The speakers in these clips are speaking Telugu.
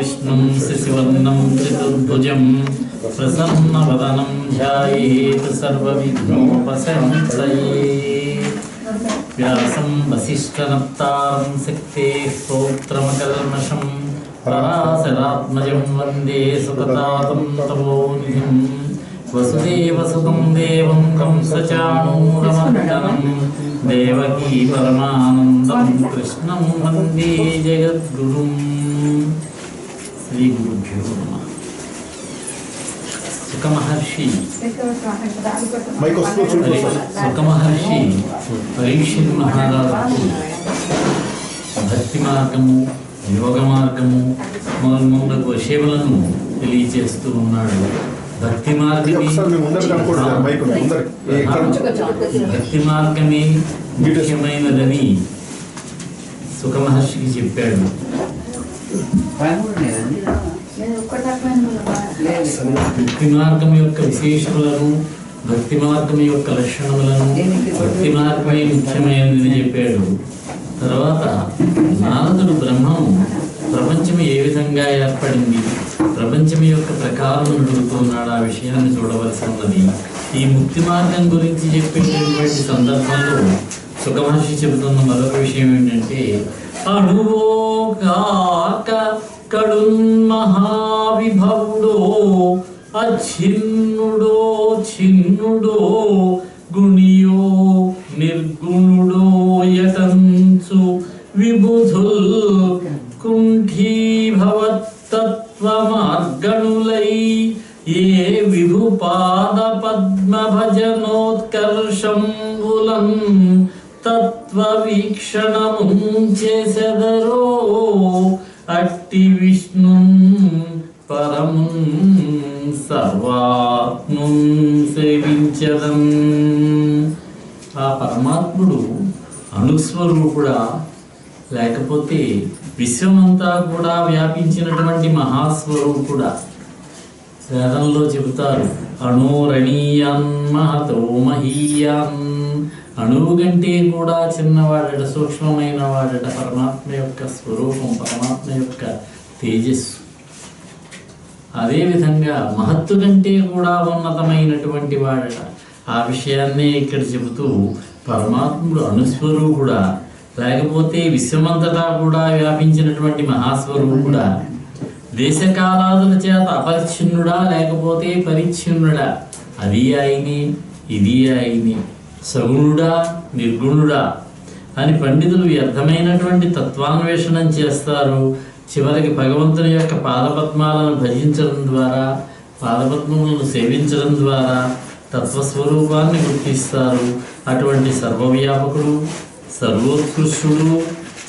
विष्णुं शशिवर्णं चतुर्भुजं प्रसन्नवदनं ध्यायेत् सर्वविघ्नोपशान्तये। व्यासं वसिष्ठनप्तारं शक्तेः पौत्रमकल्मषं पराशरात्मजं वन्दे सुखतातं तपोनिधिं। वसुदेवसुतं देवं कंसचाणूरमर्दनं देवकी परमानन्दं कृष्णं वन्दे जगद्गुरुं। श्रीगुरुभ्यो नमः। सुखमहर्षि परीक्षित महाराजु భక్తి మార్గము యోగ మార్గము మొదలగు విషయములను తెలియజేస్తూ ఉన్నాడు. భక్తి మార్గమే ముఖ్యమైనదని సుఖ మహర్షికి చెప్పాడు. భక్తి మార్గం యొక్క విశేషములను, భక్తి మార్గం యొక్క లక్షణములను, భక్తి మార్గమే ముఖ్యమైనదని చెప్పాడు. తర్వాత నారదుడు బ్రహ్మము ప్రపంచం ఏ విధంగా ఏర్పడింది, ప్రపంచం యొక్క ప్రకారం నడుపుతున్నాడు, ఆ విషయాన్ని చూడవలసి ఉన్నది. ఈ ముక్తి మార్గం గురించి చెప్పేటటువంటి సందర్భంలో సుఖమహర్షి చెబుతున్న మరొక విషయం ఏంటంటే, అణువోగాక కడున్మహావిభవుడో అచ్ఛిన్నుడో చిన్నుడో గుణియో నిర్గుణుడో యతంచు విబుధుల్ కుంఠీభవత్తత్వమార్గణులై ఏ విభుపాద పద్మ భజనోత్కర్షంబులం తత్వ వీక్షణము చేసెదరో అట్టి విష్ణు పరము సర్వాత్మం సేవించదం. ఆ పరమాత్ముడు అణుస్వరూపుడా, లేకపోతే విశ్వమంతా కూడా వ్యాపించినటువంటి మహాస్వరూపుడా? వేదంలో చెబుతారు, అణోరణీయాన్ మహతో మహీయాన్. అణువు కంటే కూడా చిన్నవాడట, సూక్ష్మమైన వాడట పరమాత్మ యొక్క స్వరూపం, పరమాత్మ యొక్క తేజస్సు. అదేవిధంగా మహత్తు కంటే కూడా ఉన్నతమైనటువంటి వాడట. ఆ విషయాన్నే ఇక్కడ చెబుతూ పరమాత్ముడు అణుస్వరూపుడా, లేకపోతే విశ్వమంతటా కూడా వ్యాపించినటువంటి మహాస్వరూపుడా, దేశకాలాదుల చేత అపరిచ్ఛిన్నుడా లేకపోతే పరిచ్ఛిన్నుడా, అది ఆయనే ఇది ఆయనే, సగుణుడా నిర్గుణుడా అని పండితులు వ్యర్థమైనటువంటి తత్వాన్వేషణం చేస్తారు. చివరికి భగవంతుని యొక్క పాదపద్మాలను భజించడం ద్వారా, పాదపద్మములను సేవించడం ద్వారా తత్వస్వరూపాన్ని గుర్తిస్తారు. అటువంటి సర్వవ్యాపకుడు, సర్వోత్కృష్టుడు,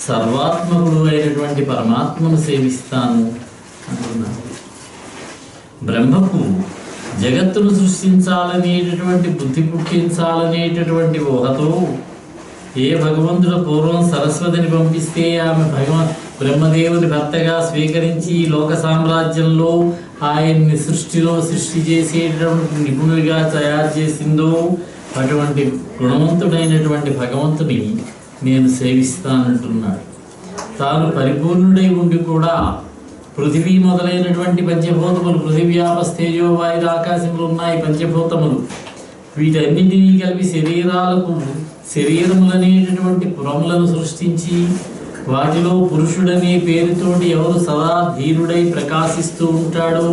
సర్వాత్మకుడు అయినటువంటి పరమాత్మను సేవిస్తాను అంటున్నాడు. బ్రహ్మకు జగత్తును సృష్టించాలనేటటువంటి బుద్ధి పుట్టించాలనేటటువంటి ఊహతో ఏ భగవంతుడు పూర్వం సరస్వతిని పంపిస్తే ఆమె బ్రహ్మదేవుని భర్తగా స్వీకరించి లోక సామ్రాజ్యంలో ఆయన్ని సృష్టి చేసేటటువంటి నిపుణుడిగా తయారు చేసిందో, అటువంటి గుణవంతుడైనటువంటి భగవంతుని నేను సేవిస్తానంటున్నాడు. తాను పరిపూర్ణుడై ఉండి కూడా పృథివీ మొదలైనటువంటి పంచభూతములు, పృథివ్యాపస్తేజో వాయు ఆకాశములు ఉన్నాయి పంచభూతములు, వీటన్నింటినీ కలిపి శరీరాలకు శరీరములనేటటువంటి పురములను సృష్టించి వాటిలో పురుషుడనే పేరుతోటి ఎవరు సదా ధీరుడై ప్రకాశిస్తూ ఉంటాడో,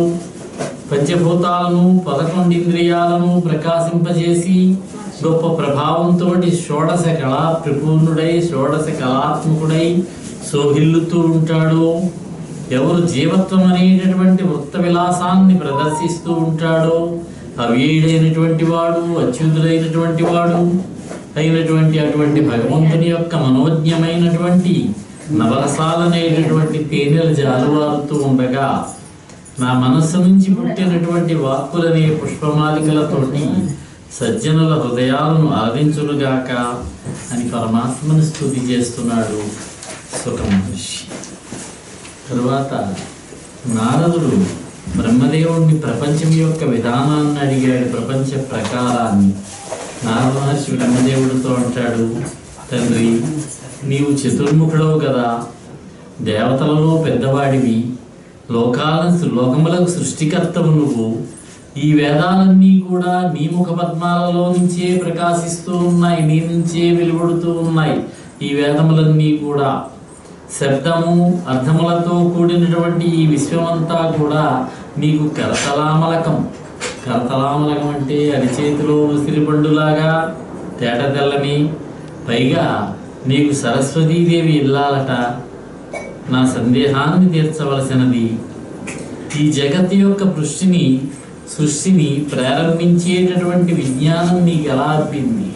పంచభూతాలను 11 ఇంద్రియాలను ప్రకాశింపజేసి గొప్ప ప్రభావంతో షోడశ కళా ప్రపూర్ణుడై షోడశ కళాత్మకుడై శోభిల్లుతూ ఉంటాడో, ఎవరు జీవత్వం అనేటటువంటి వృత్త విలాసాన్ని ప్రదర్శిస్తూ ఉంటాడో, అవ్యయుడైనటువంటి వాడు, అచ్యుతుడైనటువంటి వాడు అయినటువంటి అటువంటి భగవంతుని యొక్క మనోజ్ఞమైనటువంటి నవరసాలనేటటువంటి తేనెలు జాలువారుతూ ఉండగా, నా మనస్సు నుంచి పుట్టినటువంటి వాక్కులనే పుష్పమాలికలతోటి సజ్జనుల హృదయాలను ఆదించులుగాక అని పరమాత్మను స్తుతి చేస్తున్నాడు సుఖ మహర్షి. తరువాత నారదుడు బ్రహ్మదేవుడిని ప్రపంచం యొక్క విధానాన్ని అడిగాడు, ప్రపంచ ప్రకారాన్ని. నారద మహర్షి బ్రహ్మదేవుడితో అంటాడు, తండ్రి నీవు చతుర్ముఖుడవు కదా, దేవతలలో పెద్దవాడివి, లోకములకు సృష్టికర్తవు నువ్వు. ఈ వేదాలన్నీ కూడా నీ ముఖ పద్మాలలో నుంచే ప్రకాశిస్తూ ఉన్నాయి, నీ నుంచే వెలువడుతూ ఉన్నాయి. ఈ వేదములన్నీ కూడా శబ్దము అర్థములతో కూడినటువంటి ఈ విశ్వమంతా కూడా నీకు కరతలామలకం. కరతలామలకం అంటే అరిచేతిలో ఉసిరిపండులాగా తేట తెల్లని, పైగా నీకు సరస్వతీదేవి ఇల్లాలట. నా సందేహాన్ని తీర్చవలసినది. ఈ జగత్తు యొక్క సృష్టిని ప్రారంభించేటటువంటి విజ్ఞానం నీకు ఎలా అబ్బింది?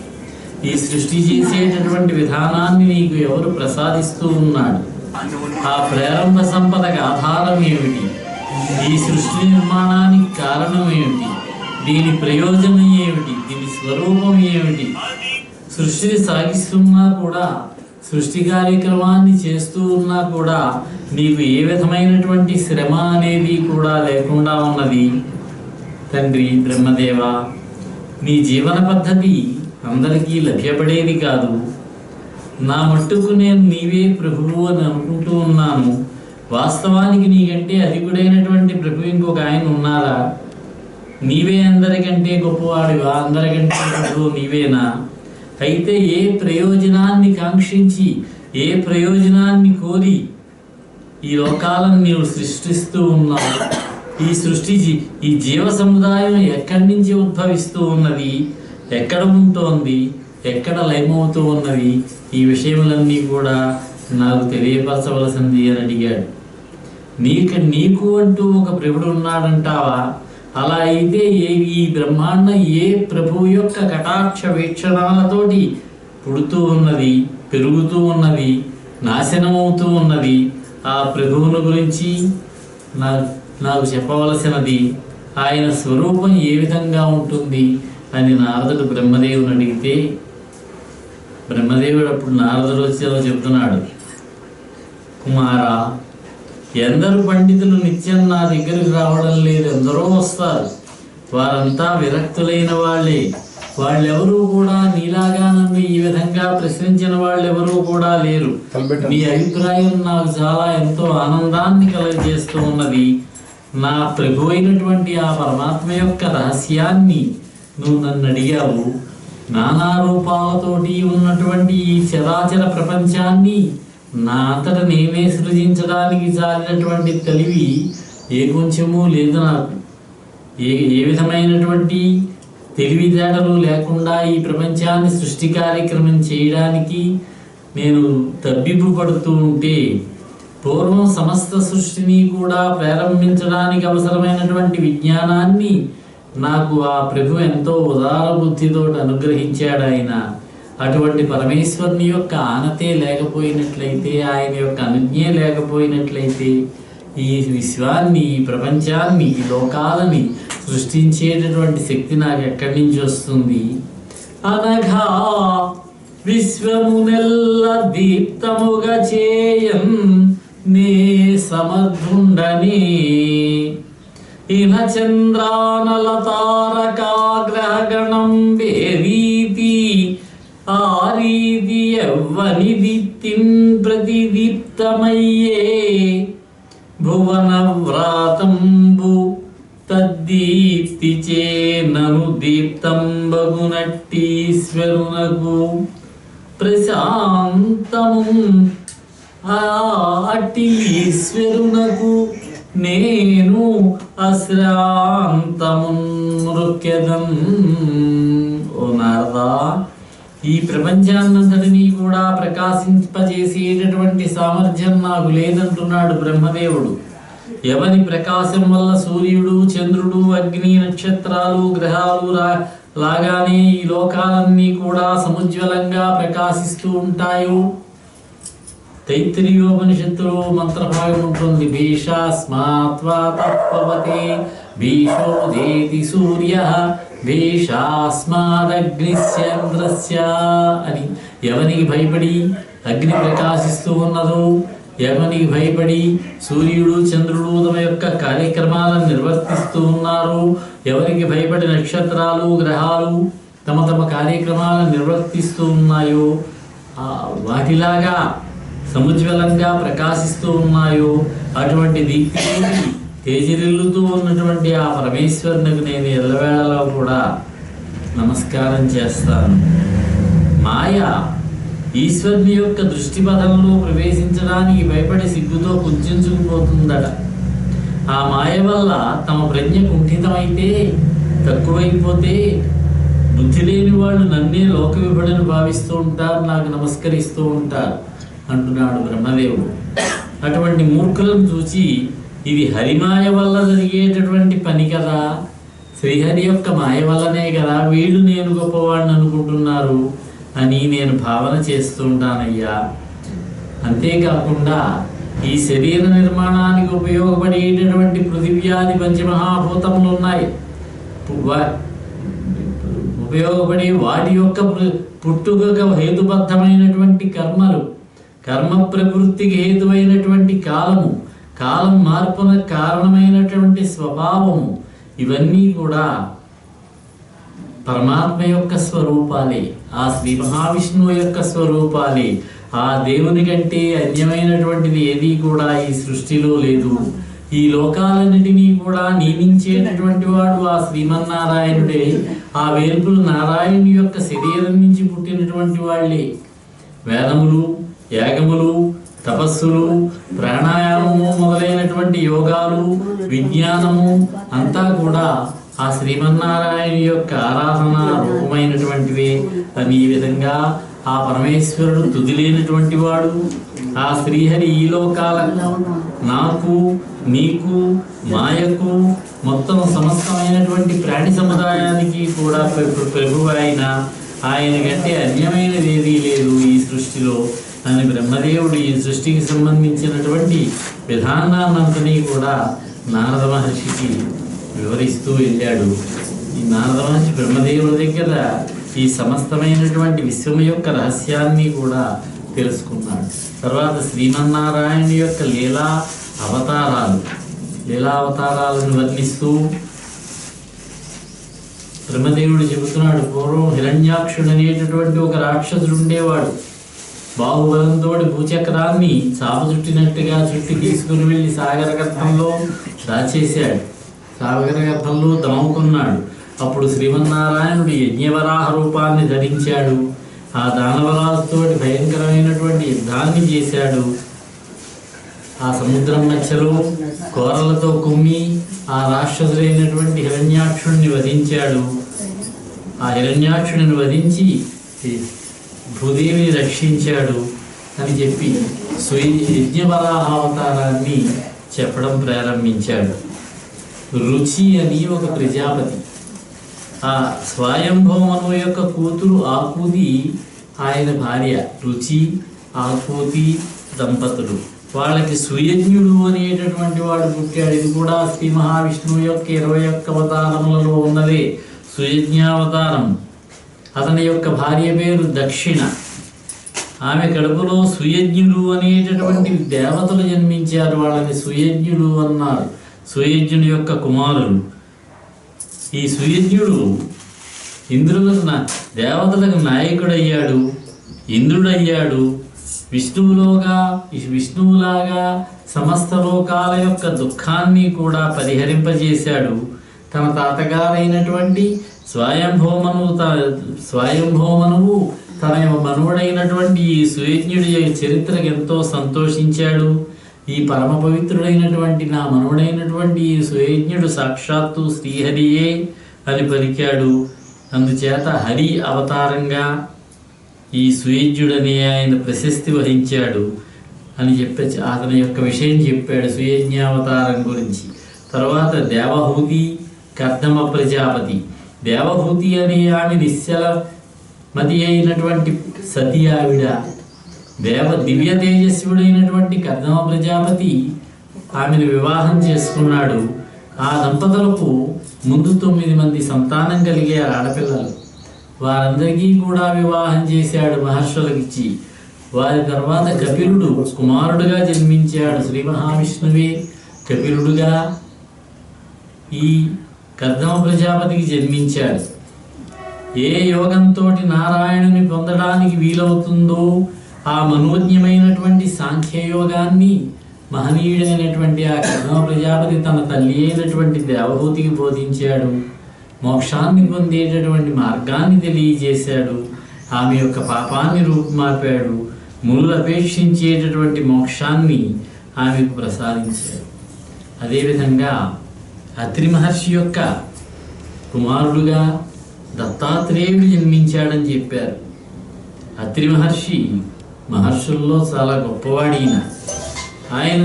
ఈ సృష్టి చేసేటటువంటి విధానాన్ని నీకు ఎవరు ప్రసాదిస్తూ ఉన్నాడు? ఆ ప్రారంభ సంపదకు ఆధారం ఏమిటి? ఈ సృష్టి నిర్మాణానికి కారణం ఏమిటి? దీని ప్రయోజనం ఏమిటి? దీని స్వరూపం ఏమిటి? సృష్టిని సాగిస్తున్నా కూడా, సృష్టి కార్యక్రమాన్ని చేస్తూ ఉన్నా కూడా నీకు ఏ విధమైనటువంటి శ్రమ అనేది కూడా లేకుండా ఉన్నది. తండ్రి బ్రహ్మదేవ, నీ జీవన పద్ధతి అందరికీ లభ్యపడేది కాదు. నా మట్టుకు నేను నీవే ప్రభువు అని అనుకుంటూ ఉన్నాను. వాస్తవానికి నీకంటే అధికుడైనటువంటి ప్రభు ఇంకొక ఆయన ఉన్నారా? నీవే అందరికంటే గొప్పవాడివా? అందరికంటే ప్రభువు నీవేనా? అయితే ఏ ప్రయోజనాన్ని కాంక్షించి, ఏ ప్రయోజనాన్ని కోరి ఈ లోకాలను నీవు సృష్టిస్తూ ఉన్నావు? ఈ జీవ సముదాయం ఎక్కడి నుంచి ఉద్భవిస్తూ ఉన్నది? ఎక్కడ ఉంటోంది? ఎక్కడ లయమవుతూ ఉన్నది? ఈ విషయములన్నీ కూడా నాకు తెలియపరచవలసింది అని అడిగాడు. నీకు అంటూ ఒక ప్రభుడు ఉన్నాడంటావా? అలా అయితే ఈ బ్రహ్మాండం ఏ ప్రభువు యొక్క కటాక్ష వీక్షణాలతోటి పుడుతూ ఉన్నది, పెరుగుతూ ఉన్నది, నాశనమవుతూ ఉన్నది? ఆ ప్రభువుని గురించి నాకు చెప్పవలసినది. ఆయన స్వరూపం ఏ విధంగా ఉంటుంది అని నారదుడు బ్రహ్మదేవుని అడిగితే, బ్రహ్మదేవుడు అప్పుడు నారదుడు వచ్చేలా చెప్తున్నాడు, కుమారా, ఎందరు పండితులు నిత్యం నా దగ్గరికి రావడం లేదు, ఎందరో వస్తారు. వారంతా విరక్తులైన వాళ్ళే. వాళ్ళెవరూ కూడా నీలాగా నన్ను ఈ విధంగా ప్రశ్నించిన వాళ్ళెవరూ కూడా లేరు. నీ అభిప్రాయం నాకు చాలా ఎంతో ఆనందాన్ని కలుగజేస్తూ ఉన్నది. నా ప్రభు అయినటువంటి ఆ పరమాత్మ యొక్క రహస్యాన్ని నువ్వు నన్ను అడిగావు. నానా రూపాలతోటి ఉన్నటువంటి ఈ చరాచర ప్రపంచాన్ని నా అంతట నేనే సృజించడానికి చాలినటువంటి తెలివి ఏ కొంచెము లేదు నాకు. ఏ విధమైనటువంటి తెలివితేటలు లేకుండా ఈ ప్రపంచాన్ని సృష్టి కార్యక్రమం చేయడానికి నేను తబ్బిబ్బు పడుతూ ఉంటే, పూర్వం సమస్త సృష్టిని కూడా ప్రారంభించడానికి అవసరమైనటువంటి విజ్ఞానాన్ని నాకు ఆ ప్రభు ఎంతో ఉదార బుద్ధితో అనుగ్రహించాడు. ఆయన అటువంటి పరమేశ్వరుని యొక్క ఆనతే లేకపోయినట్లయితే, ఆయన యొక్క అనుజ్ఞే లేకపోయినట్లయితే ఈ విశ్వాన్ని, ఈ ప్రపంచాన్ని, ఈ లోకాలని సృష్టించేటటువంటి శక్తి నాకు ఎక్కడి నుంచి వస్తుంది? అనగా విశ్వమునెల్ల దీప్తముగా చేయన్ నే సమర్థుండని, ఇన చంద్రానల తారకాగ్రహగణం వేరీతి ఆ రీతి ఎవ్వని దీప్తిన్ ప్రతిదీప్తమయ్యే భువన వ్రాతంబు తద్దీప్తి చేనను దీప్తం బగునట్టీశ్వరునకు ప్రశాంతము అట్టి ఈశ్వరునకు నేను అశ్రాంతము మృక్యదం. ఓ నారదా, ఈ ప్రపంచాన్నంతటినీ కూడా ప్రకాశింపజేసేటటువంటి సామర్థ్యం నాకు లేదంటున్నాడు బ్రహ్మదేవుడు. ఎవని ప్రకాశం వల్ల సూర్యుడు, చంద్రుడు, అగ్ని, నక్షత్రాలు, గ్రహాలు లాగానే ఈ లోకాలన్నీ కూడా సముజ్వలంగా ప్రకాశిస్తూ ఉంటాయో, తైత్తిరీయోపనిషత్తులో మంత్రభాగం ఉంటుంది. భీషాస్మాత్వా తప్పవతే భీషోదేతి సూర్య భీషాస్మాదగ్నిశ్చంద్రస్య అని. ఎవనికి భయపడి అగ్ని ప్రకాశిస్తూ ఉన్నదో, ఎవనికి భయపడి సూర్యుడు, చంద్రుడు తమ యొక్క కార్యక్రమాలను నిర్వర్తిస్తూ ఉన్నారు, ఎవరికి భయపడి నక్షత్రాలు, గ్రహాలు తమ తమ కార్యక్రమాలను నిర్వర్తిస్తూ ఉన్నాయో, వాటిలాగా సముజ్వలంగా ప్రకాశిస్తూ ఉన్నాయో అటువంటి దీప్తితోటి తేజరిల్లుతూ ఉన్నటువంటి ఆ పరమేశ్వరునికి నేను ఎల్లవేళలో కూడా నమస్కారం చేస్తాను. మాయ ఈశ్వరుని యొక్క దృష్టి పథంలో ప్రవేశించడానికి భయపడి సిగ్గుతో కుంచుకుపోతుందట. ఆ మాయ వల్ల తమ ప్రజ్ఞ కుంఠితమైతే, తక్కువైపోతే బుద్ధి లేని వాళ్ళు నన్నే లోక విభజన భావిస్తూ ఉంటారు, నాకు నమస్కరిస్తూ ఉంటారు అంటున్నాడు బ్రహ్మదేవుడు. అటువంటి మూర్ఖులను చూచి ఇది హరిమాయ వల్ల జరిగేటటువంటి పని కదా, శ్రీహరి యొక్క మాయ వల్లనే కదా వీళ్ళు నేను గొప్పవాడిని అనుకుంటున్నారు అని నేను భావన చేస్తూ ఉంటానయ్యా. అంతేకాకుండా ఈ శరీర నిర్మాణానికి ఉపయోగపడేటటువంటి పృథివ్యాది పంచమహాభూతములు ఉన్నాయి. ఉపయోగపడే వాటి యొక్క పుట్టుకగా హేతుబద్ధమైనటువంటి కర్మలు, కర్మ ప్రవృత్తికి హేతువైనటువంటి కాలము, కాలం మార్పున కారణమైనటువంటి స్వభావము, ఇవన్నీ కూడా పరమాత్మ యొక్క స్వరూపాలే, ఆ శ్రీ మహావిష్ణువు యొక్క స్వరూపాలే. ఆ దేవుని కంటే అన్యమైనటువంటిది ఏది కూడా ఈ సృష్టిలో లేదు. ఈ లోకాలన్నిటినీ కూడా నియమించేటటువంటి వాడు ఆ శ్రీమన్నారాయణుడే. ఆ వేల్పులు నారాయణుని యొక్క శరీరం నుంచి పుట్టినటువంటి వాళ్ళే. వేదములు, యాగములు, తపస్సులు, ప్రాణాయామము మొదలైనటువంటి యోగాలు, విజ్ఞానము అంతా కూడా ఆ శ్రీమన్నారాయణ యొక్క ఆరాధన రూపమైనటువంటివే అని ఈ విధంగా ఆ పరమేశ్వరుడు తుదిలేనటువంటి వాడు. ఆ శ్రీహరి ఈ లోకాలకు, నాకు, నీకు, మాయకు, మొత్తం సమస్తమైనటువంటి ప్రాణి సముదాయానికి కూడా ప్రభు ఆయన కంటే అన్యమైనది ఏదీ లేదు ఈ సృష్టిలో అని బ్రహ్మదేవుడు ఈ సృష్టికి సంబంధించినటువంటి విధానాన్నంతని కూడా నారద మహర్షికి వివరిస్తూ వెళ్ళాడు. ఈ నారద మహర్షి బ్రహ్మదేవుడి దగ్గర ఈ సమస్తమైనటువంటి విశ్వం యొక్క రహస్యాన్ని కూడా తెలుసుకున్నాడు. తర్వాత శ్రీమన్నారాయణ యొక్క లీలా అవతారాలను వర్ణిస్తూ బ్రహ్మదేవుడు చెబుతున్నాడు. పూర్వం హిరణ్యాక్షుడు అనేటటువంటి ఒక రాక్షసుడు ఉండేవాడు. బాహుబలంతో భూచక్రాన్ని చాప చుట్టినట్టుగా చుట్టి తీసుకుని వెళ్ళి సాగర గర్భంలో దాచేశాడు. సాగర గర్భంలో దమ్ముకున్నాడు. అప్పుడు శ్రీమన్నారాయణుడు యజ్ఞవరాహ రూపాన్ని ధరించాడు. ఆ దానవరాజుతో భయంకరమైనటువంటి యుద్ధాన్ని చేశాడు. ఆ సముద్రం మధ్యలో కోరలతో కుమ్మి ఆ రాక్షసుడైనటువంటి హిరణ్యాక్షుడిని వధించాడు. ఆ హిరణ్యాక్షుడిని వధించి భూదేవిని రక్షించాడు అని చెప్పి యజ్ఞవరాహ అవతారాన్ని చెప్పడం ప్రారంభించాడు. రుచి అని ఒక ప్రజాపతి, ఆ స్వయంభవమను యొక్క కూతురు ఆకూతి ఆయన భార్య. రుచి, ఆకూతి దంపతులు. వాళ్ళకి సుయజ్ఞుడు అనేటటువంటి వాడు పుట్టాడు. ఇది కూడా శ్రీ మహావిష్ణువు యొక్క 21 అవతారములలో ఉన్నదే సుయజ్ఞావతారం. అతని యొక్క భార్య పేరు దక్షిణ. ఆమె కడుపులో సుయజ్ఞుడు అనేటటువంటి దేవతలు జన్మించారు. వాళ్ళని సుయజ్ఞుడు అన్నారు. సుయజ్ఞుడి యొక్క కుమారులు. ఈ సుయజ్ఞుడు ఇంద్రులకు దేవతలకు నాయకుడయ్యాడు, ఇంద్రుడయ్యాడు. విష్ణువులాగా సమస్త లోకాల యొక్క దుఃఖాన్ని కూడా పరిహరింపజేశాడు. తన తాతగారైనటువంటి స్వయంభవమనువు తన మనువుడైనటువంటి ఈ సుయజ్ఞుడి చరిత్రకు ఎంతో సంతోషించాడు. ఈ పరమ పవిత్రుడైనటువంటి నా మనువుడైనటువంటి ఈ సుయజ్ఞుడు సాక్షాత్తు శ్రీహరియే అని పలికాడు. అందుచేత హరి అవతారంగా ఈ సుయజ్ఞుడని ఆయన ప్రశస్తి వహించాడు అని చెప్పి అతని యొక్క విషయం చెప్పాడు సుయజ్ఞావతారం గురించి. తర్వాత దేవహూతి, కర్దమ ప్రజాపతి. దేవహూతి అనే ఆమె నిశ్చలమతి అయినటువంటి సతి ఆవిడ. దివ్య తేజస్వుడైనటువంటి కర్దమ ప్రజాపతి ఆమెను వివాహం చేసుకున్నాడు. ఆ దంపతులకు ముందు 9 మంది సంతానం కలిగారు, ఆడపిల్లలు. వారందరికీ కూడా వివాహం చేశాడు మహర్షులకిచ్చి. వారి తర్వాత కపిలుడు కుమారుడుగా జన్మించాడు. శ్రీ మహావిష్ణువే కపిలుడుగా ఈ కర్దమ ప్రజాపతికి జన్మించాడు. ఏ యోగంతో నారాయణుని పొందడానికి వీలవుతుందో ఆ మనోజ్ఞమైనటువంటి సాంఖ్యయోగాన్ని మహనీయుడైనటువంటి ఆ కర్దమ ప్రజాపతి తన తల్లి అయినటువంటి దేవహూతికి బోధించాడు. మోక్షాన్ని పొందేటటువంటి మార్గాన్ని తెలియజేశాడు. ఆమె యొక్క పాపాన్ని రూపుమాపాడు. మునులు అపేక్షించేటటువంటి మోక్షాన్ని ఆమెకు ప్రసాదించాడు. అదేవిధంగా అత్రి మహర్షి యొక్క కుమారుడుగా దత్తాత్రేయుడు జన్మించాడని చెప్పారు. అత్రి మహర్షి మహర్షుల్లో చాలా గొప్పవాడిన. ఆయన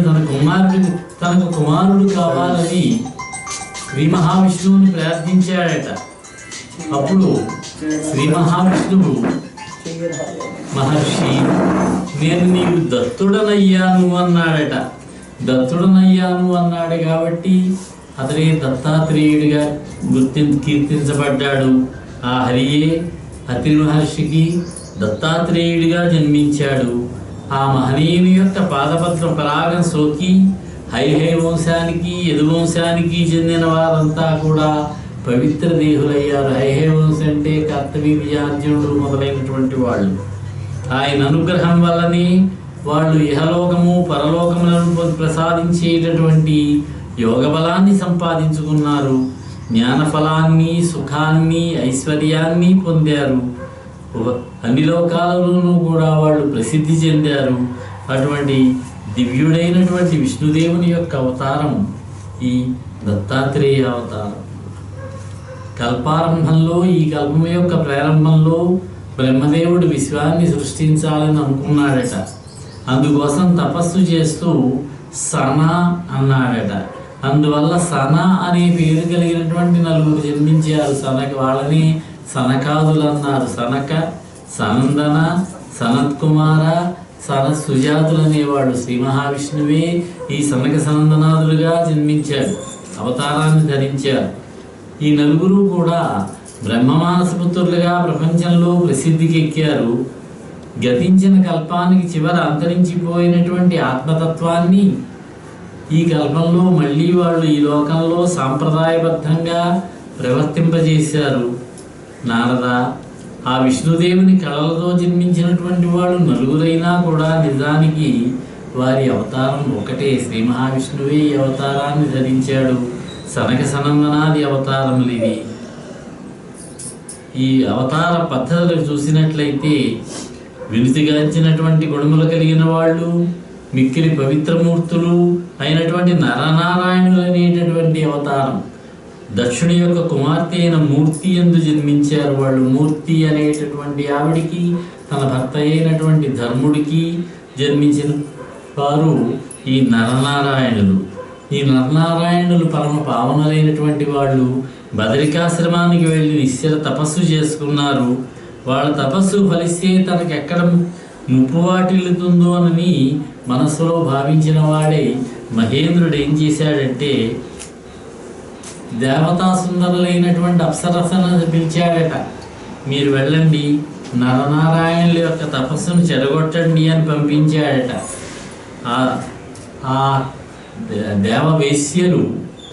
తనకు కుమారుడు కావాలని శ్రీ మహావిష్ణువుని ప్రార్థించాడట. అప్పుడు శ్రీ మహావిష్ణువు, మహర్షి నేను నీకు దత్తుడనయ్యాను అన్నాడట. దత్తుడనయ్యాను అన్నాడు కాబట్టి అతడే దత్తాత్రేయుడిగా కీర్తించబడ్డాడు. ఆ హరియే అత్రి మహర్షికి దత్తాత్రేయుడిగా జన్మించాడు. ఆ మహనీయుని యొక్క పాదపత్ర పరాగం సోకి హైహై వంశానికి యదువంశానికి చెందిన వారంతా కూడా పవిత్ర దేహులయ్యారు. హైహై వంశం అంటే కర్తవీర్యార్జునుడు మొదలైనటువంటి వాళ్ళు. ఆయన అనుగ్రహం వల్లనే వాళ్ళు ఇహలోకము పరలోకములను ప్రసాదించేటటువంటి యోగ బలాన్ని సంపాదించుకున్నారు. జ్ఞానఫలాన్ని, సుఖాన్ని, ఐశ్వర్యాన్ని పొందారు. అన్ని లోకాలలోనూ కూడా వాళ్ళు ప్రసిద్ధి చెందారు. అటువంటి దివ్యుడైనటువంటి విష్ణుదేవుని యొక్క అవతారం ఈ దత్తాత్రేయ అవతారం. కల్పారంభంలో, ఈ కల్పం యొక్క ప్రారంభంలో బ్రహ్మదేవుడు విశ్వాన్ని సృష్టించాలని అనుకున్నాడట. అందుకోసం తపస్సు చేస్తూ సన అన్నాడట. అందువల్ల సన అనే పేరు కలిగినటువంటి నలుగురు జన్మించారు. వాళ్ళని సనకాదులు అన్నారు. సనక, సనందన, సనత్కుమార, సుజాతులు అనేవాడు. శ్రీ మహావిష్ణువే ఈ సనక సనందనాదులుగా జన్మించాడు, అవతారాన్ని ధరించారు. ఈ నలుగురు కూడా బ్రహ్మమానసపుత్రులుగా ప్రపంచంలో ప్రసిద్ధికి ఎక్కారు. గతించిన కల్పానికి చివర అంతరించిపోయినటువంటి ఆత్మతత్వాన్ని ఈ కల్పంలో మళ్ళీ వాళ్ళు ఈ లోకంలో సాంప్రదాయబద్ధంగా ప్రవర్తింపజేశారు. నారద, ఆ విష్ణుదేవుని కళలతో జన్మించినటువంటి వాళ్ళు నలుగురైనా కూడా నిజానికి వారి అవతారం ఒకటే. శ్రీ మహావిష్ణువే ఈ అవతారాన్ని ధరించాడు. సనక సనందనాది అవతారములు ఇవి. ఈ అవతార పద్ధతులు చూసినట్లయితే వినుతిగాంచినటువంటి గుణములు కలిగిన వాళ్ళు, మిక్కిలి పవిత్రమూర్తులు అయినటువంటి నరనారాయణులు అనేటటువంటి అవతారం. దక్షుని యొక్క కుమార్తె అయిన మూర్తి యందు జన్మించారు వాళ్ళు. మూర్తి అనేటటువంటి ఆవిడికి తన భర్త అయినటువంటి ధర్ముడికి జన్మించిన వారు ఈ నరనారాయణులు. ఈ నరనారాయణులు పరమ పావనులైనటువంటి వాళ్ళు బదరికాశ్రమానికి వెళ్ళి నిశ్చల తపస్సు చేసుకున్నారు. వాళ్ళ తపస్సు ఫలిస్తే తనకు ఎక్కడ ముప్పు వాటిల్లుతుందో అని మనసులో భావించిన వాడే మహేంద్రుడు ఏం చేశాడంటే దేవతా సుందరులైనటువంటి అప్సరసలను పిలిచాడట. మీరు వెళ్ళండి, నరనారాయణుల యొక్క తపస్సును చెడగొట్టండి అని పంపించాడట. ఆ దేవవేశ్యలు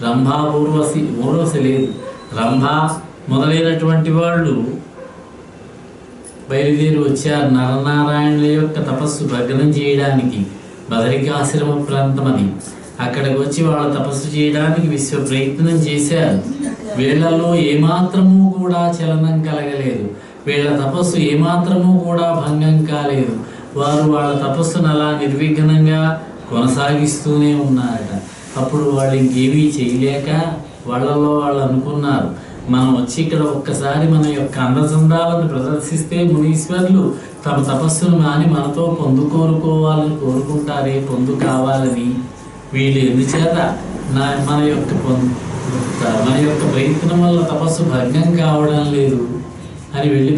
రంభా, ఊర్వశి లేదు, రంభా మొదలైనటువంటి వాళ్ళు బయలుదేరి వచ్చారు నరనారాయణుల యొక్క తపస్సు భగ్నం చేయడానికి. బదరికాశ్రమ ప్రాంతం అది. అక్కడికి వచ్చి వాళ్ళ తపస్సు చేయడానికి విశ్వ ప్రయత్నం చేశారు. వీళ్లలో ఏమాత్రము కూడా చలనం కలగలేదు. వీళ్ళ తపస్సు ఏమాత్రము కూడా భంగం కాలేదు. వారు వాళ్ళ తపస్సును అలా నిర్విఘ్నంగా కొనసాగిస్తూనే ఉన్నారట. అప్పుడు వాళ్ళు ఇంకేమీ చేయలేక వాళ్ళలో వాళ్ళు అనుకున్నారు, మనం వచ్చి ఇక్కడ ఒక్కసారి మన యొక్క అందచందాలను ప్రదర్శిస్తే మునీశ్వరులు తమ తపస్సును మాని మనతో పొందుకోరుకోవాలని కోరుకుంటారే, పొందు కావాలని. వీళ్ళు ఎందుచేత మన యొక్క ప్రయత్నం వల్ల తపస్సు భగ్నం కావడం లేదు అని వెళ్ళి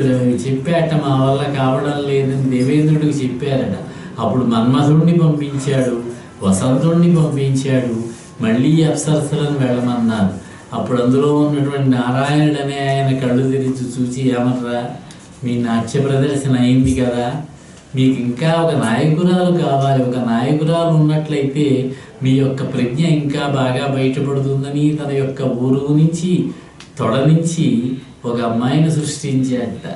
చెప్పాట. మా వల్ల కావడం లేదని దేవేంద్రుడికి చెప్పారట. అప్పుడు మన్మధుడిని పంపించాడు, వసంతుడిని పంపించాడు, మళ్ళీ అప్సరసలను వెళ్ళమన్నారు. అప్పుడు అందులో ఉన్నటువంటి నారాయణుడు అనే ఆయన కళ్ళు తెరిచి చూచి, ఏమర్రా, మీ నాట్య ప్రదర్శన అయింది కదా, మీకు ఇంకా ఒక నాయకురాలు కావాలి. ఒక నాయకురాలు ఉన్నట్లయితే మీ యొక్క ప్రజ్ఞ ఇంకా బాగా బయటపడుతుందని తన యొక్క ఊరు నుంచి తొడ నుంచి ఒక అమ్మాయిని సృష్టించాడట.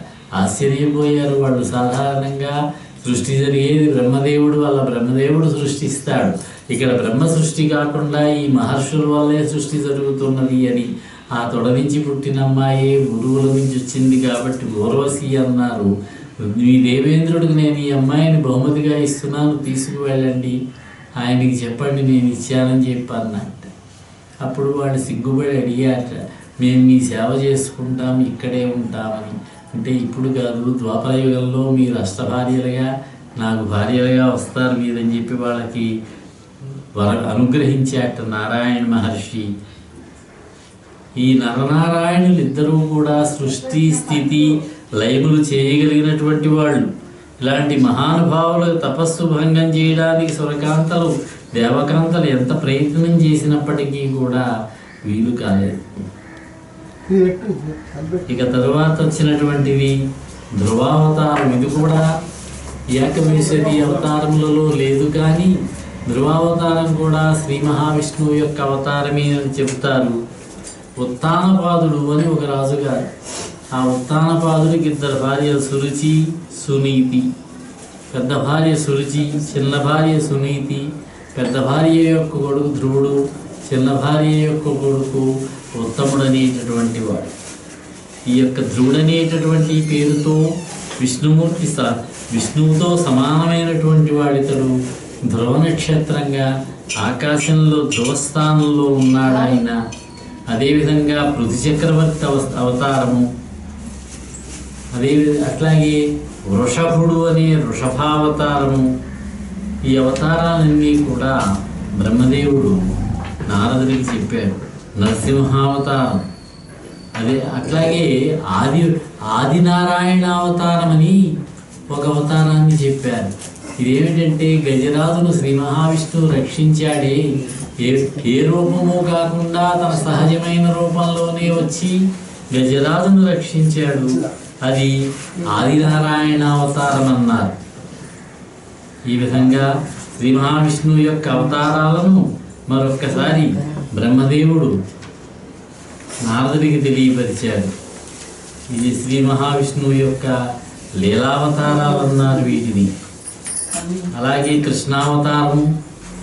ఆశ్చర్యపోయారు వాళ్ళు. సాధారణంగా సృష్టి జరిగేది బ్రహ్మదేవుడు వల్ల, బ్రహ్మదేవుడు సృష్టిస్తాడు. ఇక్కడ బ్రహ్మ సృష్టి కాకుండా ఈ మహర్షుల వల్లే సృష్టి జరుగుతున్నది అని ఆ తొడ నుంచి పుట్టిన అమ్మాయి గురువుల నుంచి వచ్చింది కాబట్టి ఊర్వశి అన్నారు. ఈ దేవేంద్రుడికి నేను ఈ అమ్మాయిని బహుమతిగా ఇస్తున్నాను, తీసుకువెళ్ళండి, ఆయనకి చెప్పండి నేను ఇచ్చానని చెప్పి అన్నట్ట. అప్పుడు వాళ్ళు సిగ్గుపడి అడిగారట, మేము మీ సేవ చేసుకుంటాం, ఇక్కడే ఉంటామని. అంటే ఇప్పుడు కాదు, ద్వాపర యుగంలో మీరు అష్టభార్యలుగా నాకు భార్యలుగా వస్తారు మీరని చెప్పి వాళ్ళకి అనుగ్రహించాట నారాయణ మహర్షి. ఈ నరనారాయణులు ఇద్దరూ కూడా సృష్టి స్థితి లయములు చేయగలిగినటువంటి వాళ్ళు. ఇలాంటి మహానుభావులు తపస్సు భంగం చేయడానికి సురకాంతలు దేవకాంతలు ఎంత ప్రయత్నం చేసినప్పటికీ కూడా వీలు కాలేదు. ఇక తరువాత వచ్చినటువంటివి ధ్రువావతారం. ఇది కూడా ఏకవింశతి అవతారములలో లేదు, కానీ ధ్రువావతారం కూడా శ్రీ మహావిష్ణువు యొక్క అవతారమే అని చెబుతారు. ఉత్తానపాదుడు అని ఒక రాజుగారు. ఆ ఉత్తానపాదుడికి ఇద్దరు భార్యలు, సురుచి సునీతి. పెద్ద భార్య సురుచి, చిన్న భార్య సునీతి. పెద్ద భార్య యొక్క కొడుకు ధ్రువుడు, చిన్న భార్య యొక్క కొడుకు ఉత్తముడు అనేటటువంటి వాడు. ఈ యొక్క ధ్రువుడు అనేటటువంటి పేరుతో విష్ణుమూర్తి విష్ణువుతో సమానమైనటువంటి వాడితడు. ధ్రువ నక్షత్రంగా ఆకాశంలో ధ్రువస్థానంలో ఉన్నాడు ఆయన. అదేవిధంగా పృథు చక్రవర్తి అవతారము. అట్లాగే వృషభుడు అనే వృషభావతారము. ఈ అవతారాలన్నీ కూడా బ్రహ్మదేవుడు నారదుడికి చెప్పాడు. నరసింహావతారం, అట్లాగే ఆదినారాయణ అవతారం అని ఒక అవతారాన్ని చెప్పారు. ఇదేమిటంటే గజరాజును శ్రీ మహావిష్ణువు రక్షించాడే, ఏ రూపము కాకుండా తన సహజమైన రూపంలోనే వచ్చి గజరాజును రక్షించాడు. అది ఆదినారాయణ అవతారం అన్నారు. ఈ విధంగా శ్రీ మహావిష్ణువు యొక్క అవతారాలను మరొక్కసారి బ్రహ్మదేవుడు నారదుడికి తెలియపరిచాడు. ఇది శ్రీ మహావిష్ణువు యొక్క లీలావతారాలు అన్నారు వీటిని. అలాగే కృష్ణావతారము,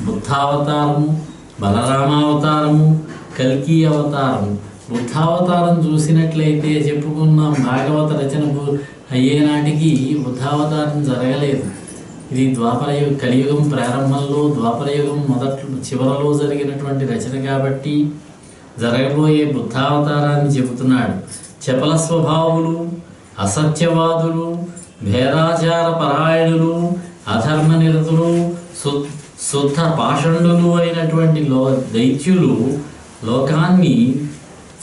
బుద్ధావతారము, బలరామావతారము, కల్కి అవతారము. బుద్ధావతారం చూసినట్లయితే చెప్పుకున్నాం, భాగవత రచన అయ్యే నాటికి బుద్ధావతారం జరగలేదు. ఇది కలియుగం ప్రారంభంలో, ద్వాపరయుగం చివరలో జరిగినటువంటి రచన కాబట్టి జరగబోయే బుద్ధావతారాన్ని చెబుతున్నాడు. చపల స్వభావులు, అసత్యవాదులు, భేదాచార పరాయణులు, అధర్మ నిరతులు, శుద్ధ పాషండులు అయినటువంటి దైత్యులు లోకాన్ని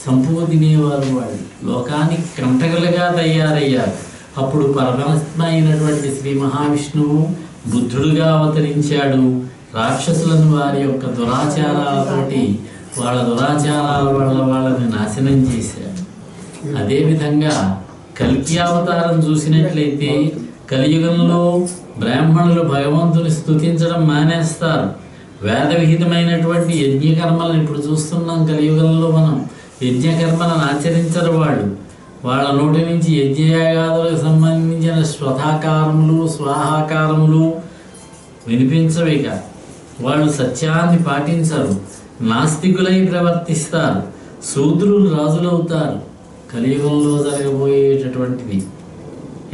చంపుకు తినేవారు. వాళ్ళు లోకానికి కంటకులుగా తయారయ్యారు. అప్పుడు పరమాత్మ అయినటువంటి శ్రీ మహావిష్ణువు బుద్ధుడుగా అవతరించాడు. రాక్షసులను వారి యొక్క దురాచారాలతోటి, వాళ్ళ దురాచారాల వల్ల వాళ్ళని నాశనం చేశాడు. అదేవిధంగా కల్కి అవతారం చూసినట్లయితే కలియుగంలో బ్రాహ్మణులు భగవంతుని స్తుతించడం మానేస్తారు. వేద విహితమైనటువంటి యజ్ఞకర్మలను ఇప్పుడు చూస్తున్నాం. కలియుగంలో మనం యజ్ఞకర్మలను ఆచరించరు. వాళ్ళ నోటి నుంచి యజ్ఞయాగాదులకు సంబంధించిన స్వధాకారములు, స్వాహాకారములు వినిపించవిక. వాళ్ళు సత్యాన్ని పాటించరు, నాస్తికులై ప్రవర్తిస్తారు. శూద్రులు రాజులవుతారు. కలియుగంలో జరగబోయేటటువంటిది.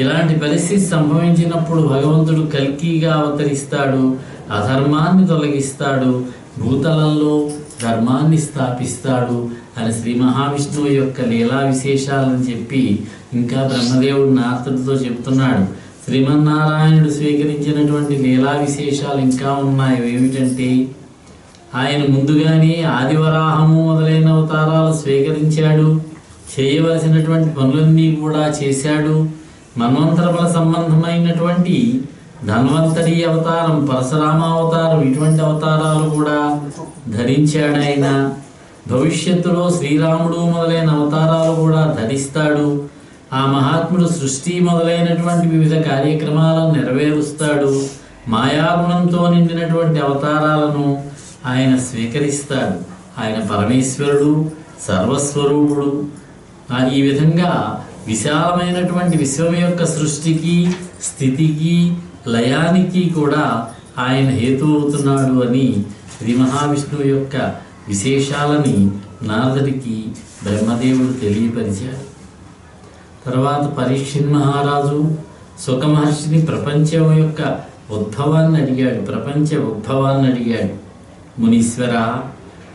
ఇలాంటి పరిస్థితి సంభవించినప్పుడు భగవంతుడు కల్కిగా అవతరిస్తాడు. అధర్మాన్ని తొలగిస్తాడు, భూతలంలో ధర్మాన్ని స్థాపిస్తాడు అని శ్రీ మహావిష్ణువు యొక్క లీలా విశేషాలను చెప్పి ఇంకా బ్రహ్మదేవుడు నారదుడితో చెప్తున్నాడు. శ్రీమన్నారాయణుడు స్వీకరించినటువంటి లీలా విశేషాలు ఇంకా ఉన్నాయి. ఏమిటంటే ఆయన ముందుగానే ఆదివరాహము మొదలైన అవతారాలు స్వీకరించాడు. చేయవలసినటువంటి పనులన్నీ కూడా చేశాడు. మన్వంతరముల సంబంధమైనటువంటి ధన్వంతరి అవతారం, పరశురామ అవతారం, ఇటువంటి అవతారాలు కూడా ధరించాడు ఆయన. భవిష్యత్తులో శ్రీరాముడు మొదలైన అవతారాలు కూడా ధరిస్తాడు. ఆ మహాత్ముడు సృష్టి మొదలైనటువంటి వివిధ కార్యక్రమాలను నెరవేరుస్తాడు. మాయాగుణంతో నిండినటువంటి అవతారాలను ఆయన స్వీకరిస్తాడు. ఆయన పరమేశ్వరుడు, సర్వస్వరూపుడు. ఈ విధంగా విశాలమైనటువంటి విశ్వం యొక్క సృష్టికి, స్థితికి, లయానికి కూడా ఆయన హేతు అవుతున్నాడు అని శ్రీ మహావిష్ణువు యొక్క విశేషాలని నారదుడికి బ్రహ్మదేవుడు తెలియపరిచాడు. తర్వాత పరీక్షిత్ మహారాజు శుక మహర్షిని ప్రపంచం యొక్క ఉద్భవాన్ని అడిగాడు. మునీశ్వర,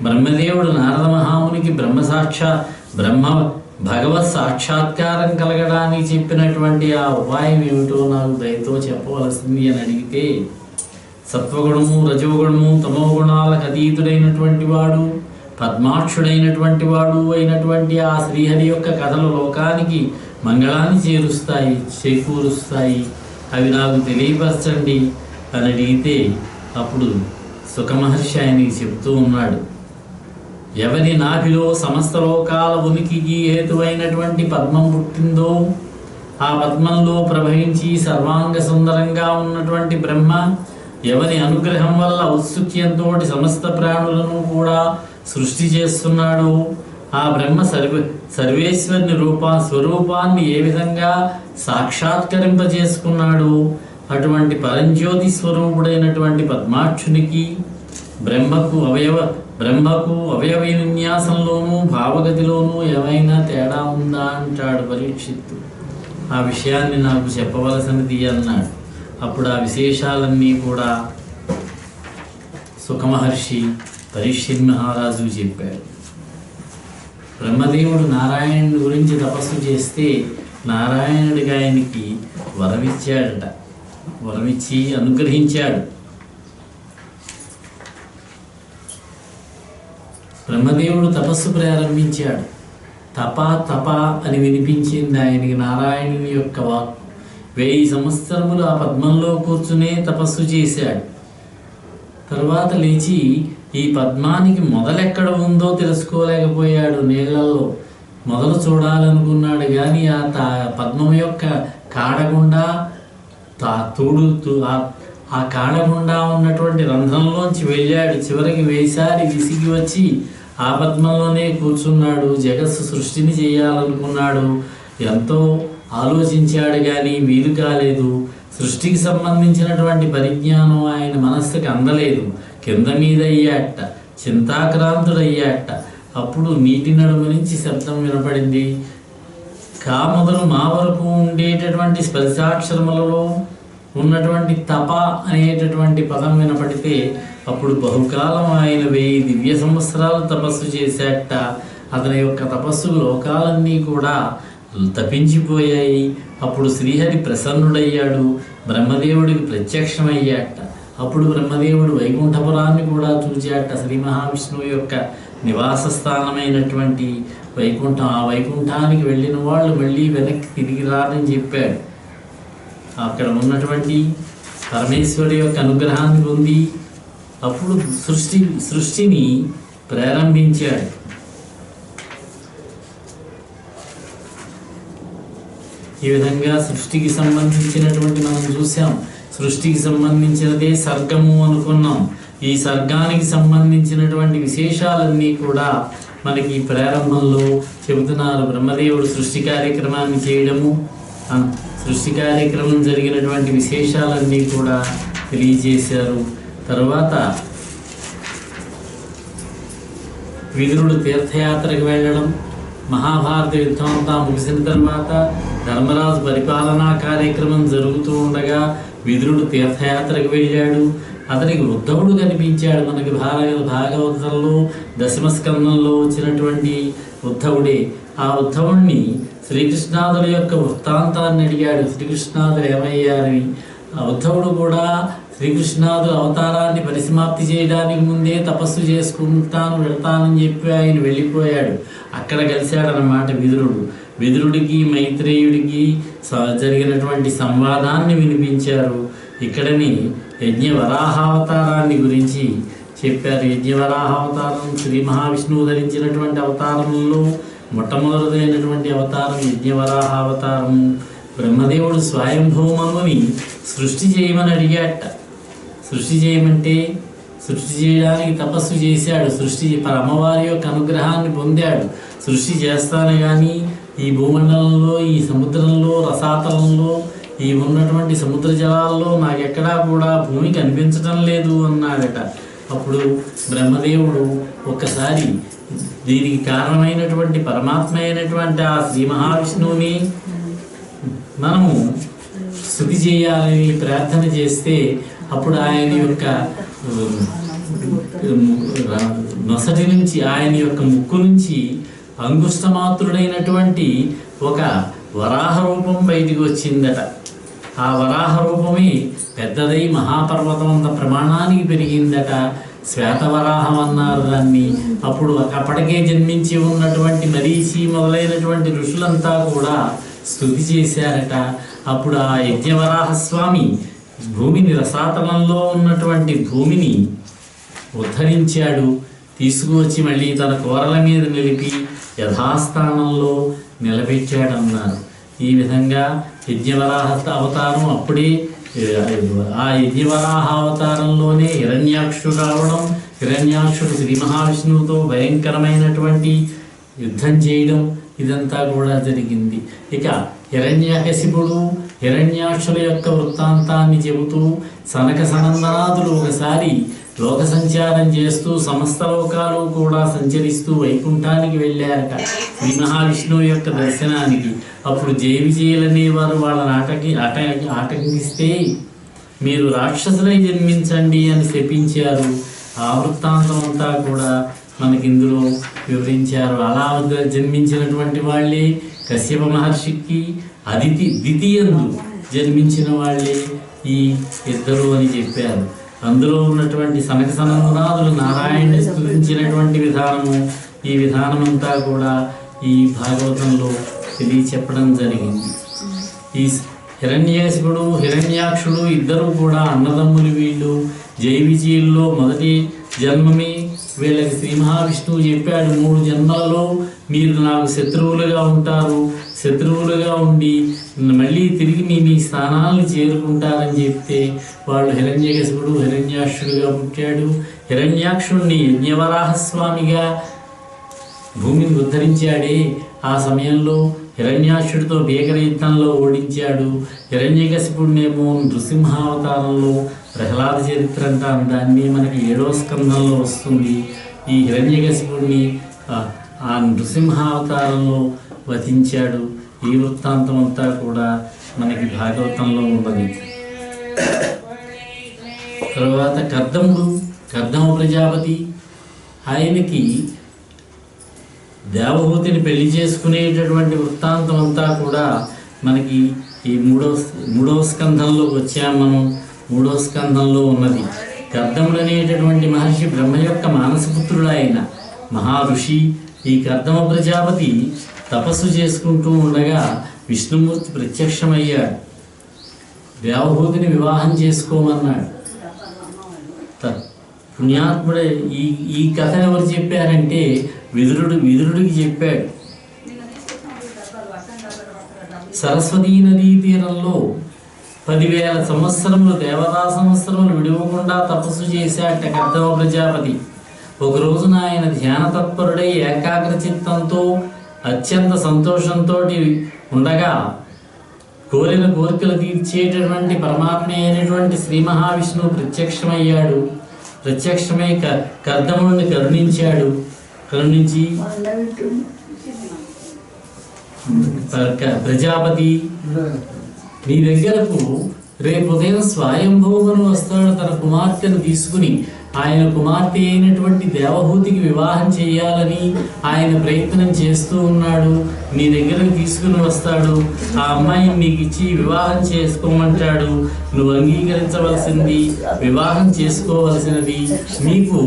బ్రహ్మదేవుడు నారద మహామునికి భగవత్ సాక్షాత్కారం కలగడానికి చెప్పినటువంటి ఆ ఉపాయం ఏమిటో నాకు దయతో చెప్పవలసింది అని అడిగితే, సత్వగుణము, రజోగుణము, తమో గుణాలకు అతీతుడైనటువంటి వాడు, పద్మాక్షుడైనటువంటి వాడు అయినటువంటి ఆ శ్రీహరి యొక్క కథలు లోకానికి మంగళాన్ని చేకూరుస్తాయి, అవి నాకు తెలియపరచండి అని అడిగితే, అప్పుడు శుక మహర్షి ఆయనకి చెప్తూ ఉన్నాడు, ఎవరి నాభిలో సమస్త లోకాల ఉనికికి హేతువైనటువంటి పద్మం పుట్టిందో, ఆ పద్మంలో ప్రభవించి సర్వాంగ సుందరంగా ఉన్నటువంటి బ్రహ్మ ఎవరి అనుగ్రహం వల్ల ఔత్సుక్యంతో సమస్త ప్రాణులను కూడా సృష్టి చేస్తున్నాడు, ఆ బ్రహ్మ సర్వేశ్వరుని స్వరూపాన్ని ఏ విధంగా సాక్షాత్కరింపజేసుకున్నాడు, అటువంటి పరంజ్యోతి స్వరూపుడైనటువంటి పద్మాక్షునికి బ్రహ్మకు అవయవ విన్యాసంలోనూ భావగతిలోనూ ఏమైనా తేడా ఉందా అంటాడు పరీక్షిత్తు. ఆ విషయాన్ని నాకు చెప్పవలసినది అన్నాడు. అప్పుడు ఆ విశేషాలన్నీ కూడా శుక మహర్షి పరీక్షిత్ మహారాజు చెప్పాడు. బ్రహ్మదేవుడు నారాయణుడి గురించి తపస్సు చేస్తే నారాయణుడికి ఆయనకి వరమిచ్చి అనుగ్రహించాడు. బ్రహ్మదేవుడు తపస్సు ప్రారంభించాడు. తప అని వినిపించింది ఆయనకి నారాయణుని యొక్క వాక్కు. 1000 సంవత్సరములు ఆ పద్మంలో కూర్చునే తపస్సు చేశాడు. తర్వాత లేచి ఈ పద్మానికి మొదలెక్కడ ఉందో తెలుసుకోలేకపోయాడు. నీళ్లలో మొదలు చూడాలనుకున్నాడు, కానీ ఆ పద్మం యొక్క కాడగుండా ఆ కాడగుండా ఉన్నటువంటి రంధ్రంలోంచి వెళ్ళాడు. చివరికి వేసారి విసిగి వచ్చి ఆ పద్మంలోనే కూర్చున్నాడు. జగత్తు సృష్టిని చేయాలనుకున్నాడు. ఎంతో ఆలోచించాడు, కానీ వీలు కాలేదు. సృష్టికి సంబంధించినటువంటి పరిజ్ఞానం ఆయన మనస్సుకి అందలేదు. కింద మీద అయ్యాట, చింతాక్రాంతుడయ్యాట. అప్పుడు నీటి నడుము నుంచి శబ్దం వినపడింది. కా మొదలు మా వరకు ఉండేటటువంటి స్పర్శాక్షరములలో ఉన్నటువంటి తప అనేటటువంటి పదం వినపడితే, అప్పుడు బహుకాలం ఆయన 1000 దివ్య సంవత్సరాలు తపస్సు చేశాట. అతని యొక్క తపస్సు లోకాలన్నీ కూడా తపించిపోయాయి. అప్పుడు శ్రీహరి ప్రసన్నుడయ్యాడు, బ్రహ్మదేవుడికి ప్రత్యక్షమయ్యాట. అప్పుడు బ్రహ్మదేవుడు వైకుంఠపురాన్ని కూడా చూచాట. శ్రీ మహావిష్ణువు యొక్క నివాస స్థానమైనటువంటి వైకుంఠం. ఆ వైకుంఠానికి వెళ్ళిన వాళ్ళు మళ్ళీ వెనక్కి తిరిగి రారని చెప్పాడు. అక్కడ ఉన్నటువంటి పరమేశ్వరుడి యొక్క అనుగ్రహాన్ని పొంది అప్పుడు సృష్టిని ప్రారంభించాడు. ఈ విధంగా సృష్టికి సంబంధించినటువంటి మనం చూసాం. సృష్టికి సంబంధించినదే సర్గము అనుకున్నాం. ఈ సర్గానికి సంబంధించినటువంటి విశేషాలన్నీ కూడా మనకి ప్రారంభంలో చెబుతున్నారు. బ్రహ్మదేవుడు సృష్టి కార్యక్రమాన్ని చేయడము, సృష్టి కార్యక్రమం జరిగినటువంటి విశేషాలన్నీ కూడా తెలియజేశారు. తర్వాత విదురుడు తీర్థయాత్రకు వెళ్ళడం, మహాభారత యుద్ధం అంతా ముగిసిన తర్వాత ధర్మరాజు పరిపాలనా కార్యక్రమం జరుగుతూ ఉండగా విదురుడు తీర్థయాత్రకు వెళ్ళాడు. అతనికి ఉద్ధవుడు కనిపించాడు. మనకి భాగవతంలో దశమస్కందంలో వచ్చినటువంటి ఉద్ధవుడే. ఆ ఉద్ధవుణ్ణి శ్రీకృష్ణాదుల యొక్క వృత్తాంతాన్ని అడిగాడు. శ్రీకృష్ణాదులు ఏమయ్యారని. ఆ ఉద్ధవుడు కూడా శ్రీకృష్ణాదుల అవతారాన్ని పరిసమాప్తి చేయడానికి ముందే తపస్సు వెళ్తానని చెప్పి ఆయన వెళ్ళిపోయాడు. అక్కడ కలిశాడనమాట విదురుడు. విదురుడికి మైత్రేయుడికి జరిగినటువంటి సంవాదాన్ని వినిపించారు. ఇక్కడని యజ్ఞవరాహావతారాన్ని గురించి చెప్పారు. యజ్ఞవరాహావతారం శ్రీ మహావిష్ణువు ధరించినటువంటి అవతారంలో మొట్టమొదటిదైనటువంటి అవతారం యజ్ఞవరాహావతారము. బ్రహ్మదేవుడు స్వయంభూమనుని సృష్టి చేయమని అడిగాట. సృష్టి చేయమంటే సృష్టి చేయడానికి తపస్సు చేశాడు. అమ్మవారి యొక్క అనుగ్రహాన్ని పొందాడు. సృష్టి చేస్తాను కానీ ఈ భూమండలంలో, ఈ సముద్రంలో, రసాతలంలో ఈ ఉన్నటువంటి సముద్ర జలాల్లో నాకెక్కడా కూడా భూమి కనిపించడం లేదు అన్నాడట. అప్పుడు బ్రహ్మదేవుడు ఒక్కసారి దీనికి కారణమైనటువంటి పరమాత్మ అయినటువంటి ఆ శ్రీ మహావిష్ణువుని మనము స్తుతి చేయాలని ప్రార్థన చేస్తే అప్పుడు ఆయన యొక్క నొసటి నుంచి, ఆయన యొక్క ముక్కు నుంచి అంగుష్టమాత్రుడైనటువంటి ఒక వరాహ రూపం బయటికి వచ్చిందట. ఆ వరాహ రూపమే పెద్దదై మహాపర్వతం అంత ప్రమాణానికి పెరిగిందట. శ్వేతవరాహం అన్నారు దాన్ని. అప్పుడు అప్పటికే జన్మించి ఉన్నటువంటి మరీచి మొదలైనటువంటి ఋషులంతా కూడా స్తుతి చేశారట. అప్పుడు ఆ యజ్ఞవరాహస్వామి భూమిని, రసాతలంలో ఉన్నటువంటి భూమిని ఉద్ధరించాడు. తీసుకువచ్చి మళ్ళీ తన కోరల మీద నిలిపి యథాస్థానంలో నిలబెట్టాడన్నారు. ఈ విధంగా యజ్ఞవరాహ అవతారం అప్పుడే, ఆ యజ్ఞవరాహ అవతారంలోనే హిరణ్యాక్షుడు రావడం, హిరణ్యాక్షుడు శ్రీ మహావిష్ణువుతో భయంకరమైనటువంటి యుద్ధం చేయడం, ఇదంతా కూడా జరిగింది. ఇక హిరణ్యకశిపుడు హిరణ్యాక్షుల యొక్క వృత్తాంతాన్ని చెబుతూ సనక సనందనాథులు ఒకసారి లోక సంచారం చేస్తూ సమస్త లోకాలు కూడా సంచరిస్తూ వైకుంఠానికి వెళ్ళారట శ్రీ మహావిష్ణువు యొక్క దర్శనానికి. అప్పుడు జయ విజయులనేవారు వాళ్ళని ఆటంకిస్తే మీరు రాక్షసులై జన్మించండి అని శపించారు. ఆ వృత్తాంతం అంతా కూడా మనకి ఇందులో వివరించారు. అలా జన్మించినటువంటి వాళ్ళే కశ్యప మహర్షికి ద్వితీయందు జన్మించిన వాళ్ళే ఈ ఇద్దరు అని చెప్పారు. అందులో ఉన్నటువంటి సనక సనందనాథులు నారాయణుని స్తుతించినటువంటి విధానము, ఈ విధానమంతా కూడా ఈ భాగవతంలో తెలియచెప్పడం జరిగింది. ఈ హిరణ్యకశిపుడు హిరణ్యాక్షుడు ఇద్దరు కూడా అన్నదమ్ములు. వీళ్ళు జయ విజయుల్లో మొదటి జన్మమే వీళ్ళకి శ్రీ మహావిష్ణువు చెప్పాడు, 3 జన్మలలో మీరు నాకు శత్రువులుగా ఉంటారు, శత్రువులుగా ఉండి మళ్ళీ తిరిగి మీ స్థానాలను చేరుకుంటారని చెప్తే వాళ్ళు హిరణ్యకశిపుడు హిరణ్యాక్షుడుగా పుట్టాడు. హిరణ్యాక్షుడిని యజ్ఞవరాహస్వామిగా భూమిని ఉద్ధరించాడే, ఆ సమయంలో హిరణ్యాక్షుడితో భీకర యుద్ధంలో ఓడించాడు. హిరణ్యకశిపుడినేమో నృసింహావతారంలో ప్రహ్లాద చరిత్ర అంటాం, దాన్ని మనకి 7వ స్కంధంలో వస్తుంది. ఈ హిరణ్యకశిపుడిని ఆ నృసింహావతారంలో వధించాడు. ఈ వృత్తాంతం అంతా కూడా మనకి భాగవతంలో ఉన్నది. తర్వాత కర్దమ ప్రజాపతి, ఆయనకి దేవహూతిని పెళ్లి చేసుకునేటటువంటి వృత్తాంతం అంతా కూడా మనకి ఈ మూడవ స్కంధంలో వచ్చాము మనం. 3వ స్కంధంలో ఉన్నది. కర్దముడు అనేటటువంటి మహర్షి బ్రహ్మ యొక్క మానసపుత్రుడు, ఆయన మహా ఋషి. ఈ కర్దమ ప్రజాపతి తపస్సు చేసుకుంటూ ఉండగా విష్ణుమూర్తి ప్రత్యక్షమయ్యాడు. దేవహూతిని వివాహం చేసుకోమన్నాడు. పుణ్యాత్ముడే ఈ కథ ఎవరు చెప్పారంటే విదురుడికి చెప్పాడు. సరస్వతీ నదీ తీరంలో 10,000 సంవత్సరములు, దేవతా సంవత్సరములు విడవకుండా తపస్సు చేశాట కర్దమ ప్రజాపతి. ఒక రోజున ఆయన ధ్యాన తత్పరుడై ఏకాగ్ర చిత్తంతో అత్యంత సంతోషంతో ఉండగా కోరిన కోరికలు తీర్చేటటువంటి పరమాత్మ అయినటువంటి శ్రీ మహావిష్ణువు ప్రత్యక్షమయ్యాడు. ప్రత్యక్షమై కర్దముడిని కరుణించి ప్రజాపతి, నీ దగ్గరకు రేపు ఉదయం స్వయంభూమను వస్తాడు తన కుమార్తెను తీసుకుని. ఆయన కుమార్తె అయినటువంటి దేవహూతికి వివాహం చేయాలని ఆయన ప్రయత్నం చేస్తూ ఉన్నాడు. నీ దగ్గరకు తీసుకుని వస్తాడు. ఆ అమ్మాయిని నీకు ఇచ్చి వివాహం చేసుకోమంటాడు. నువ్వు అంగీకరించవలసింది, వివాహం చేసుకోవలసినది. నీకు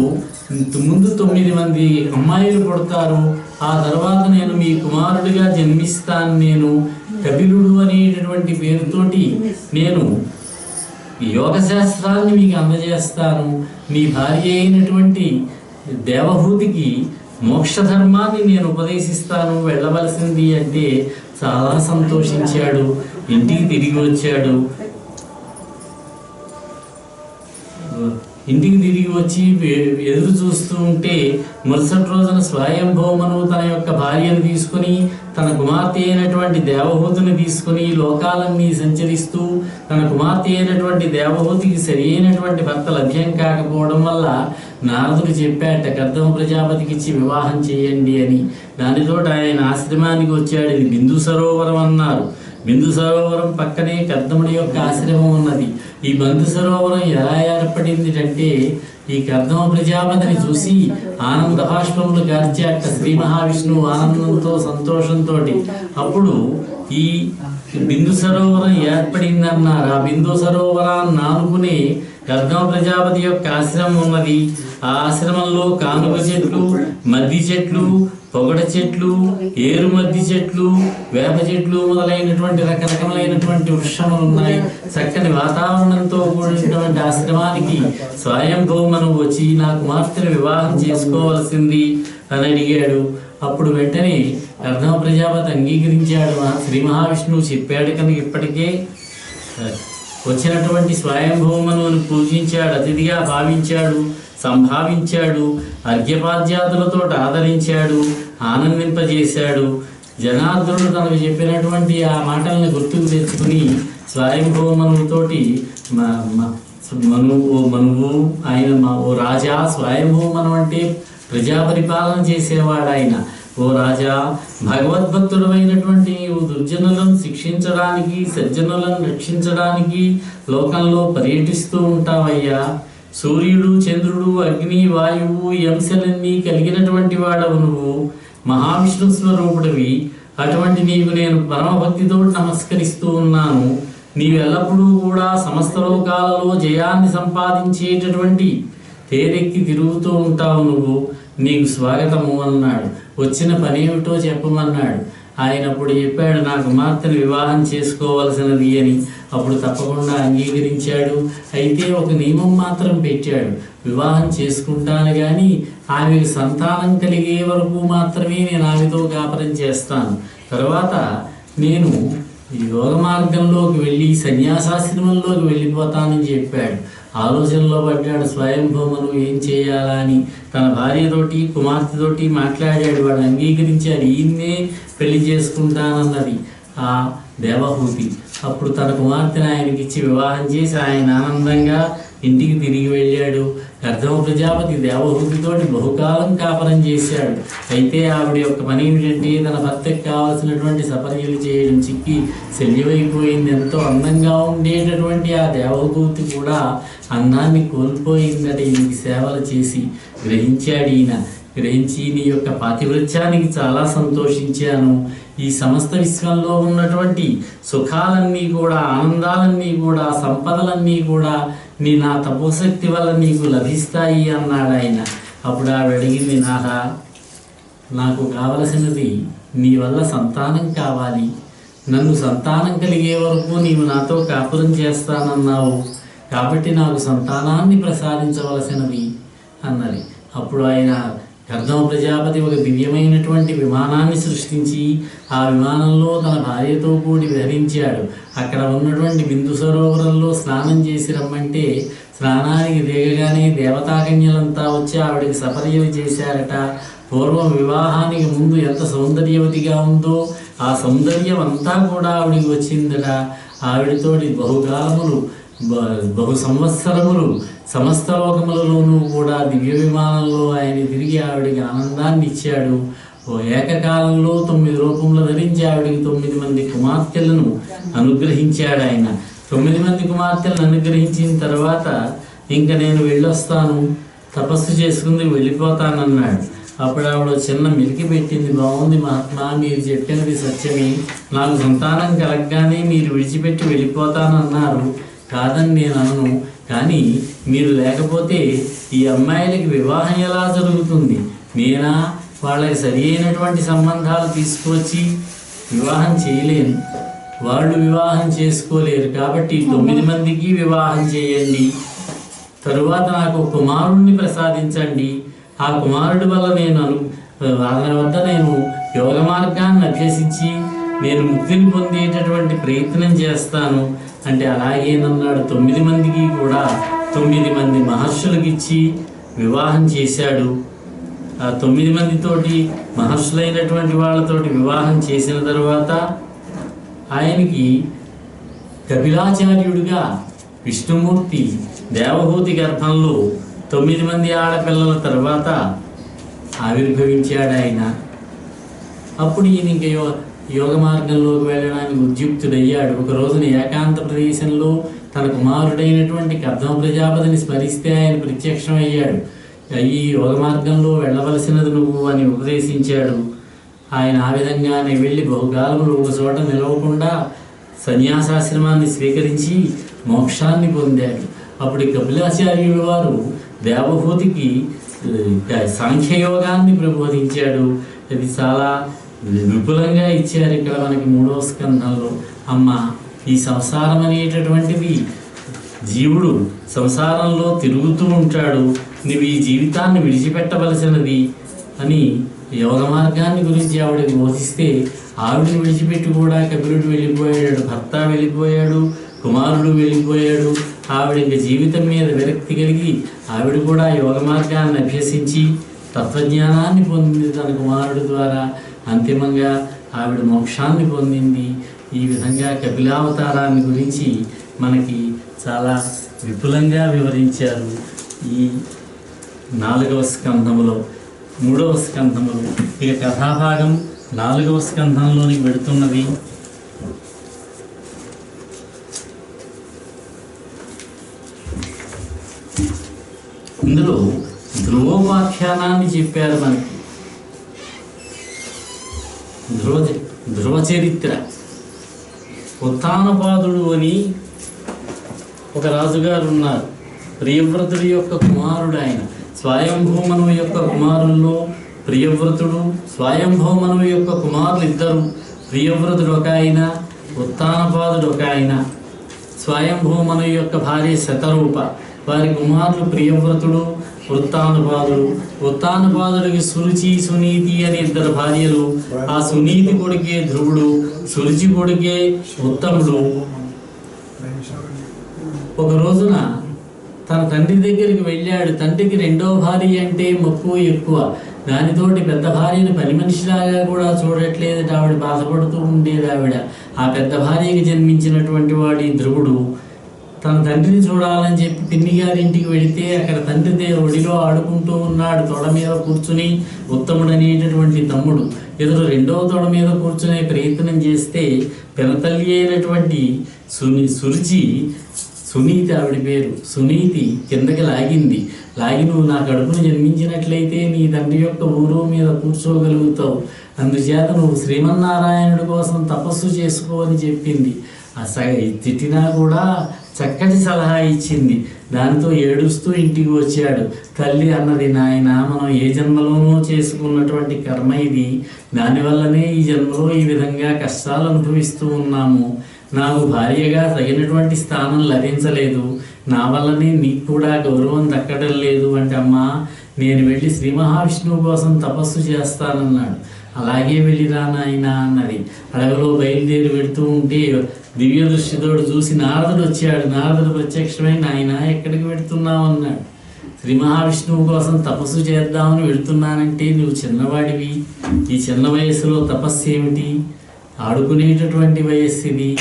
ముందు 9 మంది అమ్మాయిలు పుడతారు. ఆ తర్వాత నేను మీ కుమారుడిగా జన్మిస్తాను. నేను కపిలుడు అనేటటువంటి పేరుతోటి నేను యోగ శాస్త్రాన్ని మీకు అందజేస్తాను. మీ భార్య అయినటువంటి దేవహూతికి మోక్ష ధర్మాన్ని నేను ఉపదేశిస్తాను, వెళ్ళవలసింది అంటే చాలా సంతోషించాడు. ఇంటికి తిరిగి వచ్చాడు. ఇంటికి తిరిగి వచ్చి ఎదురు చూస్తూ ఉంటే మరుసటి రోజున స్వయంభూమను తన యొక్క భార్యను తీసుకుని తన కుమార్తె అయినటువంటి దేవహూతిని తీసుకుని లోకాలన్నీ సంచరిస్తూ తన కుమార్తె అయినటువంటి దేవహూతికి సరి అయినటువంటి భర్త లభ్యం కాకపోవడం వల్ల నారదుడు చెప్పాట కర్దమ ప్రజాపతికి ఇచ్చి వివాహం చేయండి అని. దానితో ఆయన ఆశ్రమానికి వచ్చాడు. ఇది బిందు సరోవరం అన్నారు. బిందు సరోవరం పక్కనే కర్దముడి యొక్క ఆశ్రమం ఉన్నది. ఈ బిందు సరోవరం ఎలా ఏర్పడింది అంటే ఈ కర్దమ ప్రజాపతిని చూసి ఆనంద బాష్పములు గార్చాట శ్రీ మహావిష్ణువు ఆనందంతో సంతోషంతో. అప్పుడు ఈ బిందు సరోవరం ఏర్పడిందన్నారు. ఆ బిందు సరోవరాన్ని ఆనుకుని కర్దమ ప్రజాపతి యొక్క ఆశ్రమం ఉన్నది. ఆ ఆశ్రమంలో కానుక చెట్లు, మద్ది చెట్లు, పొగడ చెట్లు, ఏరు మద్ది చెట్లు, వేప చెట్లు మొదలైనటువంటి రకరకములైనటువంటి వృక్షములు ఉన్నాయి. చక్కని వాతావరణంతో కూడినటువంటి ఆశ్రమానికి స్వయంభూమను వచ్చి నా కుమార్తెను వివాహం చేసుకోవలసింది అని అడిగాడు. అప్పుడు వెంటనే కర్దమ ప్రజాపతి అంగీకరించాడు. శ్రీ మహావిష్ణువు చెప్పాడు కనుక ఇప్పటికే వచ్చినటువంటి స్వయంభూమను పూజించాడు, అతిథిగా భావించాడు, సంభావించాడు, అర్ఘ్యపాద్యాదులతో ఆదరించాడు, ఆనందింపజేశాడు. జనార్దనుడు తనకు చెప్పినటువంటి ఆ మాటల్ని గుర్తుకు తెచ్చుకుని స్వయంభూమనుతోటి మనువు ఆయన ఓ రాజా, స్వయంభూమను అంటే ప్రజా పరిపాలన చేసేవాడు ఆయన. ఓ రాజా, భగవద్భక్తుడు అయినటువంటి దుర్జనులను శిక్షించడానికి, సజ్జనులను రక్షించడానికి లోకంలో పర్యటిస్తూ ఉంటావయ్యా. సూర్యుడు, చంద్రుడు, అగ్ని, వాయువు ఈ అంశాలన్నీ కలిగినటువంటి వాడవు నువ్వు. మహావిష్ణు స్వరూపుడివి. అటువంటి నీకు నేను పరమభక్తితో నమస్కరిస్తూ ఉన్నాను. నీవు ఎల్లప్పుడూ కూడా సమస్త లోకాలలో జయాన్ని సంపాదించేటటువంటి తేరెక్కి తిరుగుతూ ఉంటావు నువ్వు. నీకు స్వాగతము అన్నాడు. వచ్చిన పనేమిటో చెప్పమన్నాడు. ఆయన అప్పుడు చెప్పాడు, నా కుమార్తెను వివాహం చేసుకోవలసినది అని. అప్పుడు తప్పకుండా అంగీకరించాడు. అయితే ఒక నియమం మాత్రం పెట్టాడు, వివాహం చేసుకుంటాను కానీ ఆమెకు సంతానం కలిగే వరకు మాత్రమే నేను ఆమెతో కాపురం చేస్తాను. తర్వాత నేను యోగ మార్గంలోకి వెళ్ళి సన్యాసాశ్రమంలోకి వెళ్ళిపోతానని చెప్పాడు. ఆలోచనలో పడ్డాడు స్వయంభూమను ఏం చేయాలా అని. తన భార్యతోటి, కుమార్తెతోటి మాట్లాడాడు. వాడు అంగీకరించాడు. ఈయన్నే పెళ్లి చేసుకుంటానన్నది ఆ దేవహూతి. అప్పుడు తన కుమార్తెను ఆయనకి ఇచ్చి వివాహం చేసి ఆయన ఆనందంగా ఇంటికి తిరిగి వెళ్ళాడు. కర్దమ ప్రజాపతి దేవహూతితోటి బహుకాలం కాపురం చేశాడు. అయితే ఆవిడ యొక్క పని ఏమిటంటే తన భర్తకు కావాల్సినటువంటి సపర్యలు చేయడం చిక్కి శల్యమైపోయింది. ఎంతో అందంగా ఉండేటటువంటి ఆ దేవహూతి కూడా అందాన్ని కోల్పోయిందట ఈయనకి సేవలు చేసి. గ్రహించాడు ఈయన. గ్రహించి నీ యొక్క పాతివృత్యానికి చాలా సంతోషించాను. ఈ సమస్త విశ్వంలో ఉన్నటువంటి సుఖాలన్నీ కూడా, ఆనందాలన్నీ కూడా, సంపదలన్నీ కూడా నా తపోశక్తి వల్ల నీకు లభిస్తాయి అన్నాడు ఆయన. అప్పుడు ఆవిడ అడిగింది, నాథా, నాకు కావలసినది నీ వల్ల సంతానం కావాలి. నన్ను సంతానం కలిగే వరకు నీవు నాతో కాపురం చేస్తానన్నావు. కాబట్టి నాకు సంతానాన్ని ప్రసాదించవలసినది అన్నది. అప్పుడు ఆయన కర్దమ ప్రజాపతి ఒక దివ్యమైనటువంటి విమానాన్ని సృష్టించి ఆ విమానంలో తన భార్యతో కూడి విహరించాడు. అక్కడ ఉన్నటువంటి బిందు సరోవరంలో స్నానం చేసి రమ్మంటే స్నానానికి దిగగానే దేవతాకన్యలంతా వచ్చి ఆవిడకి సపర్యలు చేశారట. పూర్వం వివాహానికి ముందు ఎంత సౌందర్యవతిగా ఉందో ఆ సౌందర్యం అంతా కూడా ఆవిడికి వచ్చిందట. ఆవిడతోటి బహుకాలములు, బహు సంవత్సరములు సమస్త లోకములలోనూ కూడా దివ్య విమానంలో ఆయన తిరిగి ఆవిడికి ఆనందాన్ని ఇచ్చాడు. ఓ ఏకకాలంలో 9 రూపములు ధరించి ఆవిడికి 9 మంది కుమార్తెలను అనుగ్రహించాడు ఆయన. 9 మంది కుమార్తెలను అనుగ్రహించిన తర్వాత ఇంకా నేను వెళ్ళొస్తాను, తపస్సు చేసుకుంది వెళ్ళిపోతానన్నాడు. అప్పుడు ఆవిడ చిన్న మిలికి పెట్టింది, బాగుంది మహాత్మా, మీరు చెప్పినది సత్యమే. నాకు సంతానం కలగగానే మీరు విడిచిపెట్టి వెళ్ళిపోతానన్నారు. కాదని నేను అనను, కానీ మీరు లేకపోతే ఈ అమ్మాయిలకి వివాహం ఎలా జరుగుతుంది? నేనా వాళ్ళకి సరి అయినటువంటి సంబంధాలు తీసుకువచ్చి వివాహం చేయలేను, వాళ్ళు వివాహం చేసుకోలేరు. కాబట్టి 9 మందికి వివాహం చేయండి. తరువాత నాకు కుమారుణ్ణి ప్రసాదించండి. ఆ కుమారుడి వల్ల వాళ్ళ వద్ద నేను యోగ మార్గాన్ని అభ్యసించి నేను ముక్తిని పొందేటటువంటి ప్రయత్నం చేస్తాను అంటే అలాగేనన్నాడు. 9 మందికి కూడా 9 మంది మహర్షులకు ఇచ్చి వివాహం చేశాడు. ఆ 9 మందితోటి మహర్షులైనటువంటి వాళ్ళతోటి వివాహం చేసిన తర్వాత ఆయనకి కపిలాచార్యుడిగా విష్ణుమూర్తి దేవహూతి గర్భంలో 9 మంది ఆడపిల్లల తర్వాత ఆవిర్భవించాడు ఆయన. అప్పుడు ఈయన ఇంక యోగ మార్గంలోకి వెళ్ళడానికి ఉద్యుక్తుడయ్యాడు. ఒక రోజున ఏకాంత ప్రదేశంలో తన కుమారుడైనటువంటి కర్దమ ప్రజాపతిని స్మరిస్తే ఆయన ప్రత్యక్షమయ్యాడు. ఈ యోగ మార్గంలో వెళ్ళవలసినది నువ్వు అని ఉపదేశించాడు. ఆయన ఆ విధంగానే వెళ్ళి బహుకాలములు ఒక చోట నిలవకుండా సన్యాసాశ్రమాన్ని స్వీకరించి మోక్షాన్ని పొందాడు. అప్పుడు కపిలాచార్యుల వారు దేవహూతికి సాంఖ్యయోగాన్ని ప్రబోధించాడు. అది చాలా విపులంగా ఇచ్చారు ఇక్కడ మనకి 3వ స్కంధంలో. అమ్మ, ఈ సంసారం అనేటటువంటిది జీవుడు సంసారంలో తిరుగుతూ ఉంటాడు, నువ్వు ఈ జీవితాన్ని విడిచిపెట్టవలసినది అని యోగ మార్గాన్ని గురించి ఆవిడకి బోధిస్తే ఆవిడని విడిచిపెట్టి కూడా కపిలుడు వెళ్ళిపోయాడు, భర్త వెళ్ళిపోయాడు, కుమారుడు వెళ్ళిపోయాడు. ఆవిడ ఇంక జీవితం మీద విరక్తి కలిగి ఆవిడ కూడా యోగ మార్గాన్ని అభ్యసించి తత్వజ్ఞానాన్ని పొందింది తన కుమారుడి ద్వారా. అంతిమంగా ఆవిడ మోక్షాన్ని పొందింది. ఈ విధంగా కపిలావతారాన్ని గురించి మనకి చాలా విపులంగా వివరించారు ఈ 4వ స్కంధములో. 3వ స్కంధములో ఇక కథాభాగం 4వ స్కంధంలోనికి వెడుతున్నది. ఇందులో ధ్రువోపాఖ్యానాన్ని చెప్పారు మనకి. ధ్రువ చరిత్ర. ఉత్తానపాదుడు అని ఒక రాజుగారు ఉన్నారు. ప్రియవ్రతుడి యొక్క కుమారుడు ఆయన. స్వయంభూమనువు యొక్క కుమారుల్లో ప్రియవ్రతుడు, స్వయంభూమనువు యొక్క కుమారులు ఇద్దరు. ప్రియవ్రతుడు ఒక ఆయన, ఉత్తానపాదుడు ఒక ఆయన. స్వయంభూమనువు యొక్క భార్య శతరూప. వారి కుమారులు ప్రియవ్రతుడు, వృత్తానుపాదుడు. వృత్తానుపాదుడికి సురుచి, సునీతి అని 2 భార్యలు. ఆ సునీతి కొడుకే ధ్రువుడు, సురుచి కొడుకే ఉత్తముడు. ఒక రోజున తన తండ్రి దగ్గరికి వెళ్ళాడు. తండ్రికి 2వ భార్య అంటే మక్కువ ఎక్కువ. దానితోటి పెద్ద భార్యను పని మనిషిలాగా కూడా చూడట్లేదట. ఆవిడ బాధపడుతూ ఉండేది. ఆవిడ ఆ పెద్ద భార్యకి జన్మించినటువంటి వాడి ధ్రువుడు తన తండ్రిని చూడాలని చెప్పి పిన్ని గారి ఇంటికి వెళితే అక్కడ తండ్రి ఒడిలో ఆడుకుంటూ ఉన్నాడు. తొడ మీద కూర్చుని ఉత్తముడు అనేటటువంటి తమ్ముడు ఎదురు 2వ తొడ మీద కూర్చునే ప్రయత్నం చేస్తే పినతల్లి అయినటువంటి సురుచి, సునీతి ఆవిడ పేరు, సునీతి కిందకి లాగింది. లాగి నువ్వు నా కడుపును జన్మించినట్లయితే నీ తండ్రి యొక్క ఊరు మీద కూర్చోగలుగుతావు, అందుచేత నువ్వు శ్రీమన్నారాయణుడి కోసం తపస్సు చేసుకో అని చెప్పింది. తిట్టినా కూడా చక్కటి సలహా ఇచ్చింది. దానితో ఏడుస్తూ ఇంటికి వచ్చాడు. తల్లి అన్నది, నాయన, మనం ఏ జన్మలోనూ చేసుకున్నటువంటి కర్మ ఇది. దానివల్లనే ఈ జన్మలో ఈ విధంగా కష్టాలు అనుభవిస్తూ ఉన్నాము. నాకు భార్యగా తగినటువంటి స్థానం లభించలేదు. నా వల్లనే నీకు కూడా గౌరవం దక్కడం లేదు అంటే, అమ్మా, నేను వెళ్ళి శ్రీ మహావిష్ణువు కోసం తపస్సు చేస్తానన్నాడు. అలాగే వెళ్ళిరా నాయన అన్నది. అడవిలో బయలుదేరి వెళుతూ ఉంటే దివ్య దృష్టితోడు చూసి నారదుడు వచ్చాడు. నారదుడు ప్రత్యక్షమై, నాయన, ఎక్కడికి వెళుతున్నావు అన్నాడు. శ్రీ మహావిష్ణువు కోసం తపస్సు చేద్దామని వెళుతున్నానంటే, నువ్వు చిన్నవాడివి, ఈ చిన్న వయస్సులో తపస్సు ఏమిటి? ఆడుకునేటటువంటి వయస్సు ఇది.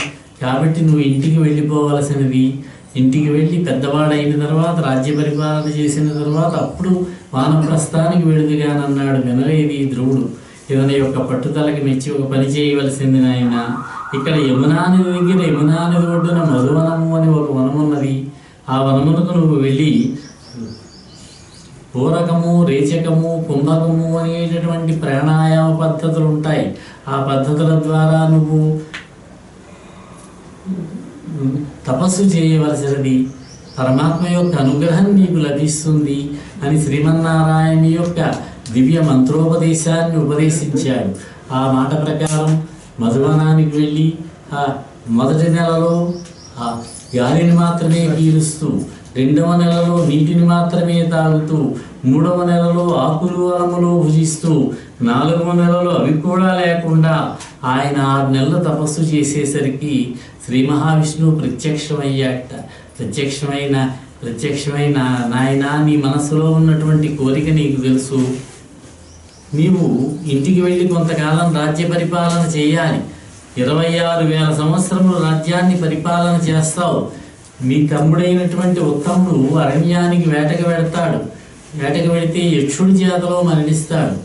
కాబట్టి నువ్వు ఇంటికి వెళ్ళిపోవలసినది. ఇంటికి వెళ్ళి పెద్దవాడైన తర్వాత, రాజ్య పరిపాలన చేసిన తర్వాత అప్పుడు వానప్రస్థానికి వెళుదుగానన్నాడు. వినలేదు ఈ ధ్రువుడు. ఇతని యొక్క పట్టుదలకి మెచ్చి ఒక పని చేయవలసింది నాయన. ఇక్కడ యమునా నది దగ్గర, యమునా నది ఒడ్డున మధువనము అని ఒక వనం ఉన్నది. ఆ వనమునకు నువ్వు వెళ్ళి పూరకము, రేచకము, కుంభకము అనేటటువంటి ప్రాణాయామ పద్ధతులు ఉంటాయి. ఆ పద్ధతుల ద్వారా నువ్వు తపస్సు చేయవలసినది. పరమాత్మ యొక్క అనుగ్రహం నీకు లభిస్తుంది అని శ్రీమన్నారాయణ యొక్క దివ్య మంత్రోపదేశాన్ని ఉపదేశించాడు. ఆ మాట ప్రకారం మధువనానికి వెళ్ళి ఆ మొదటి నెలలో ఆ గాలిని మాత్రమే పీలుస్తూ, 2వ నెలలో నీటిని మాత్రమే తాగుతూ, 3వ నెలలో ఆకులు వనములు భుజిస్తూ, 4వ నెలలో అవి కూడా లేకుండా ఆయన 6 నెలలు తపస్సు చేసేసరికి శ్రీ మహావిష్ణువు ప్రత్యక్షమయ్యాట. ప్రత్యక్షమైన ప్రత్యక్షమై నాయనా నీ మనసులో ఉన్నటువంటి కోరిక నీకు తెలుసు, నీవు ఇంటికి వెళ్ళి కొంతకాలం రాజ్య పరిపాలన చేయాలి, 26,000 సంవత్సరములు రాజ్యాన్ని పరిపాలన చేస్తావు. మీ తమ్ముడైనటువంటి ఉత్తముడు అరణ్యానికి వేటకు వెడతాడు, వేటకు వెళితే యక్షుడి చేతలో మరణిస్తాడు.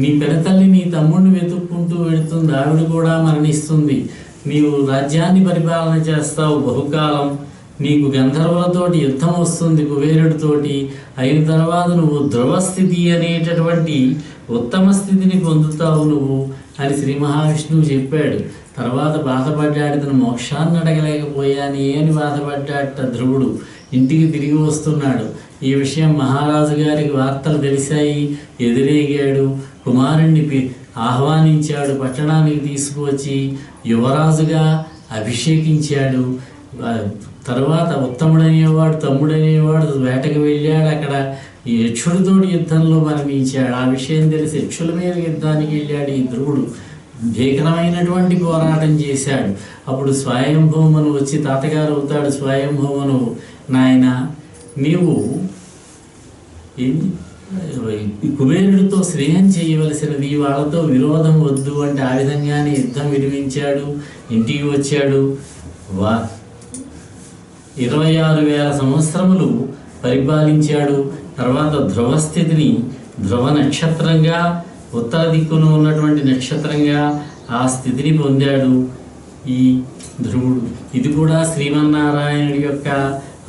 నీ పెదతల్లి నీ తమ్ముడిని వెతుక్కుంటూ వెళుతుంది, ఆవిడ కూడా మరణిస్తుంది. నీవు రాజ్యాన్ని పరిపాలన చేస్తావు బహుకాలం, నీకు గంధర్వులతోటి యుద్ధం వస్తుంది, కుబేరుడితోటి. అయిన తర్వాత నువ్వు ధ్రువస్థితి అనేటటువంటి ఉత్తమ స్థితిని పొందుతావు నువ్వు అని శ్రీ మహావిష్ణువు చెప్పాడు. తర్వాత బాధపడ్డాడు, తన మోక్షాన్ని అడగలేకపోయానే అని బాధపడ్డాట ధ్రువుడు. ఇంటికి తిరిగి వస్తున్నాడు. ఈ విషయం మహారాజు గారికి వార్తలు తెలిసాయి. ఎదురేగాడు, కుమారుణ్ణి ఆహ్వానించాడు, పట్టణానికి తీసుకువచ్చి యువరాజుగా అభిషేకించాడు. తర్వాత ఉత్తముడనేవాడు తమ్ముడనేవాడు వేటకు వెళ్ళాడు, అక్కడ యక్షుడితోటి యుద్ధంలో మరణించాడు. ఆ విషయం తెలిసి యక్షుల మీద యుద్ధానికి వెళ్ళాడు ఈ ధ్రువుడు. భీకరమైనటువంటి పోరాటం చేశాడు. అప్పుడు స్వయంభూమను వచ్చి తాతగారు అవుతాడు. స్వయంభూమను, నాయన నీవు కుబేరుడితో స్నేహం చేయవలసినది, వాళ్ళతో విరోధం వద్దు అంటే ఆ విధంగానే యుద్ధం విరమించాడు. ఇంటికి వచ్చాడు. 26,000 సంవత్సరములు పరిపాలించాడు. తర్వాత ధ్రువస్థితిని ధ్రువ నక్షత్రంగా, ఉత్తర దిక్కున ఉన్నటువంటి నక్షత్రంగా ఆ స్థితిని పొందాడు ఈ ధ్రువుడు. ఇది కూడా శ్రీమన్నారాయణుడి యొక్క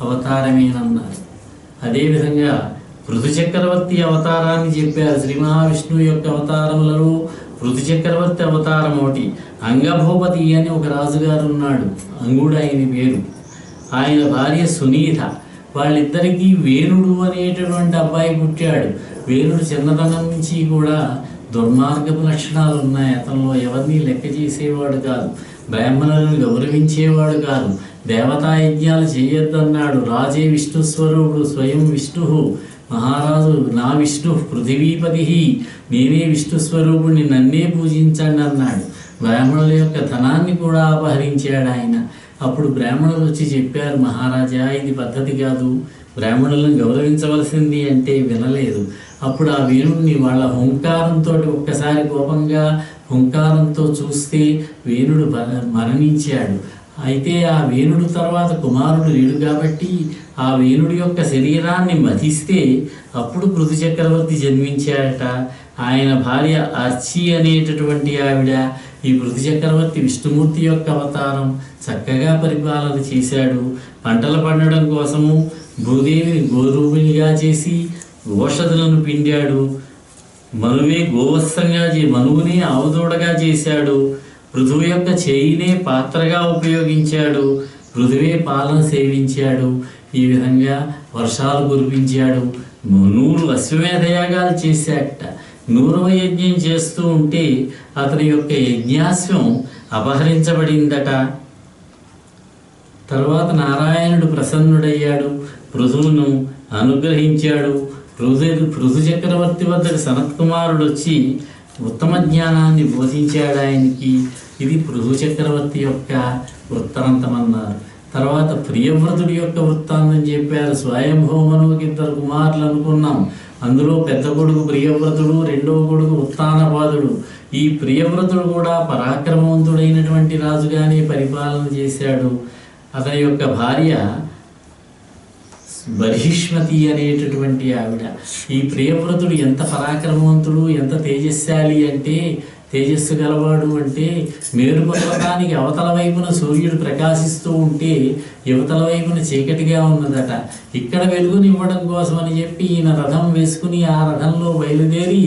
అవతారమేనన్నారు. అదేవిధంగా పృథు చక్రవర్తి అవతారాన్ని చెప్పారు. శ్రీ మహావిష్ణువు యొక్క అవతారములలో పృథు చక్రవర్తి అవతారం ఒకటి. అంగభూపతి అని ఒక రాజుగారు ఉన్నాడు, అంగుడు ఆయన పేరు. ఆయన భార్య సునీత. వాళ్ళిద్దరికీ వేణుడు అనేటటువంటి అబ్బాయి పుట్టాడు. వేణుడు చిన్నతనం నుంచి కూడా దుర్మార్గపు లక్షణాలు ఉన్నాయి అతనిలో. ఎవరిని లెక్క చేసేవాడు కాదు, బ్రాహ్మణులను గౌరవించేవాడు కాదు, దేవతాయజ్ఞాలు చేయొద్దన్నాడు. రాజే విష్ణు స్వరూపుడు, స్వయం విష్ణు. మహారాజు నా విష్ణు పృథివీపతి, నేనే విష్ణు స్వరూపుడిని, నన్నే పూజించండి అన్నాడు. బ్రాహ్మణుల యొక్క ధనాన్ని కూడా అపహరించాడు ఆయన. అప్పుడు బ్రాహ్మణులు వచ్చి చెప్పారు, మహారాజా ఇది పద్ధతి కాదు, బ్రాహ్మణులను గౌరవించవలసింది అంటే వినలేదు. అప్పుడు ఆ వేణుడిని వాళ్ళ హుంకారంతో ఒక్కసారి కోపంగా హుంకారంతో చూస్తే వేణుడు మరణించాడు. అయితే ఆ వేణుడు తర్వాత కుమారుడు లేడు కాబట్టి ఆ వేణుడి యొక్క శరీరాన్ని మధిస్తే అప్పుడు పృథు చక్రవర్తి జన్మించాడట. ఆయన భార్య అర్చి అనేటటువంటి ఆవిడ. ఈ పృథు చక్రవర్తి విష్ణుమూర్తి యొక్క అవతారం. చక్కగా పరిపాలన చేశాడు. పంటలు పండడం కోసము భూదేవిని గోరూపిణిగా చేసి ఓషధులను పిండాడు. మనువే గోవత్సంగా మనువుని ఆవుదూడగా చేశాడు. పృథువు యొక్క చేయినే పాత్రగా ఉపయోగించాడు. పృథువే పాలన సేవించాడు. ఈ విధంగా వర్షాలు కురిపించాడు. 100 అశ్వమేధయాగాలు చేశాడట. 100వ యజ్ఞం చేస్తూ ఉంటే అతని యొక్క యజ్ఞాశ్వం అపహరించబడిందట. తర్వాత నారాయణుడు ప్రసన్నుడయ్యాడు, పృథువును అనుగ్రహించాడు. పృథు చక్రవర్తి వద్దకు సనత్కుమారుడు వచ్చి ఉత్తమ జ్ఞానాన్ని బోధించాడు ఆయనకి. ఇది పృథు చక్రవర్తి యొక్క వృత్తాంతం అన్నారు. తర్వాత ప్రియవ్రతుడి యొక్క వృత్తాంతం చెప్పారు. స్వయంభూమనుకి 2 కుమారులు అనుకున్నాం. అందులో పెద్ద కొడుకు ప్రియవ్రతుడు, రెండవ కొడుకు ఉత్తానపాదుడు. ఈ ప్రియవ్రతుడు కూడా పరాక్రమవంతుడైనటువంటి రాజుగానే పరిపాలన చేశాడు. అతని యొక్క భార్య బర్హిష్మతి అనేటటువంటి ఆవిడ. ఈ ప్రియవ్రతుడు ఎంత పరాక్రమవంతుడు, ఎంత తేజస్శాలి అంటే, తేజస్సు గలవాడు అంటే, మేరు పర్వతానికి అవతల వైపున సూర్యుడు ప్రకాశిస్తూ ఉంటే యువతల వైపున చీకటిగా ఉన్నదట. ఇక్కడ వెలుగునివ్వడం కోసమని చెప్పి ఈయన రథం వేసుకుని ఆ రథంలో బయలుదేరి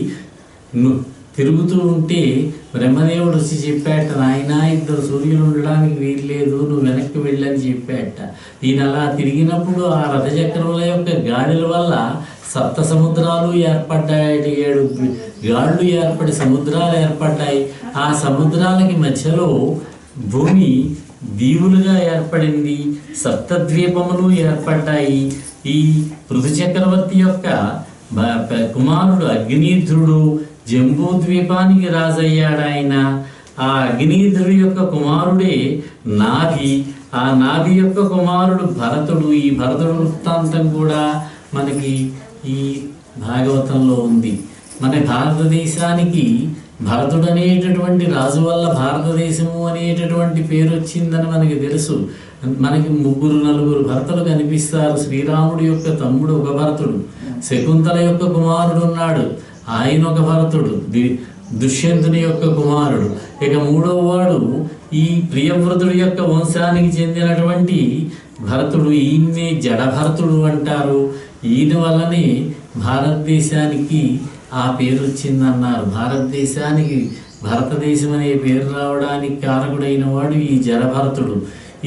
తిరుగుతూ ఉంటే బ్రహ్మదేవుడు వచ్చి చెప్పాట, నాయనా 2 సూర్యులు ఉండడానికి వీల్లేదు, నువ్వు వెనక్కి వెళ్ళని చెప్పాట. ఈయన అలా తిరిగినప్పుడు ఆ రథచక్రముల యొక్క గాడుల వల్ల 7 సముద్రాలు ఏర్పడ్డాయి. 7 గాడులు ఏర్పడి సముద్రాలు ఏర్పడ్డాయి. ఆ సముద్రాలకి మధ్యలో భూమి దీవులుగా ఏర్పడింది. 7 ద్వీపములు ఏర్పడ్డాయి. ఈ పృథు చక్రవర్తి యొక్క కుమారుడు అగ్నిధ్రుడు జంబూ ద్వీపానికి రాజయ్యాడు ఆయన. ఆ అగ్నీధ్రుడి యొక్క కుమారుడే నాభి. ఆ నాభి యొక్క కుమారుడు భరతుడు. ఈ భరతుడు వృత్తాంతం కూడా మనకి ఈ భాగవతంలో ఉంది. మన భారతదేశానికి భరతుడు అనేటటువంటి రాజు వల్ల భారతదేశము అనేటటువంటి పేరు వచ్చిందని మనకి తెలుసు. మనకి 3-4 భరతులు కనిపిస్తారు. శ్రీరాముడి యొక్క తమ్ముడు ఒక భరతుడు, శకుంతల యొక్క కుమారుడు ఉన్నాడు, ఆయన ఒక భరతుడు, దుష్యంతుని యొక్క కుమారుడు. ఇక 3వ వాడు ఈ ప్రియవ్రతుడి యొక్క వంశానికి చెందినటువంటి భరతుడు. ఈయన్నే జడభరతుడు అంటారు. ఈయన వల్లనే భారతదేశానికి ఆ పేరు వచ్చిందన్నారు. భారతదేశానికి భారతదేశం అనే పేరు రావడానికి కారకుడైన వాడు ఈ జడభరతుడు.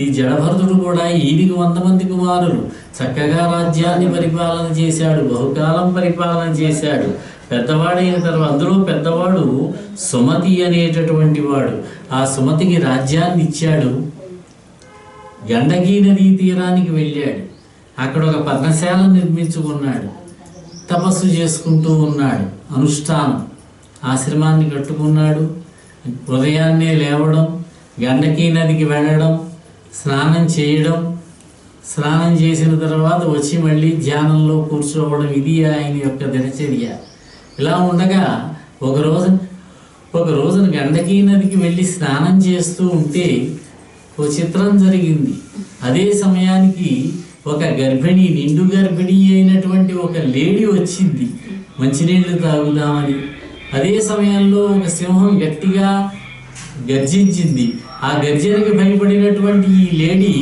ఈ జడభరతుడు కూడా ఈయనకి 100 మంది కుమారులు. చక్కగా రాజ్యాన్ని పరిపాలన చేశాడు, బహుకాలం పరిపాలన చేశాడు. పెద్దవాడైన తర్వాత అందులో పెద్దవాడు సుమతి అనేటటువంటి వాడు. ఆ సుమతికి రాజ్యాన్ని ఇచ్చాడు. గండకీ నదీ తీరానికి వెళ్ళాడు. అక్కడ ఒక పర్ణశాల నిర్మించుకున్నాడు. తపస్సు చేసుకుంటూ ఉన్నాడు. అనుష్ఠానం ఆశ్రమాన్ని కట్టుకున్నాడు. ఉదయాన్నే లేవడం, గండకీ నదికి వెళ్ళడం, స్నానం చేయడం, స్నానం చేసిన తర్వాత వచ్చి మళ్ళీ ధ్యానంలో కూర్చోవడం, ఇది ఆయన యొక్క దినచర్య. ఇలా ఉండగా ఒక రోజున గండకీ నదికి వెళ్ళి స్నానం చేస్తూ ఉంటే ఒక చిత్రం జరిగింది. అదే సమయానికి ఒక గర్భిణి, నిండు గర్భిణి అయినటువంటి ఒక లేడీ వచ్చింది మంచినీళ్లు తాగుదామని. అదే సమయంలో ఒక సింహం గట్టిగా గర్జించింది. ఆ గర్జనకి భయపడినటువంటి ఈ లేడీ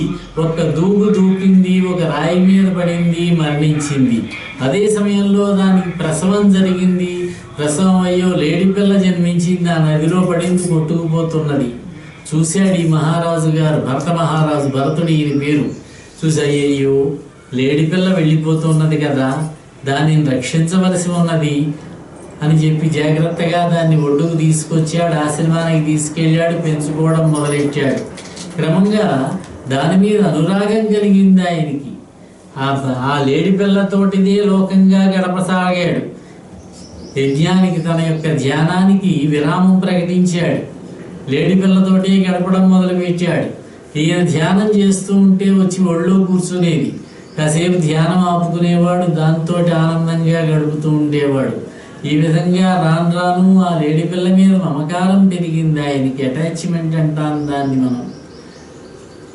ఒక్క దూకింది, ఒక రాయి మీద పడింది, మరణించింది. అదే సమయంలో దానికి ప్రసవం జరిగింది. ప్రసవం అయ్యో లేడీ పిల్ల జన్మించింది, ఆ నదిలో పడింది, కొట్టుకుపోతున్నది. చూశాడు ఈ మహారాజు గారు, భరత మహారాజు, భరతుడు ఈయన పేరు. చూసి అయ్యో లేడీ పిల్ల వెళ్ళిపోతున్నది కదా, దానిని రక్షించవలసి ఉన్నది అని చెప్పి జాగ్రత్తగా దాన్ని ఒడ్డుకు తీసుకొచ్చాడు. ఆశ్రమానికి తీసుకెళ్ళాడు, పెంచుకోవడం మొదలెట్టాడు. క్రమంగా దాని మీద అనురాగం కలిగింది ఆయనకి. ఆ లేడి పిల్లతోటిదే లోకంగా గడపసాగాడు. యజ్ఞానికి, తన యొక్క ధ్యానానికి విరామం ప్రకటించాడు. లేడి పిల్లతోటే గడపడం మొదలుపెట్టాడు. ఈయన ధ్యానం చేస్తూ ఉంటే వచ్చి ఒళ్ళో కూర్చునేది. కాసేపు ధ్యానం ఆపుకునేవాడు, దాంతో ఆనందంగా గడుపుతూ ఉండేవాడు. ఈ విధంగా రాను ఆ లేడి పిల్ల మీద మమకారం పెరిగింది ఆయనకి. అటాచ్మెంట్ అంటాం దాన్ని మనం.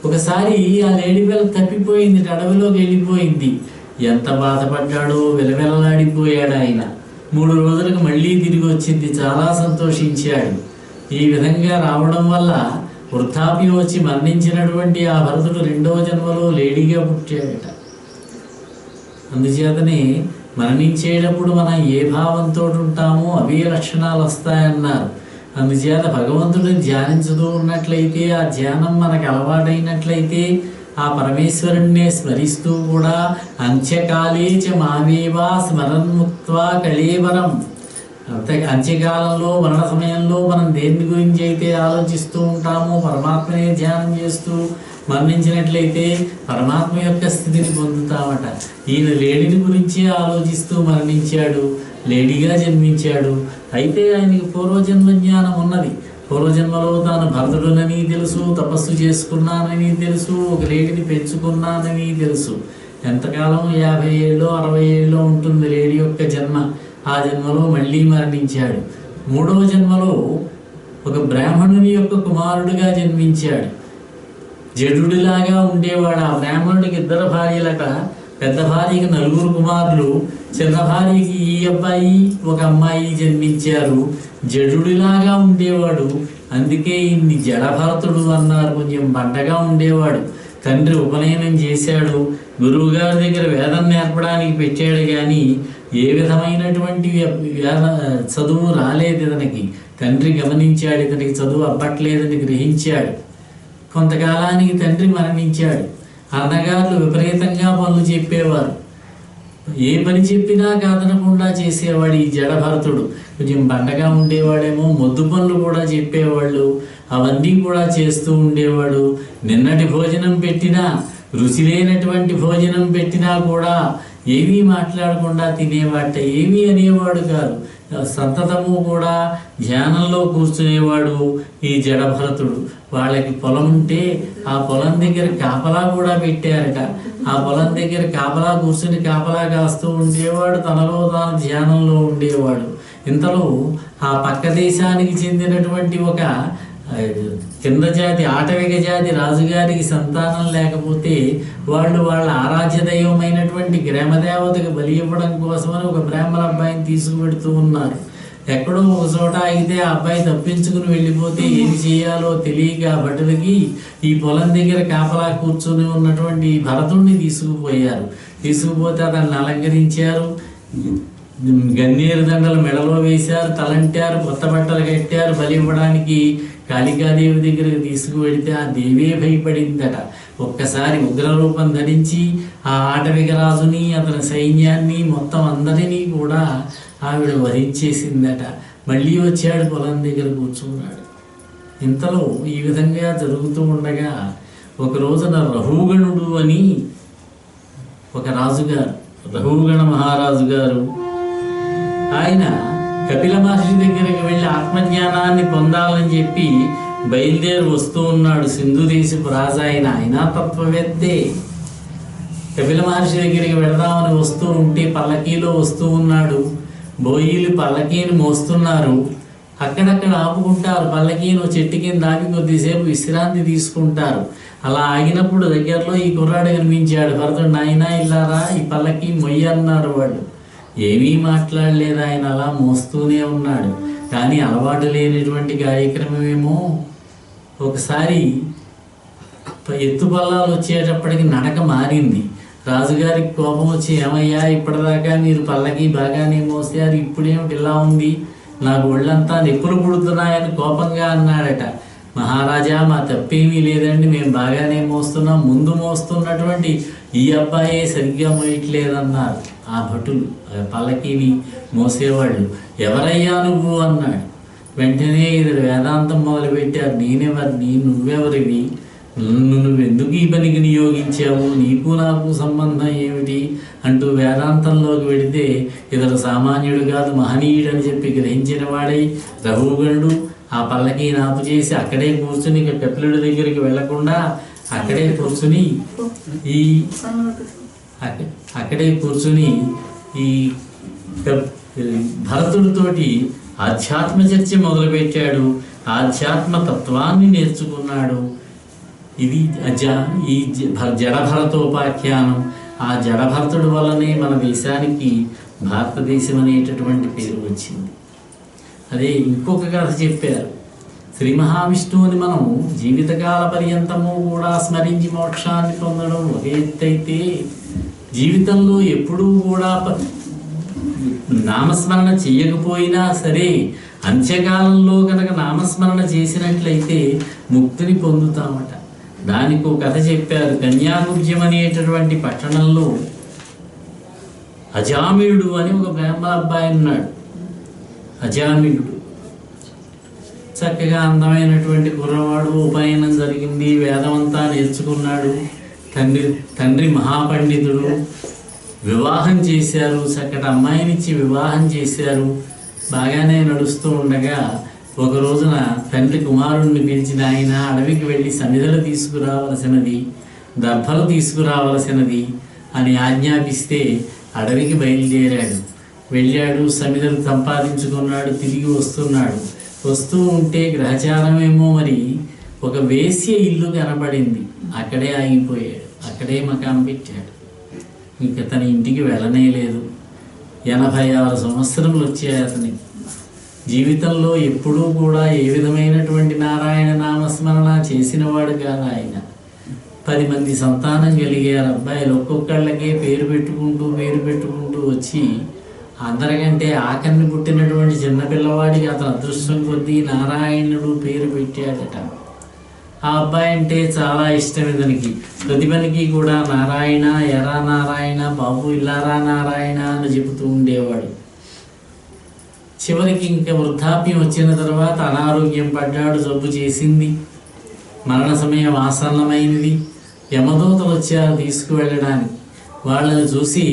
ఒకసారి ఆ లేడి పిల్ల తప్పిపోయింది, అడవిలోకి వెళ్ళిపోయింది. ఎంత బాధపడ్డాడో, విలవిలలాడిపోయాడు ఆయన. 3 రోజులకు మళ్ళీ తిరిగి వచ్చింది. చాలా సంతోషించాడు. ఈ విధంగా రావడం వల్ల వృద్ధాప్యం వచ్చి మరణించినటువంటి ఆ భరతుడు 2వ జన్మలో లేడీగా పుట్టాడట. అందుచేతనే మరణించేటప్పుడు మనం ఏ భావంతో ఉంటామో అవే లక్షణాలు వస్తాయన్నారు. అందుచేత భగవంతుడిని ధ్యానించుతూ ఉన్నట్లయితే, ఆ ధ్యానం మనకు అలవాటైనట్లయితే, ఆ పరమేశ్వరుణ్ణే స్మరిస్తూ కూడా అంత్యకాలే చ మావేవా స్మరన్ముక్త్వా కళేవరం. అంత్యకాలంలో, మరణ సమయంలో మనం దేని గురించి అయితే ఆలోచిస్తూ ఉంటామో, పరమాత్మనే ధ్యానం చేస్తూ మరణించినట్లయితే పరమాత్మ యొక్క స్థితిని పొందుతామట. ఈయన లేడీని గురించి ఆలోచిస్తూ మరణించాడు, లేడీగా జన్మించాడు. అయితే ఆయనకి పూర్వజన్మ జ్ఞానం ఉన్నది. పూర్వజన్మలో తాను భరతుడునని తెలుసు, తపస్సు చేసుకున్నానని తెలుసు, ఒక లేడీని పెంచుకున్నానని తెలుసు. ఎంతకాలం 50 ఏళ్ళో 60 ఏళ్ళో ఉంటుంది లేడీ యొక్క జన్మ. ఆ జన్మలో మళ్ళీ మరణించాడు. 3వ జన్మలో ఒక బ్రాహ్మణుని యొక్క కుమారుడిగా జన్మించాడు. జడుడిలాగా ఉండేవాడు. ఆ బ్రాహ్మణుడికి 2 భార్యలట. పెద్ద భార్యకి 4 కుమారులు, చిన్న భార్యకి ఈ అబ్బాయి ఒక అమ్మాయి జన్మించారు. జడుడిలాగా ఉండేవాడు. అందుకే ఇన్ని జడభరతుడు అన్నారు. కొంచెం బండగా ఉండేవాడు. తండ్రి ఉపనయనం చేశాడు, గురువు గారి దగ్గర వేదం నేర్పడానికి పెట్టాడు. కానీ ఏ విధమైనటువంటి చదువు రాలేదు ఇతనికి. తండ్రి గమనించాడు, ఇతనికి చదువు అబ్బట్లేదని గ్రహించాడు. కొంతకాలానికి తండ్రి మరణించాడు. అన్నగారులు విపరీతంగా పనులు చెప్పేవారు. ఏ పని చెప్పినా కాదనకుండా చేసేవాడు ఈ జడభరతుడు. కొంచెం బండగా ఉండేవాడేమో, మొద్దు పనులు కూడా చెప్పేవాళ్ళు. అవన్నీ కూడా చేస్తూ ఉండేవాడు. నిన్నటి భోజనం పెట్టినా, రుచి లేనటువంటి భోజనం పెట్టినా కూడా ఏమీ మాట్లాడకుండా తినేవాట. ఏమీ అనేవాడు కాదు. సంతతము కూడా ధ్యానంలో కూర్చునేవాడు ఈ జడభరతుడు. వాళ్ళకి పొలం ఉంటే ఆ పొలం దగ్గర కాపలా కూడా పెట్టారట. ఆ పొలం దగ్గర కాపలా కూర్చుని కాపలా కాస్తూ ఉండేవాడు, తనలో తాను ధ్యానంలో ఉండేవాడు. ఇంతలో ఆ పక్క దేశానికి చెందినటువంటి ఒక కింద జాతి ఆటవిక జాతి రాజుగారికి సంతానం లేకపోతే వాళ్ళు వాళ్ళ ఆరాధ్య దైవమైనటువంటి గ్రామదేవతకు బలి ఇవ్వడం కోసమని ఒక బ్రాహ్మణ అబ్బాయిని తీసుకుపెడుతూ ఉన్నారు. ఎక్కడో ఒక చోట అయితే ఆ అబ్బాయి తప్పించుకుని వెళ్ళిపోతే ఏం చేయాలో తెలియక భటులకి ఈ పొలం దగ్గర కాపలా కూర్చొని ఉన్నటువంటి భరతుడిని తీసుకుపోయారు. తీసుకుపోతే అతన్ని అలంకరించారు, గన్నేరు దండలు మెడలో వేశారు, తలంటారు, కొత్త బట్టలు కట్టారు. బలి ఇవ్వడానికి కాళికాదేవి దగ్గరికి తీసుకువెడితే ఆ దేవే భయపడిందట. ఒక్కసారి ఉగ్రరూపం ధరించి ఆ ఆటవిక రాజుని, అతని సైన్యాన్ని, మొత్తం అందరినీ కూడా ఆవిడ వధించేసిందట. మళ్ళీ వచ్చాడు, పొలం దగ్గర కూర్చున్నాడు. ఇంతలో ఈ విధంగా జరుగుతూ ఉండగా ఒక రోజున రఘుగణుడు అని ఒక రాజుగారు, రఘుగణ మహారాజు గారు, ఆయన కపిల మహర్షి దగ్గరికి వెళ్ళి ఆత్మజ్ఞానాన్ని పొందాలని చెప్పి బయలుదేరి వస్తూ ఉన్నాడు. సింధు దేశపు రాజు ఆయన తత్వవేత్తే. కపిల మహర్షి దగ్గరికి వెళదామని వస్తూ ఉంటే పల్లకీలో వస్తూ ఉన్నాడు. బోయిలు పల్లకీని మోస్తున్నారు. అక్కడక్కడ ఆపుకుంటారు. పల్లకీని చెట్టు కింద ఆగి కొద్దిసేపు విశ్రాంతి తీసుకుంటారు. అలా ఆగినప్పుడు దగ్గరలో ఈ కుర్రాడు కనిపించాడు. భరతుడు, నాయనా ఇల్లారా, ఈ పల్లకీ మొయ్యి అన్నారు వాళ్ళు. ఏమీ మాట్లాడలేదు. ఆయన అలా మోస్తూనే ఉన్నాడు. కానీ అలవాటు లేనటువంటి కార్యక్రమమేమో ఒకసారి ఎత్తుపల్లాలు వచ్చేటప్పటికి నడక మారింది. రాజుగారికి కోపం వచ్చి, ఏమయ్యా, ఇప్పటిదాకా మీరు పల్లకి బాగానే మోసారు, ఇప్పుడేమిటి ఇలా ఉంది, నాకు ఒళ్ళంతా నిప్పులు పుడుతున్నాయని కోపంగా అన్నాడట. మహారాజా, మా తప్పేమీ లేదండి, మేము బాగానే మోస్తున్నాం, ముందు మోస్తున్నటువంటి ఈ అబ్బాయే సరిగ్గా మోయట్లేదన్నారు ఆ భటులు, పల్లకీని మోసేవాళ్ళు. ఎవరయ్యా నువ్వు అన్నాడు. వెంటనే ఇద్దరు వేదాంతం మొదలుపెట్టారు. నేనెవరిని, నువ్వెవరివి, నువ్వెందుకు ఈ పనికి నియోగించావు, నీకు నాకు సంబంధం ఏమిటి అంటూ వేదాంతంలోకి వెళితే ఇతడు సామాన్యుడు కాదు, మహనీయుడు అని చెప్పి గ్రహించిన వాడై రఘుగణుడు ఆ పల్లకి నాపు చేసి అక్కడే కూర్చుని, కపిలుడి దగ్గరికి వెళ్లకుండా అక్కడే కూర్చుని ఈ భరతుడితోటి ఆధ్యాత్మ చర్చ మొదలుపెట్టాడు. ఆధ్యాత్మ తత్వాన్ని నేర్చుకున్నాడు. ఇది ఈ జడభరతోపాఖ్యానం. ఆ జడభరతుడి వల్లనే మన దేశానికి భారతదేశం అనేటటువంటి పేరు వచ్చింది. అదే ఇంకొక కథ చెప్పారు. శ్రీ మహావిష్ణువుని మనం జీవితకాల పర్యంతము కూడా స్మరించి మోక్షాన్ని పొందడం ఒక ఎత్తైతే, జీవితంలో ఎప్పుడూ కూడా నామస్మరణ చేయకపోయినా సరే అంత్యకాలంలో కనుక నామస్మరణ చేసినట్లయితే ముక్తిని పొందుతామట. దానికి ఒక కథ చెప్పారు. కన్యాకుబ్జం అనేటటువంటి పట్టణంలో అజామిళుడు అని ఒక బ్రాహ్మణ అబ్బాయి ఉన్నాడు. అజామిళుడు చక్కగా అందమైనటువంటి కుర్రవాడు. ఉపనయనం జరిగింది, వేదమంతా నేర్చుకున్నాడు. తండ్రి మహాపండితుడు. వివాహం చేశారు, చక్కటి అమ్మాయినిచ్చి వివాహం చేశారు. బాగానే నడుస్తూ ఉండగా ఒక రోజున తండ్రి కుమారుణ్ణి పిలిచిన ఆయన అడవికి వెళ్ళి సమిధలు తీసుకురావలసినది, దర్భలు తీసుకురావలసినది అని ఆజ్ఞాపిస్తే అడవికి బయలుదేరాడు. వెళ్ళాడు, సమిధలు సంపాదించుకున్నాడు, తిరిగి వస్తున్నాడు. వస్తూ ఉంటే గ్రహచారమేమో మరి ఒక వేశ్య ఇల్లు కనబడింది. అక్కడే ఆగిపోయాడు, అక్కడే మకాం పెట్టాడు. ఇంక తన ఇంటికి వెళ్ళనే లేదు. 86 సంవత్సరములు వచ్చాయి అతనికి. జీవితంలో ఎప్పుడూ కూడా ఏ విధమైనటువంటి నారాయణ నామస్మరణ చేసినవాడు కాదు ఆయన. 10 మంది సంతానం కలిగారు అబ్బాయిలు. ఒక్కొక్కళ్ళకే పేరు పెట్టుకుంటూ వచ్చి అందరికంటే ఆఖరిని పుట్టినటువంటి చిన్నపిల్లవాడికి అతను అదృష్టం కొద్దీ నారాయణుడు పేరు పెట్టాడట. ఆ అబ్బాయి అంటే చాలా ఇష్టం ఇతనికి. ప్రతి పనికి కూడా నారాయణ, ఎరా నారాయణ, బాబు ఇల్లారా నారాయణ అని చెబుతూ ఉండేవాడు. చివరికి ఇంకా వృద్ధాప్యం వచ్చిన తర్వాత అనారోగ్యం పడ్డాడు, జబ్బు చేసింది, మరణ సమయం ఆసన్నమైంది. యమదూతలు వచ్చారు తీసుకువెళ్ళడానికి. వాళ్ళని చూసి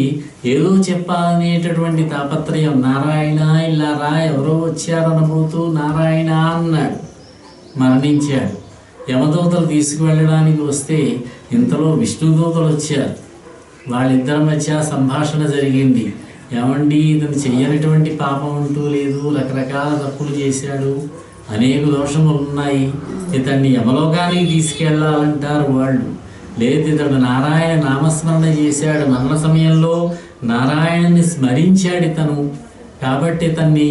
ఏదో చెప్పాలనేటటువంటి తాపత్రయం, నారాయణ ఇలా రా, ఎవరో వచ్చారనబోతూ నారాయణ అన్నాడు, మరణించాడు. యమదూతలు తీసుకువెళ్ళడానికి వస్తే ఇంతలో విష్ణుదూతలు వచ్చారు. వాళ్ళిద్దరి మధ్య సంభాషణ జరిగింది. ఏమండి, ఇతను చెయ్యనటువంటి పాపం అంటూ లేదు, రకరకాల తప్పులు చేశాడు, అనేక దోషములు ఉన్నాయి, ఇతన్ని యమలోకానికి తీసుకెళ్ళాలంటారు వాళ్ళు. లేదు, ఇతడు నారాయణ నామస్మరణ చేశాడు, మరణ సమయంలో నారాయణని స్మరించాడు ఇతను, కాబట్టి ఇతన్ని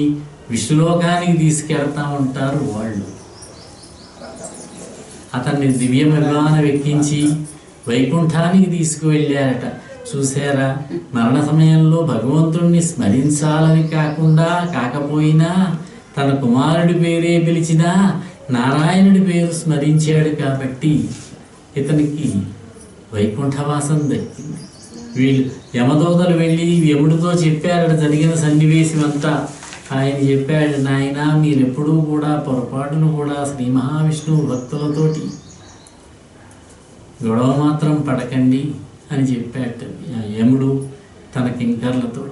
విష్ణులోకానికి తీసుకెళ్తామంటారు వాళ్ళు. అతన్ని దివ్య విమానం ఎక్కించి వైకుంఠానికి తీసుకువెళ్ళారట. చూసారా, మరణ సమయంలో భగవంతుణ్ణి స్మరించాలని కాకపోయినా తన కుమారుడి పేరే పిలిచినా నారాయణుడి పేరు స్మరించాడు కాబట్టి ఇతనికి వైకుంఠవాసం దక్కింది. వీళ్ళు యమదూతలు వెళ్ళి యముడితో చెప్పారట జరిగిన సన్నివేశం అంతా. ఆయన చెప్పాడు, నాయన మీరెప్పుడూ కూడా పొరపాటును కూడా శ్రీ మహావిష్ణువు భక్తులతోటి గొడవ మాత్రం పడకండి అని చెప్పాట యముడు తన కింకర్లతో.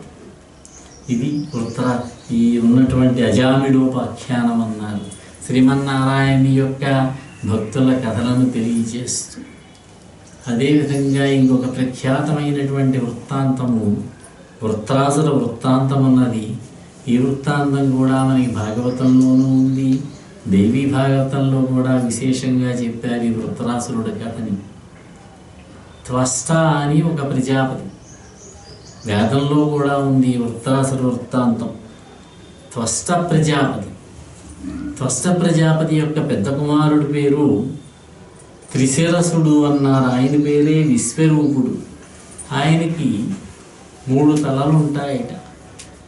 ఇది ఈ ఉన్నటువంటి అజామిడోపాఖ్యానం అన్నారు. శ్రీమన్నారాయణ యొక్క భక్తుల కథలను తెలియజేస్తూ, అదేవిధంగా ఇంకొక ప్రఖ్యాతమైనటువంటి వృత్తాంతము వృత్రాసుర వృత్తాంతం ఉన్నది. ఈ వృత్తాంతం కూడా మనకి భాగవతంలోనూ ఉంది, దేవీ భాగవతంలో కూడా విశేషంగా చెప్పారు ఈ వృత్రాసురుడి కథని. త్వష్ట అని ఒక ప్రజాపతి, వేదంలో కూడా ఉంది వృత్రాసుర వృత్తాంతం. త్వష్ట ప్రజాపతి యొక్క పెద్ద కుమారుడి పేరు త్రిశిరసుడు అన్నారు. ఆయన పేరే విశ్వరూపుడు. ఆయనకి 3 తలలు ఉంటాయట.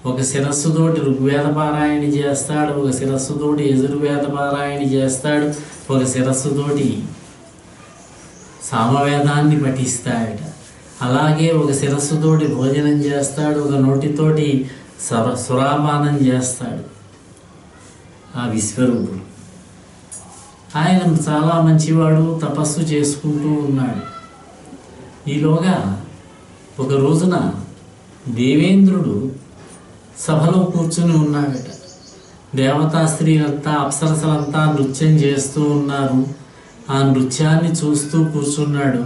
ఒక శిరస్సుతోటి ఋగ్వేద పారాయణ చేస్తాడు, ఒక శిరస్సుతోటి యజుర్వేద పారాయణ చేస్తాడు, ఒక శిరస్సుతోటి సామవేదాన్ని పఠిస్తాడట. అలాగే ఒక శిరస్సుతోటి భోజనం చేస్తాడు, ఒక నోటితోటి సురాపానం చేస్తాడు ఆ విశ్వరూపుడు. ఆయన చాలా మంచివాడు, తపస్సు చేసుకుంటూ ఉన్నాడు. ఈలోగా ఒక రోజున దేవేంద్రుడు సభలో కూర్చుని ఉన్నాడట. దేవతా స్త్రీలంతా అప్సరసలంతా నృత్యం చేస్తూ ఉన్నారు. ఆ నృత్యాన్ని చూస్తూ కూర్చున్నాడు,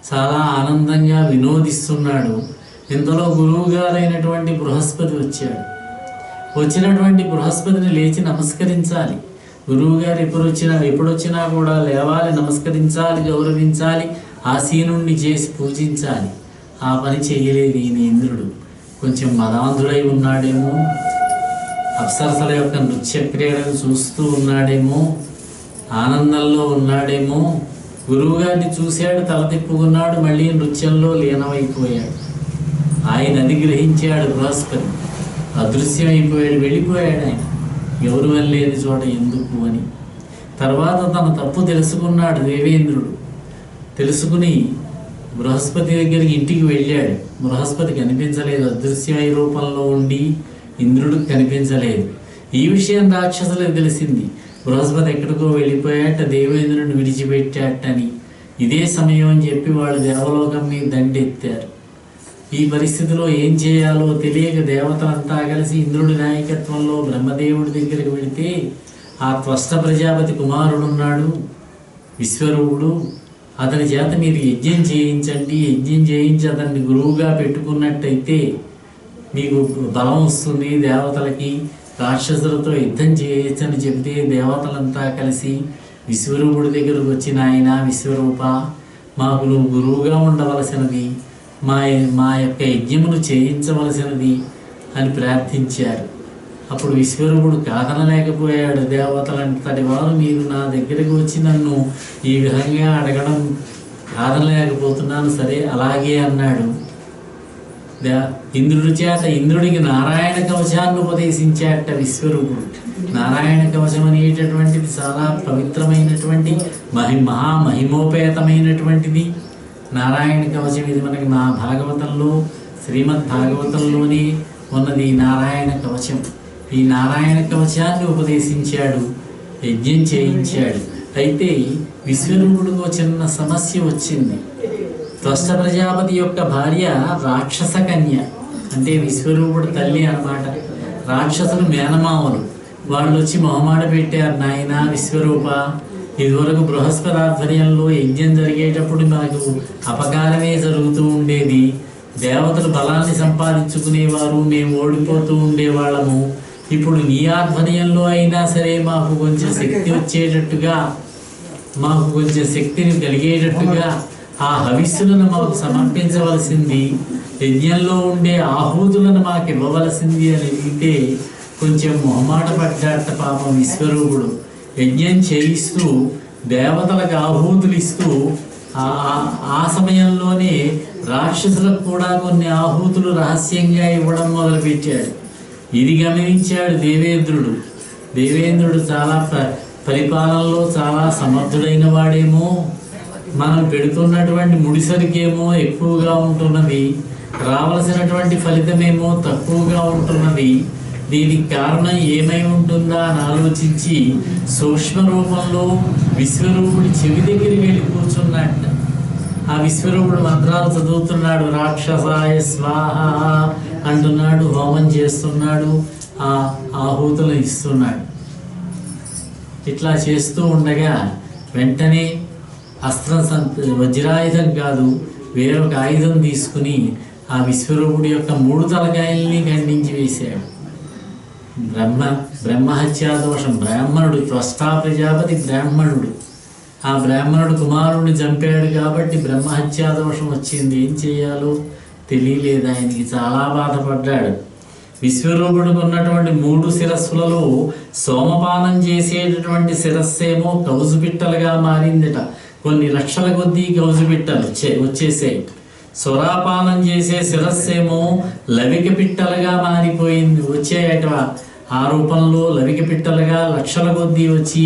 చాలా ఆనందంగా వినోదిస్తున్నాడు. ఇంతలో గురువు గారైనటువంటి బృహస్పతి వచ్చాడు. వచ్చినటువంటి బృహస్పతిని లేచి నమస్కరించాలి. గురువు గారు ఎప్పుడొచ్చినా కూడా లేవాలి, నమస్కరించాలి, గౌరవించాలి, ఆసీనుణ్ణి చేసి పూజించాలి. ఆ పని చేయలేదు ఈయన ఇంద్రుడు. కొంచెం మదాంధుడై ఉన్నాడేమో, అప్సరసల యొక్క నృత్య క్రీడను చూస్తూ ఉన్నాడేమో, ఆనందంలో ఉన్నాడేమో. గురువుగారిని చూశాడు, తల తిప్పుకున్నాడు, మళ్ళీ నృత్యంలో లీనమైపోయాడు. ఆయన అధిగ్రహించాడు బృహస్పతి, అదృశ్యమైపోయాడు, వెళ్ళిపోయాడు. ఆయన గౌరవం లేని చోట ఎందుకు అని. తర్వాత తన తప్పు తెలుసుకున్నాడు దేవేంద్రుడు. తెలుసుకుని బృహస్పతి దగ్గరికి ఇంటికి వెళ్ళాడు. బృహస్పతి కనిపించలేదు, అదృశ్యమై రూపంలో ఉండి ఇంద్రుడికి కనిపించలేదు. ఈ విషయం రాక్షసులకు తెలిసింది. బృహస్పతి ఎక్కడికో వెళ్ళిపోయాట, దేవేంద్రుడిని విడిచిపెట్టాటని. ఇదే సమయం అని చెప్పి వాళ్ళు దేవలోకం మీద దండెత్తారు. ఈ పరిస్థితిలో ఏం చేయాలో తెలియక దేవతలంతా కలిసి ఇంద్రుడి నాయకత్వంలో బ్రహ్మదేవుడి దగ్గరికి వెళితే, ఆ త్వష్ట ప్రజాపతి కుమారుడున్నాడు విశ్వరూపుడు, అతని చేత మీరు యజ్ఞం చేయించండి, యజ్ఞం చేయించి అతన్ని గురువుగా పెట్టుకున్నట్టయితే మీకు బలం వస్తుంది, దేవతలకి రాక్షసులతో యుద్ధం చేయొచ్చని చెబితే దేవతలంతా కలిసి విశ్వరూపుడి దగ్గరకు వచ్చిన ఆయన, విశ్వరూప, మాకు నువ్వు గురువుగా ఉండవలసినది, మా యొక్క యజ్ఞమును చేయించవలసినది అని ప్రార్థించారు. అప్పుడు విశ్వరూపుడు కాదనలేకపోయాడు. దేవతలంతటి వారు మీరు నా దగ్గరికి వచ్చి నన్ను ఈ విధంగా అడగడం కాదనలేకపోతున్నాను, సరే అలాగే అన్నాడు. ఇంద్రుడికి నారాయణ కవచాన్ని ఉపదేశించాట విశ్వరూపుడు. నారాయణ కవచం అనేటటువంటిది చాలా పవిత్రమైనటువంటి మహిమోపేతమైనటువంటిది నారాయణ కవచం. ఇది మనకి మా భాగవతంలో, శ్రీమద్ భాగవతంలోనే ఉన్నది నారాయణ కవచం. ఈ నారాయణ కవచాన్ని ఉపదేశించాడు, యజ్ఞం చేయించాడు. అయితే విశ్వరూపుడికి చిన్న సమస్య వచ్చింది. త్వష్ట ప్రజాపతి యొక్క భార్య రాక్షస కన్య, అంటే విశ్వరూపుడు తల్లి అన్నమాట. రాక్షసులు మేనమామలు. వాళ్ళు వచ్చి మొహమాట పెట్టారు, నాయన విశ్వరూప, ఇదివరకు బృహస్పతి ఆధ్వర్యంలో యజ్ఞం జరిగేటప్పుడు మనకు అపకారమే జరుగుతూ ఉండేది. దేవతలు బలాన్ని సంపాదించుకునేవారు, మేము ఓడిపోతూ ఉండేవాళ్ళము. ఇప్పుడు నీ ఆధ్వర్యంలో అయినా సరే మాకు కొంచెం శక్తి వచ్చేటట్టుగా, మాకు కొంచెం శక్తిని కలిగేటట్టుగా ఆ హవిస్సులను మాకు సమర్పించవలసింది, యజ్ఞంలో ఉండే ఆహూతులను మాకు ఇవ్వవలసింది అని అడిగితే కొంచెం మొహమాట పడ్డాట పాపం విశ్వరూపుడు. యజ్ఞం చేయిస్తూ దేవతలకు ఆహూతులు ఇస్తూ ఆ సమయంలోనే రాక్షసులకు కూడా కొన్ని ఆహూతులు రహస్యంగా ఇవ్వడం మొదలుపెట్టాడు. ఇది గమనించాడు దేవేంద్రుడు. దేవేంద్రుడు చాలా పరిపాలనలో చాలా సమర్థుడైన వాడేమో, మనం పెడుతున్నటువంటి ముడిసరికేమో ఎక్కువగా ఉంటున్నది, రావలసినటువంటి ఫలితమేమో తక్కువగా ఉంటున్నది, దీనికి కారణం ఏమై ఉంటుందా అని ఆలోచించి సూక్ష్మ రూపంలో విశ్వరూపుడి చెవి దగ్గరికి వెళ్ళి కూర్చున్నట్ట. ఆ విశ్వరూపుడు మంత్రాలు చదువుతున్నాడు, రాక్షసాయ స్వాహ అంటున్నాడు, హోమం చేస్తున్నాడు, ఆ ఆహూతులు ఇస్తున్నాడు. ఇట్లా చేస్తూ ఉండగా వెంటనే వజ్రాయుధం కాదు, వేరొక ఆయుధం తీసుకుని ఆ విశ్వరూపుడి యొక్క 3 తలకాయల్ని ఖండించి వేశాడు. బ్రహ్మహత్యా దోషం. బ్రాహ్మణుడు, త్వష్టా ప్రజాపతి బ్రాహ్మణుడు. ఆ బ్రాహ్మణుడు కుమారుడిని చంపాడు కాబట్టి బ్రహ్మహత్యా దోషం వచ్చింది. ఏం చేయాలో తెలియలేదు ఆయనకి, చాలా బాధపడ్డాడు. విశ్వరూపుడికి ఉన్నటువంటి 3 శిరస్సులలో సోమపానం చేసేటటువంటి శిరస్సేమో కౌజు పిట్టలుగా మారిందట. కొన్ని లక్షల కొద్దీ కౌజు పిట్టలు వచ్చేసాయి. సురాపానం చేసే శిరస్సేమో లవిక పిట్టలుగా మారిపోయింది, వచ్చాయట. ఆ రూపంలో లవిక పిట్టలుగా లక్షల కొద్దీ వచ్చి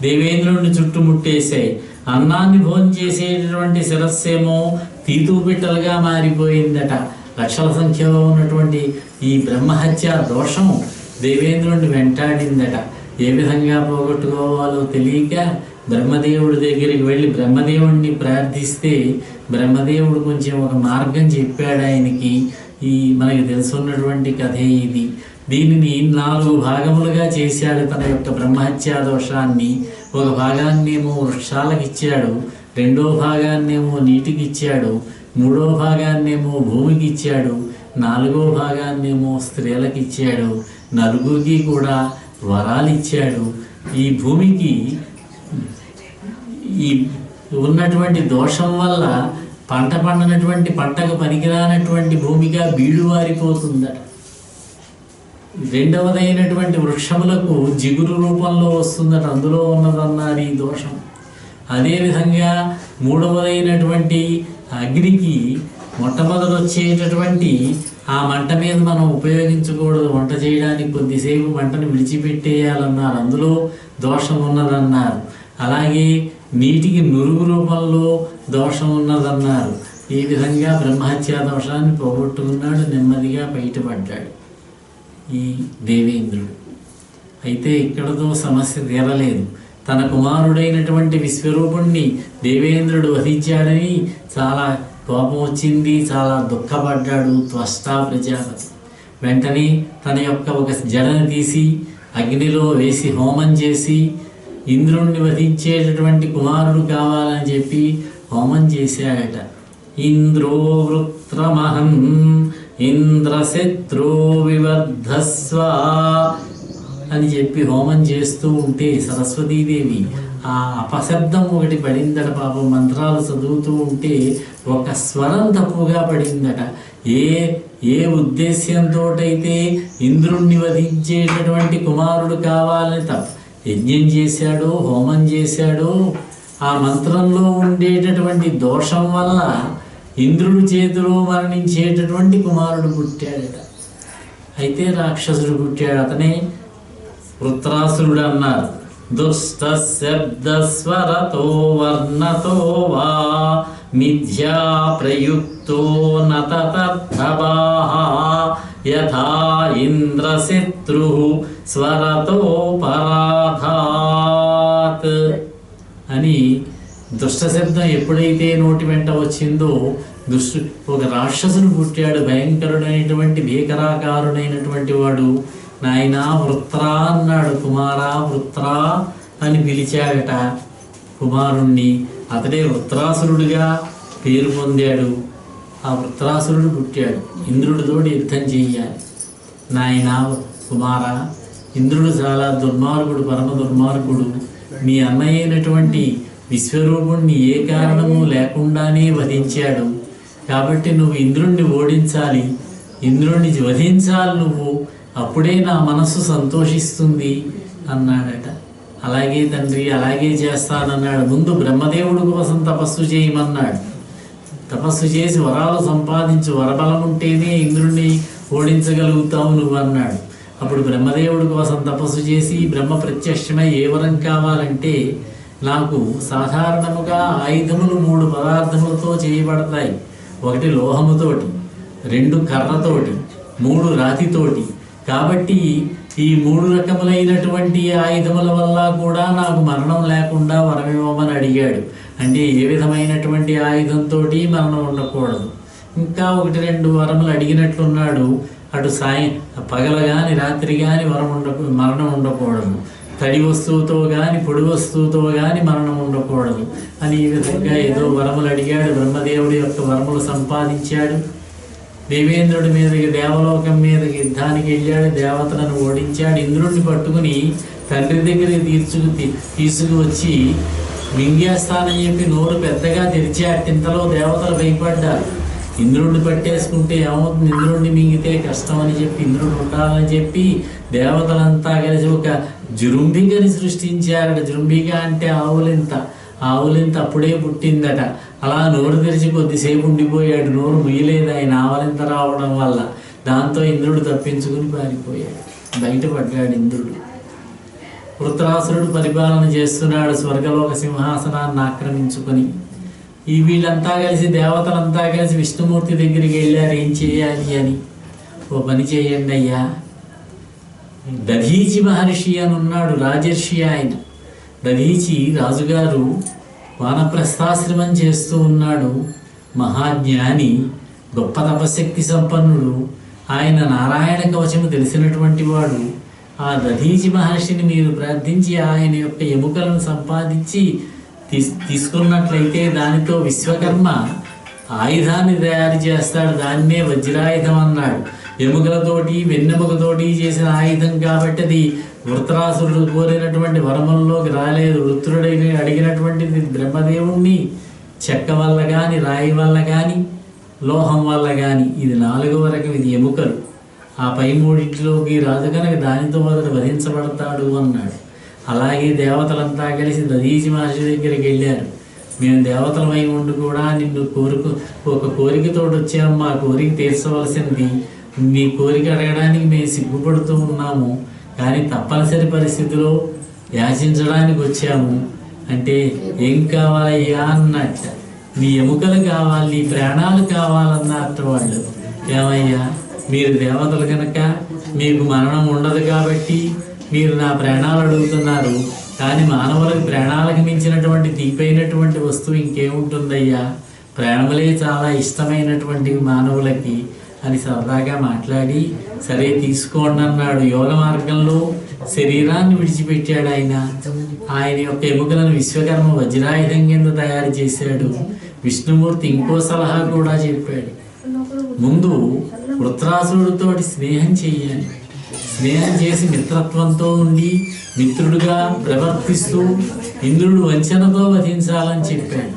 దేవేంద్రుడిని చుట్టుముట్టేశాయి. అన్నాన్ని భోజనం చేసేటటువంటి శిరస్సేమో తీతూ పిట్టలుగా మారిపోయిందట. లక్షల సంఖ్యలో ఉన్నటువంటి ఈ బ్రహ్మహత్య దోషం దేవేంద్రుడిని వెంటాడిందట. ఏ విధంగా పోగొట్టుకోవాలో తెలియక బ్రహ్మదేవుడి దగ్గరికి వెళ్ళి బ్రహ్మదేవుడిని ప్రార్థిస్తే బ్రహ్మదేవుడు కొంచెం ఒక మార్గం చెప్పాడు ఆయనకి. మనకి తెలుసున్నటువంటి కథే ఇది. దీనిని 4 భాగములుగా చేశాడు తన యొక్క బ్రహ్మహత్యా దోషాన్ని. ఒక భాగాన్నేమో వృక్షాలకు ఇచ్చాడు, 2వ భాగాన్నేమో నీటికి ఇచ్చాడు, 3వ భాగాన్నేమో భూమికి ఇచ్చాడు, 4వ భాగాన్నేమో స్త్రీలకు ఇచ్చాడు. నలుగురికి కూడా వరాలు ఇచ్చాడు. ఈ భూమికి ఈ ఉన్నటువంటి దోషం వల్ల పంట పండినటువంటి పంటకు పనికిరానటువంటి భూమిగా బీడువారిపోతుందట. 2వదైనటువంటి వృక్షములకు జిగురు రూపంలో వస్తుందట, అందులో ఉన్నదన్నారు ఈ దోషం. అదేవిధంగా 3వదైనటువంటి అగ్నికి మొట్టమొదటి వచ్చేటటువంటి ఆ మంట మీద మనం ఉపయోగించకూడదు, వంట చేయడానికి కొద్దిసేపు మంటను విడిచిపెట్టేయాలన్నారు, అందులో దోషం ఉన్నదన్నారు. అలాగే నీటికి నురుగు రూపంలో దోషం ఉన్నదన్నారు. ఈ విధంగా బ్రహ్మహత్యా దోషాన్ని పోగొట్టుకున్నాడు, నెమ్మదిగా బయటపడ్డాడు ఈ దేవేంద్రుడు. అయితే ఇక్కడతో సమస్య తీరలేదు. తన కుమారుడైనటువంటి విశ్వరూపుణ్ణి దేవేంద్రుడు వధించాడని చాలా కోపం వచ్చింది, చాలా దుఃఖపడ్డాడు త్వష్టా ప్రజాపతి. వెంటనే తన యొక్క ఒక జడను తీసి అగ్నిలో వేసి హోమం చేసి ఇంద్రుణ్ణి వధించేటటువంటి కుమారుడు కావాలని చెప్పి హోమం చేశాడట. ఇంద్రో వృత్రమహం ఇంద్రశత్రో వివర్ధస్వ అని చెప్పి హోమం చేస్తూ ఉంటే సరస్వతీదేవి ఆ అపశబ్దం ఒకటి పడిందట. పాపం మంత్రాలు చదువుతూ ఉంటే ఒక స్వరం తప్పుగా పడిందట. ఏ ఉద్దేశ్యంతో అయితే ఇంద్రుణ్ణి వధించేటటువంటి కుమారుడు కావాలని యజ్ఞం చేశాడో హోమం చేశాడో ఆ మంత్రంలో ఉండేటటువంటి దోషం వల్ల ఇంద్రుడి చేతిలో మరణించేటటువంటి కుమారుడు పుట్టాడట. అయితే రాక్షసుడు పుట్టాడు, అతనే వృత్రాసురుడు అన్నారు. దుష్ట శబ్ద స్వరతో వర్ణతో వా మిథ్యా ప్రయుక్తో నతతర్థబాహ యథా ఇంద్రశత్రు స్వరతో పరాధాత్ అని దుష్ట శబ్దం ఎప్పుడైతే నోటి వెంట వచ్చిందో ఒక రాక్షసుడు పుట్టాడు, భయంకరుడైనటువంటి భీకరాకారుడైనటువంటి వాడు. నాయనా వృత్రా అన్నాడు, కుమారా వృత్రా అని పిలిచాడట కుమారుణ్ణి. అతడే వృత్రాసురుడిగా పేరు పొందాడు. ఆ వృత్రాసురుడు పుట్టాడు. ఇంద్రుడితోటి యుద్ధం చెయ్యాలి. నాయనా కుమారా, ఇంద్రుడు చాలా దుర్మార్గుడు, పరమ దుర్మార్గుడు. నీ అన్నయ్య అయినటువంటి విశ్వరూపుణ్ణి ఏ కారణము లేకుండానే వధించాడు. కాబట్టి నువ్వు ఇంద్రుణ్ణి ఓడించాలి, ఇంద్రుణ్ణి వధించాలి నువ్వు, అప్పుడే నా మనస్సు సంతోషిస్తుంది అన్నాడట. అలాగే తండ్రి, అలాగే చేస్తానన్నాడు. ముందు బ్రహ్మదేవుడి కోసం తపస్సు చేయమన్నాడు. తపస్సు చేసి వరాలు సంపాదించు, వరబలం ఉంటేనే ఇంద్రుణ్ణి ఓడించగలుగుతావు నువ్వు అన్నాడు. అప్పుడు బ్రహ్మదేవుడి కోసం తపస్సు చేసి బ్రహ్మ ప్రత్యక్షమై ఏ వరం కావాలంటే, నాకు సాధారణముగా ఆయుధములు 3 పదార్థములతో చేయబడతాయి. 1 లోహముతోటి, 2 కర్రతోటి, 3 రాతితోటి. కాబట్టి ఈ 3 రకములైనటువంటి ఆయుధముల వల్ల కూడా నాకు మరణం లేకుండా వరమివ్వమని అడిగాడు. అంటే ఏ విధమైనటువంటి ఆయుధంతో మరణం ఉండకూడదు. ఇంకా 1-2 వరములు అడిగినట్లున్నాడు. అటు పగల కానీ రాత్రి కానీ మరణం ఉండకూడదు. తడి వస్తువుతో కానీ పొడి వస్తువుతో కానీ మరణం ఉండకూడదు అని ఈ విధంగా ఏదో వరములు అడిగాడు. బ్రహ్మదేవుడి యొక్క వరములు సంపాదించాడు. దేవేంద్రుడి మీదకి, దేవలోకం మీదకి యుద్ధానికి వెళ్ళాడు. దేవతలను ఓడించాడు. ఇంద్రుడిని పట్టుకుని తండ్రి దగ్గరికి తీసుకువచ్చి మింగేస్తానని చెప్పి నోరు పెద్దగా తెరిచాడు. ఇంతలో దేవతలు భయపడ్డారు. ఇంద్రుడిని పట్టేసుకుంటే ఏమవుతుంది, ఇంద్రుడిని మింగితే కష్టం అని చెప్పి ఇంద్రుడు ఉండాలని చెప్పి దేవతలంతా కలిసి ఒక జృంభికని సృష్టించారట. జృంభిక అంటే ఆవులింత అప్పుడే పుట్టిందట. అలా నోరు తెరిచి కొద్దిసేపు ఉండిపోయాడు. నోరు ముయ్యలేదు ఆయన ఆవలింత రావడం వల్ల. దాంతో ఇంద్రుడు తప్పించుకుని పారిపోయాడు, బయటపడ్డాడు ఇంద్రుడు. వృత్రాసురుడు పరిపాలన చేస్తున్నాడు స్వర్గలోక సింహాసనాన్ని ఆక్రమించుకొని. వీళ్ళంతా కలిసి, దేవతలంతా కలిసి విష్ణుమూర్తి దగ్గరికి వెళ్ళారు ఏం చేయాలి అని. ఓ పని చేయండి అయ్యా, దధీచి మహర్షి అని ఉన్నాడు, రాజర్షి ఆయన. దధీచి రాజుగారు వానప్రస్థాశ్రమం చేస్తూ ఉన్నాడు. మహాజ్ఞాని, గొప్ప తపశక్తి సంపన్నుడు. ఆయన నారాయణ కవచము తెలిసినటువంటి వాడు. ఆ దధీచి మహర్షిని మీరు ప్రార్థించి ఆయన యొక్క ఎముకలను సంపాదించి తీసుకున్నట్లయితే దానితో విశ్వకర్మ ఆయుధాన్ని తయారు చేస్తాడు. దాన్నే వజ్రాయుధం అన్నాడు. ఎముకలతోటి వెన్నెముకతోటి చేసిన ఆయుధం కాబట్టి అది వృత్రాసురుడు కోరినటువంటి వరముల్లోకి రాలేదు. వృత్రుడైన అడిగినటువంటిది బ్రహ్మదేవుణ్ణి చెక్క వల్ల కానీ, రాయి వల్ల కానీ, లోహం వల్ల కానీ. ఇది 4వ రకం, ఇది ఎముకలు. ఆ పై 3 రాజు కనుక దానితో మొదట వధించబడతాడు అన్నాడు. అలాగే దేవతలంతా కలిసి దధీచి మహర్షి దగ్గరికి వెళ్ళారు. మేము దేవతలమై ఉండి కూడా నిన్ను ఒక కోరికతో వచ్చాము, మా కోరిక తీర్చవలసింది. మీ కోరిక అడగడానికి మేము సిగ్గుపడుతూ ఉన్నాము, కానీ తప్పనిసరి పరిస్థితిలో యాచించడానికి వచ్చాము అంటే ఏం కావాలయ్యా అన్నట్ట. నీ ఎముకలు కావాలి, నీ ప్రాణాలు కావాలన్నట్టు వాళ్ళు. ఏమయ్యా, మీరు దేవతలు కనుక మీకు మరణం ఉండదు కాబట్టి మీరు నా ప్రాణాలు అడుగుతున్నారు, కానీ మానవులకు ప్రాణాలకు మించినటువంటి తీపైనటువంటి వస్తువు ఇంకేముంటుందయ్యా, ప్రాణములే చాలా ఇష్టమైనటువంటివి మానవులకి అని సరదాగా మాట్లాడి సరే తీసుకోండి అన్నాడు. యోగ మార్గంలో శరీరాన్ని విడిచిపెట్టాడు ఆయన. ఆయన యొక్క ఎముకలను విశ్వకర్మ వజ్రాయుధం కింద తయారు చేశాడు. విష్ణుమూర్తి ఇంకో సలహా కూడా చెప్పాడు. ముందు వృత్రాసురుడితోటి స్నేహం చెయ్యాలి. స్నేహం చేసి మిత్రత్వంతో ఉండి మిత్రుడుగా ప్రవర్తిస్తూ ఇంద్రుడు వంచనతో వధించాలని చెప్పాడు.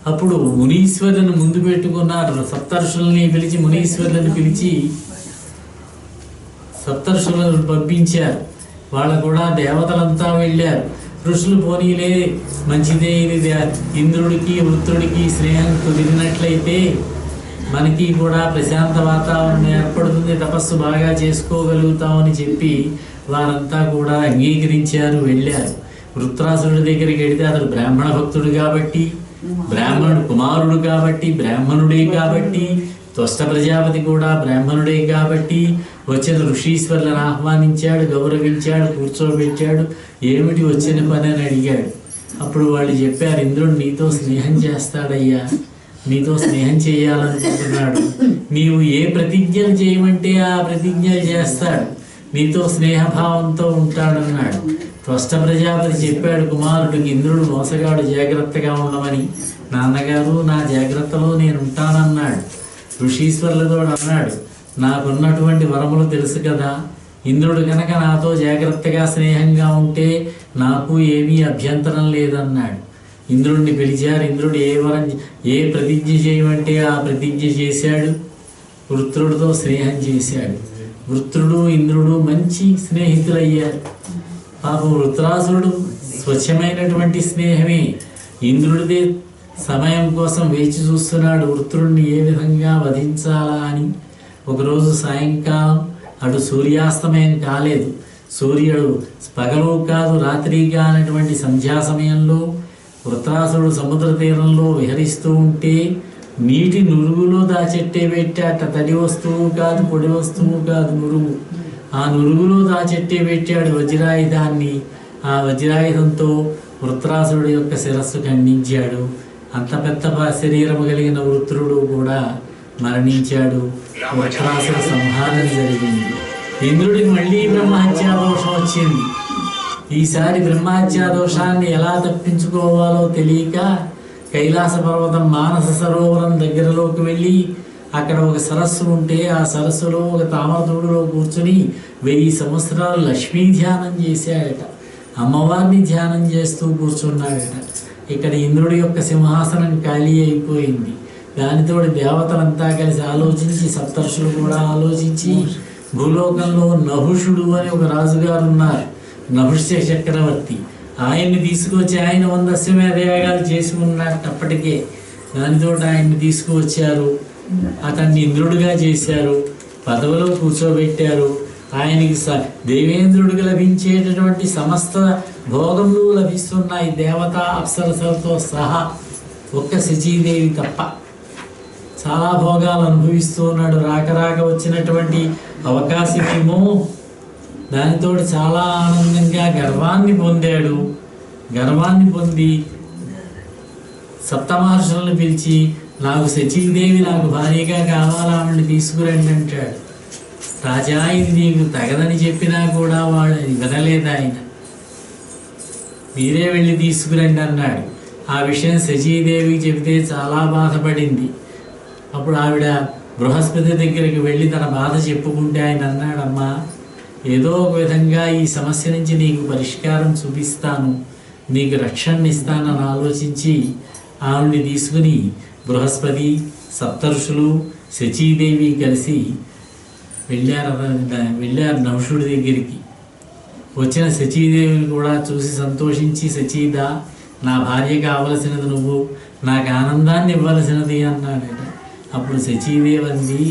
అప్పుడు మునీశ్వరులను ముందు పెట్టుకున్నారు. సప్తర్షులని పిలిచి, మునీశ్వరులను పిలిచి సప్తర్షులను పంపించారు. వాళ్ళు కూడా దేవతలంతా వెళ్ళారు. ఋషులు పోనీలే మంచిదే, ఇది ఇంద్రుడికి వృత్రుడికి స్నేహం కుదిరినట్లయితే మనకి కూడా ప్రశాంత వాతావరణం ఏర్పడుతుంది, తపస్సు బాగా చేసుకోగలుగుతామని చెప్పి వారంతా కూడా అంగీకరించారు, వెళ్ళారు. వృత్రాసురుడి దగ్గరికి వెళితే అతడు బ్రాహ్మణ భక్తుడు కాబట్టి, బ్రాహ్మణుడు కుమారుడు కాబట్టి, బ్రాహ్మణుడే కాబట్టి, త్వష్ట ప్రజాపతి కూడా బ్రాహ్మణుడే కాబట్టి వచ్చిన ఋషీశ్వరులను ఆహ్వానించాడు, గౌరవించాడు, కూర్చోబెట్టాడు. ఏమిటి వచ్చిన పని అని అడిగాడు. అప్పుడు వాళ్ళు చెప్పారు, ఇంద్రుడు నీతో స్నేహం చేస్తాడయ్యా, నీతో స్నేహం చేయాలనుకుంటున్నాడు, నీవు ఏ ప్రతిజ్ఞలు చేయమంటే ఆ ప్రతిజ్ఞలు చేస్తాడు, నీతో స్నేహభావంతో ఉంటాడన్నాడు. త్వష్ట ప్రజాపతి చెప్పాడు కుమారుడికి, ఇంద్రుడు మోసగాడు, జాగ్రత్తగా ఉండమని. నాన్నగారు నా జాగ్రత్తలో నేను ఉంటానన్నాడు. ఋషీశ్వరులతో అన్నాడు, నాకున్నటువంటి వరములు తెలుసు కదా, ఇంద్రుడు కనుక నాతో జాగ్రత్తగా స్నేహంగా ఉంటే నాకు ఏమీ అభ్యంతరం లేదన్నాడు. ఇంద్రుడిని పిలిచారు. ఇంద్రుడు ఏ ప్రతిజ్ఞ చేయమంటే ఆ ప్రతిజ్ఞ చేశాడు. వృత్రుడితో స్నేహం చేశాడు. వృత్రుడు ఇంద్రుడు మంచి స్నేహితులయ్యారు. పాపం వృత్రాసురుడు స్వచ్ఛమైనటువంటి స్నేహమే. ఇంద్రుడిదే సమయం కోసం వేచి చూస్తున్నాడు, వృత్రుడిని ఏ విధంగా వధించాలా అని. ఒకరోజు సాయంకాలం అటు సూర్యాస్తమయం కాలేదు, సూర్యుడు పగలు కాదు రాత్రి కానటువంటి సంధ్యా సమయంలో వృత్రాసురుడు సముద్ర తీరంలో విహరిస్తూ ఉంటే నీటి నురుగులో దాచెట్టే పెట్టాట. తడి వస్తువు కాదు, పొడి వస్తువు కాదు, నురుగు. ఆ నురుగులో దాచెట్టే పెట్టాడు వజ్రాయుధాన్ని. ఆ వజ్రాయుధంతో వృత్రాసురుడు యొక్క శిరస్సు ఖండించాడు. అంత పెద్ద శరీరము కలిగిన వృత్రుడు కూడా మరణించాడు. వృత్రాసుర సంహారం జరిగింది. ఇంద్రుడికి మళ్ళీ బ్రహ్మహత్యా దోషం వచ్చింది. ఈసారి బ్రహ్మహత్యా దోషాన్ని ఎలా తప్పించుకోవాలో తెలియక కైలాస పర్వతం మానస సరోవరం దగ్గరలోకి వెళ్ళి అక్కడ ఒక సరస్సు ఉంటే ఆ సరస్సులో ఒక తామరతూడులో కూర్చుని 1000 సంవత్సరాలు లక్ష్మీ ధ్యానం చేశాడట. అమ్మవారిని ధ్యానం చేస్తూ కూర్చున్నాడట. ఇక్కడ ఇంద్రుడి యొక్క సింహాసనం ఖాళీ అయిపోయింది. దానితో దేవతలంతా కలిసి ఆలోచించి, సప్తర్షులు కూడా ఆలోచించి, భూలోకంలో నహుషుడు అని ఒక రాజుగారు ఉన్నారు, నహుష్య చక్రవర్తి. ఆయన్ని తీసుకొచ్చి, ఆయన 100 అశ్వమేధయాగాలు చేసి ఉన్నట్టు అప్పటికే. దానితో ఆయన్ని తీసుకువచ్చారు. అతన్ని ఇంద్రుడిగా చేశారు, పదవిలో కూర్చోబెట్టారు. ఆయనకి దేవేంద్రుడికి లభించేటటువంటి సమస్త భోగములు లభిస్తున్నాయి, దేవతా అప్సరసలతో సహా. ఒక్క శచీదేవి తప్ప చాలా భోగాలు అనుభవిస్తూ ఉన్నాడు. రాక వచ్చినటువంటి అవకాశమేమో దానితో చాలా ఆనందంగా గర్వాన్ని పొందాడు. గర్వాన్ని పొంది సప్తమహర్షులను పిలిచి, నాకు శచీదేవి నాకు భార్యగా కావాలా, ఆవిడని తీసుకురండి అంటాడు. రాజా, ఇది నీకు తగదని చెప్పినా కూడా వాడు వినలేదు. ఆయన మీరే వెళ్ళి తీసుకురండి అన్నాడు. ఆ విషయం శచీదేవికి చెబితే చాలా బాధపడింది. అప్పుడు ఆవిడ బృహస్పతి దగ్గరికి వెళ్ళి తన బాధ చెప్పుకుంటే ఆయన అన్నాడు, అమ్మా, ఏదో ఒక విధంగా ఈ సమస్య నుంచి నీకు పరిష్కారం చూపిస్తాను, నీకు రక్షణ ఇస్తానని ఆలోచించి ఆవిడ్ని తీసుకుని బృహస్పతి, సప్తర్షులు, శచీదేవి కలిసి వెళ్ళారు నహుషుడి దగ్గరికి. వచ్చిన శచీదేవిని కూడా చూసి సంతోషించి, శచీదా, నా భార్య కావలసినది నువ్వు, నాకు ఆనందాన్ని ఇవ్వవలసినది అన్నాడట. అప్పుడు శచీదేవి అంది,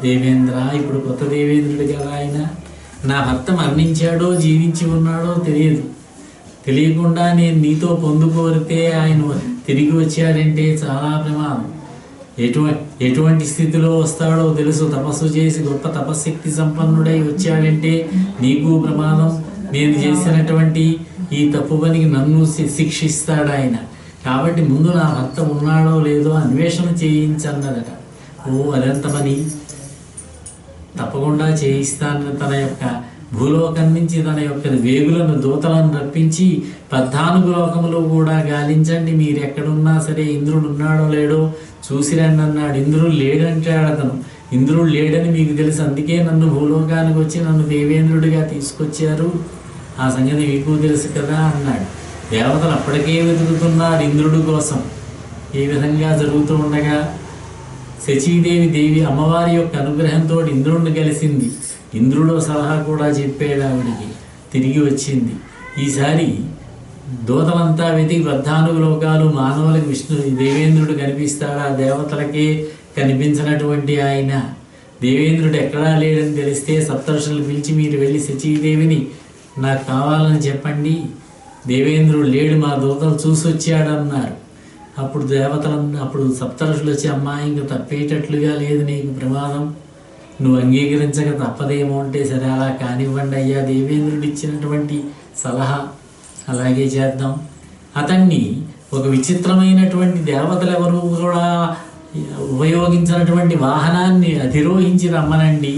దేవేంద్ర, ఇప్పుడు కొత్త దేవేంద్రుడు కదా ఆయన, నా భర్త మరణించాడో జీవించి ఉన్నాడో తెలియకుండా నేను నీతో పొందుకోరితే ఆయన తిరిగి వచ్చాడంటే చాలా ప్రమాదం. ఎటువంటి స్థితిలో వస్తాడో తెలుసు. తపస్సు చేసి గొప్ప తపశ్శక్తి సంపన్నుడై వచ్చాడంటే నీకు ప్రమాదం. నేను చేసినటువంటి ఈ తప్పు పనికి నన్ను శిక్షిస్తాడు ఆయన. కాబట్టి ముందు నా భర్త ఉన్నాడో లేదో అన్వేషణ చేయించన్నదట. ఓ, అదంత పని తప్పకుండా చేయిస్తానని తన యొక్క భూలోకం నుంచి తన యొక్క వేగులను, దూతలను రప్పించి 14 లోకములు కూడా గాలించండి, మీరు ఎక్కడున్నా సరే ఇంద్రుడు ఉన్నాడో లేడో చూసిరండి అన్నాడు. ఇంద్రుడు లేడంటాడు అతను. ఇంద్రుడు లేడని మీకు తెలుసు, అందుకే నన్ను భూలోకానికి వచ్చి నన్ను దేవేంద్రుడిగా తీసుకొచ్చారు, ఆ సంగతి మీకు తెలుసు కదా అన్నాడు. దేవతలు అప్పటికే వెతుకుతున్నారు ఇంద్రుడి కోసం. ఈ విధంగా జరుగుతూ ఉండగా శచీదేవి అమ్మవారి యొక్క అనుగ్రహంతో ఇంద్రుడిని కలిసింది. ఇంద్రుడు సలహా కూడా చెప్పాడు ఆవిడికి. తిరిగి వచ్చింది. ఈసారి దూతలంతా వెతికి 14 లోకాలు, మానవులకు దేవేంద్రుడు కనిపిస్తాడా, దేవతలకే కనిపించినటువంటి ఆయన దేవేంద్రుడు ఎక్కడా లేడని తెలిస్తే సప్తర్షులు పిలిచి, మీరు వెళ్ళి శచీదేవిని నాకు కావాలని చెప్పండి, దేవేంద్రుడు లేడు, మా దూతలు చూసి వచ్చాడన్నారు. అప్పుడు సప్తర్షులు వచ్చి, అమ్మా, ఇంక తప్పేటట్లుగా లేదు, నీకు ప్రమాదం, నువ్వు అంగీకరించక తప్పదేమో అంటే, సరే అలా కానివ్వండి అయ్యా, దేవేంద్రుడు ఇచ్చినటువంటి సలహా అలాగే చేద్దాం అతన్ని ఒక విచిత్రమైనటువంటి దేవతలు ఎవరు కూడా ఉపయోగించినటువంటి వాహనాన్ని అధిరోహించి రమ్మనండి.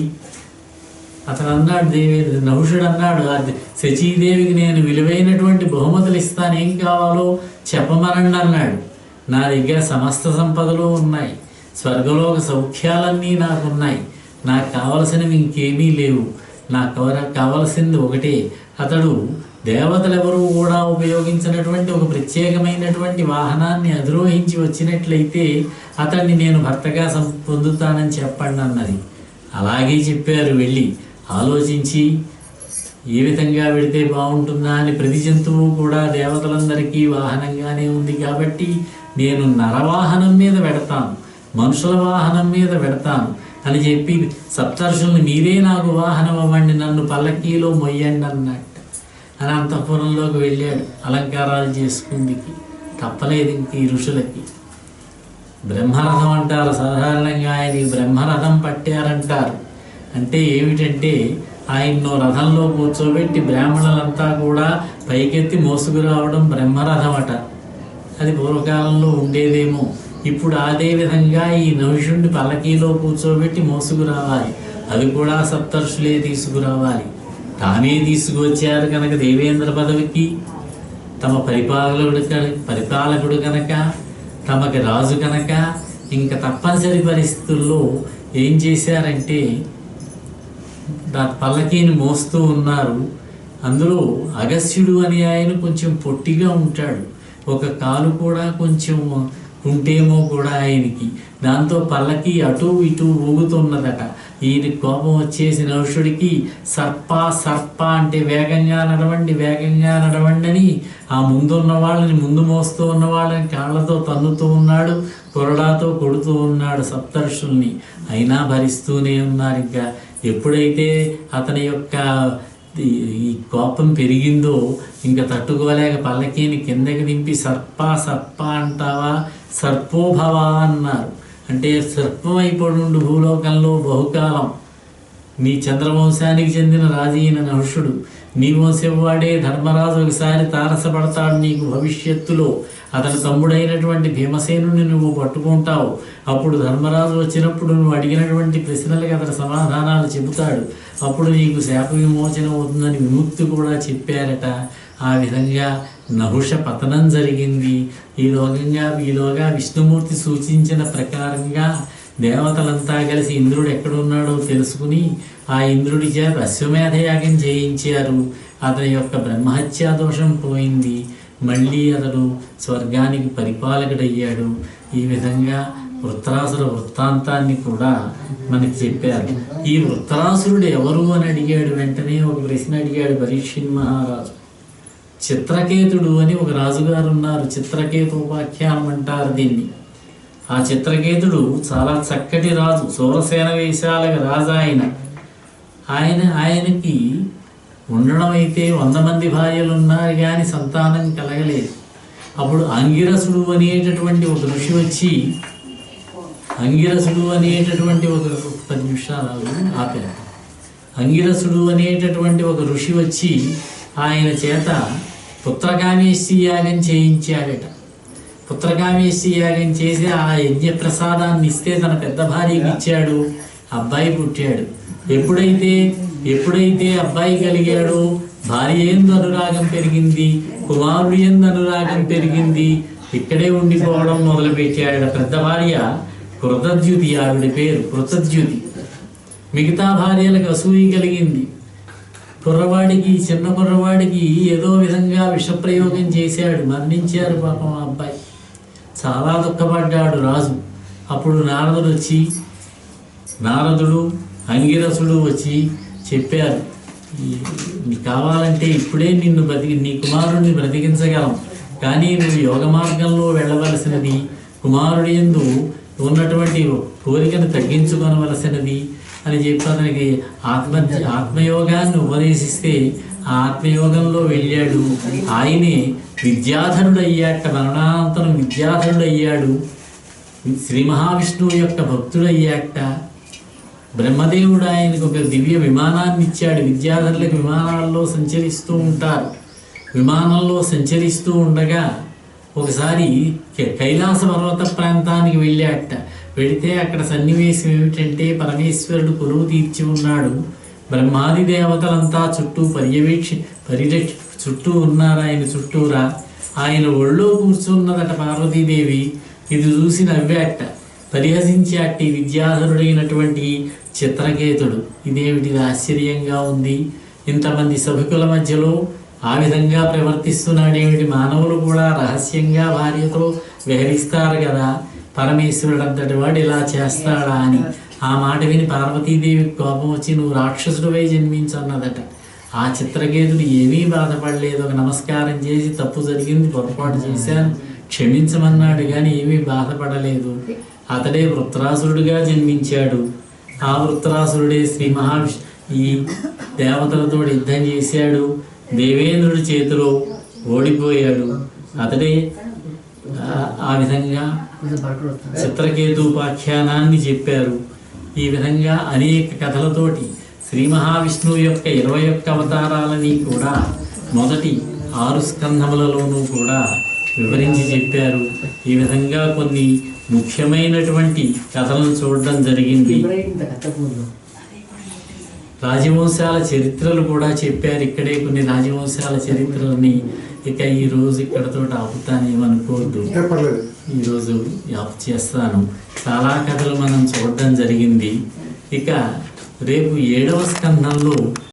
అతను అన్నాడు, నహుషుడు అన్నాడు, శచీదేవికి నేను విలువైనటువంటి బహుమతులు ఇస్తాను, ఏం కావాలో చెప్పమనండి అన్నాడు. నా దగ్గర సమస్త సంపదలు ఉన్నాయి, స్వర్గలోక సౌఖ్యాలన్నీ నాకున్నాయి, నాకు కావలసినవి ఇంకేమీ లేవు, నాకు కావలసింది ఒకటే. అతడు దేవతలెవరూ కూడా ఉపయోగించినటువంటి ఒక ప్రత్యేకమైనటువంటి వాహనాన్ని అధిరోహించి వచ్చినట్లయితే అతన్ని నేను భర్తగా పొందుతానని చెప్పండి అన్నది. అలాగే చెప్పారు. వెళ్ళి ఆలోచించి ఏ విధంగా వెళితే బాగుంటుందా అని, ప్రతి జంతువు కూడా దేవతలందరికీ వాహనంగానే ఉంది కాబట్టి నేను నరవాహనం మీద పెడతాను, మనుషుల వాహనం మీద పెడతాను అని చెప్పి సప్తర్షుల్ని మీరే నాకు వాహనం అవ్వండి, నన్ను పల్లకీలో మొయ్యండి అన్నట్టు అని అంతఃపురంలోకి వెళ్ళాడు. అలంకారాలు చేసుకుందికి తప్పలేదు ఇంక ఈ ఋషులకి. బ్రహ్మరథం అంటారు సాధారణంగా, ఆయనకి బ్రహ్మరథం పట్టారంటారు. అంటే ఏమిటంటే ఆయన్నో రథంలో కూర్చోబెట్టి బ్రాహ్మణులంతా కూడా పైకెత్తి మోసుకురావడం బ్రహ్మరథం అట. అది పూర్వకాలంలో ఉండేదేమో. ఇప్పుడు అదే విధంగా ఈ నహుషుడిని పల్లకీలో కూర్చోబెట్టి మోసుకురావాలి. అది కూడా సప్తర్షులే తీసుకురావాలి. తానే తీసుకువచ్చారు కనుక దేవేంద్ర పదవికి, తమ పరిపాలకుడు కనుక, తమకి రాజు కనుక ఇంకా తప్పనిసరి పరిస్థితుల్లో ఏం చేశారంటే పల్లకీని మోస్తూ ఉన్నారు. అందులో అగస్త్యుడు అని ఆయన కొంచెం పొట్టిగా ఉంటాడు, ఒక కాలు కూడా కొంచెం ఉంటేమో కూడా ఆయనకి. దాంతో పల్లకి అటు ఇటు ఊగుతున్నదట. ఈయన కోపం వచ్చేసి నహుషుడికి సర్ప అంటే వేగంగా నడవండి అని ఆ ముందున్న వాళ్ళని, ముందు మోస్తూ ఉన్న వాళ్ళని కాళ్ళతో తన్నుతూ ఉన్నాడు, కొరడాతో కొడుతూ ఉన్నాడు సప్తర్షుల్ని. అయినా భరిస్తూనే ఉన్నారు. ఇంకా ఎప్పుడైతే అతని యొక్క ఈ కోపం పెరిగిందో ఇంకా తట్టుకోలేక పల్లకీని కిందకి దింపి సర్ప అంటావా, సర్పోభవ అన్నారు. అంటే సర్పం అయిపోడు భూలోకంలో బహుకాలం. నీ చంద్రవంశానికి చెందిన రాజు అయిన నహుషుడు, నీ వంశవాడే ధర్మరాజు ఒకసారి తారసపడతాడు నీకు భవిష్యత్తులో. అతని తమ్ముడైనటువంటి భీమసేనుని నువ్వు పట్టుకుంటావు. అప్పుడు ధర్మరాజు వచ్చినప్పుడు నువ్వు అడిగినటువంటి ప్రశ్నలకు అతని సమాధానాలు చెబుతాడు. అప్పుడు నీకు శాప విమోచన అవుతుందని విముక్తి కూడా చెప్పారట. ఆ విధంగా నహుష పతనం జరిగింది. ఈలోగా విష్ణుమూర్తి సూచించిన ప్రకారంగా దేవతలంతా కలిసి ఇంద్రుడు ఎక్కడున్నాడో తెలుసుకుని ఆ ఇంద్రుడి చేత అశ్వమేధయాగం చేయించారు. అతని యొక్క బ్రహ్మహత్యా దోషం పోయింది. మళ్ళీ అతడు స్వర్గానికి పరిపాలకుడయ్యాడు. ఈ విధంగా వృత్రాసుర వృత్తాంతాన్ని కూడా మనకి చెప్పారు. ఈ వృత్రాసురుడు ఎవరు అని అడిగాడు. వెంటనే ఒక ప్రశ్న అడిగాడు పరీక్షిత్ మహారాజు. చిత్రకేతుడు అని ఒక రాజుగారు ఉన్నారు. చిత్రకేతు ఉపాఖ్యానం అంటారు దీన్ని. ఆ చిత్రకేతుడు చాలా చక్కటి రాజు, సూరసేన వేషాలకు రాజు. ఆయనకి ఉండడం అయితే 100 మంది భార్యలు ఉన్నారు కానీ సంతానం కలగలేదు. అప్పుడు అంగిరసుడు అనేటటువంటి ఒక ఋషి వచ్చి, అంగిరసుడు అనేటటువంటి ఒక ఋషి వచ్చి ఆయన చేత పుత్రకామేష్టి యాగం చేయించాడట. పుత్రకామేష్టి యాగం చేసి ఆ యజ్ఞ ప్రసాదాన్ని ఇస్తే తన పెద్ద భార్యకి ఇచ్చాడు. అబ్బాయి పుట్టాడు. ఎప్పుడైతే అబ్బాయి కలిగాడో భార్య యందు అనురాగం పెరిగింది, కుమారుడి యందు అనురాగం పెరిగింది. ఇక్కడే ఉండిపోవడం మొదలుపెట్టాడు. పెద్ద భార్య కృతద్యుతి, ఆవిడ పేరు కృతద్యుతి. మిగతా భార్యలకు అసూయ కలిగింది. చిన్న కుర్రవాడికి ఏదో విధంగా విషప్రయోగం చేశాడు, మరణించారు పాపం ఆ అబ్బాయి. చాలా దుఃఖపడ్డాడు రాజు. అప్పుడు నారదుడు అంగిరసుడు వచ్చి చెప్పారు, కావాలంటే ఇప్పుడే నీ కుమారుడిని బ్రతికించగలం, కానీ నువ్వు యోగ మార్గంలో వెళ్ళవలసినది, కుమారుడి యందు ఉన్నటువంటి కోరికను తగ్గించుకొనవలసినది అని చెప్పి అతనికి ఆత్మయోగాన్ని ఉపదేశిస్తే ఆ ఆత్మయోగంలో వెళ్ళాడు. ఆయనే విద్యాధరుడయ్యాట. మరణానంతరం విద్యాధరుడయ్యాడు. శ్రీ మహావిష్ణువు యొక్క భక్తుడయ్యాట. బ్రహ్మదేవుడు ఆయనకు ఒక దివ్య విమానాన్ని ఇచ్చాడు. విద్యాధరులకు విమానాల్లో సంచరిస్తూ ఉంటారు. విమానంలో సంచరిస్తూ ఉండగా ఒకసారి కైలాస పర్వత ప్రాంతానికి వెళ్ళాట. వెళితే అక్కడ సన్నివేశం ఏమిటంటే పరమేశ్వరుడు కొలువు తీర్చి ఉన్నాడు. బ్రహ్మాది దేవతలంతా చుట్టూ చుట్టూ ఉన్నారు. ఆయన చుట్టూరా ఆయన ఒళ్ళో కూర్చున్నదట పార్వతీదేవి. ఇది చూసి నవ్వాట, పరిహసించాట ఈ విద్యాధరుడైనటువంటి చిత్రకేతుడు. ఇదేమిటిది ఆశ్చర్యంగా ఉంది, ఇంతమంది సభికుల మధ్యలో ఆ విధంగా ప్రవర్తిస్తున్నాడేమిటి, మానవులు కూడా రహస్యంగా భార్యతో విహరిస్తారు కదా, పరమేశ్వరుడు అంతటి వాడు ఇలా చేస్తాడా అని. ఆ మాట విని పార్వతీదేవికి కోపం వచ్చి నువ్వు రాక్షసుడివై జన్మించన్నదట. ఆ చిత్రకేతుడు ఏమీ బాధపడలేదు, ఒక నమస్కారం చేసి తప్పు జరిగింది, పొరపాటు చేశాను క్షమించమన్నాడు కానీ ఏమీ బాధపడలేదు. అతడే వృత్రాసురుడిగా జన్మించాడు. ఆ వృత్రాసురుడే శ్రీ మహావిష్ణు ఈ దేవతలతో యుద్ధం చేశాడు, దేవేంద్రుడి చేతిలో ఓడిపోయాడు. అతడే ఆ విధంగా చిత్రకేతుపాఖ్యానాన్ని చెప్పారు. ఈ విధంగా అనేక కథలతోటి శ్రీ మహావిష్ణువు యొక్క 21 అవతారాలని కూడా మొదటి 6 స్కంధములలోనూ కూడా వివరించి చెప్పారు. ఈ విధంగా కొన్ని ముఖ్యమైనటువంటి కథలను చూడడం జరిగింది. రాజవంశాల చరిత్రలు కూడా చెప్పారు. ఇక్కడే కొన్ని రాజవంశాల చరిత్రలని ఇక ఈరోజు ఇక్కడతో ఆపుతానేమనుకోవద్దు, ఈరోజు ఆపు చేస్తాను. చాలా కథలు మనం చూడడం జరిగింది. ఇక రేపు 7వ స్కంధంలో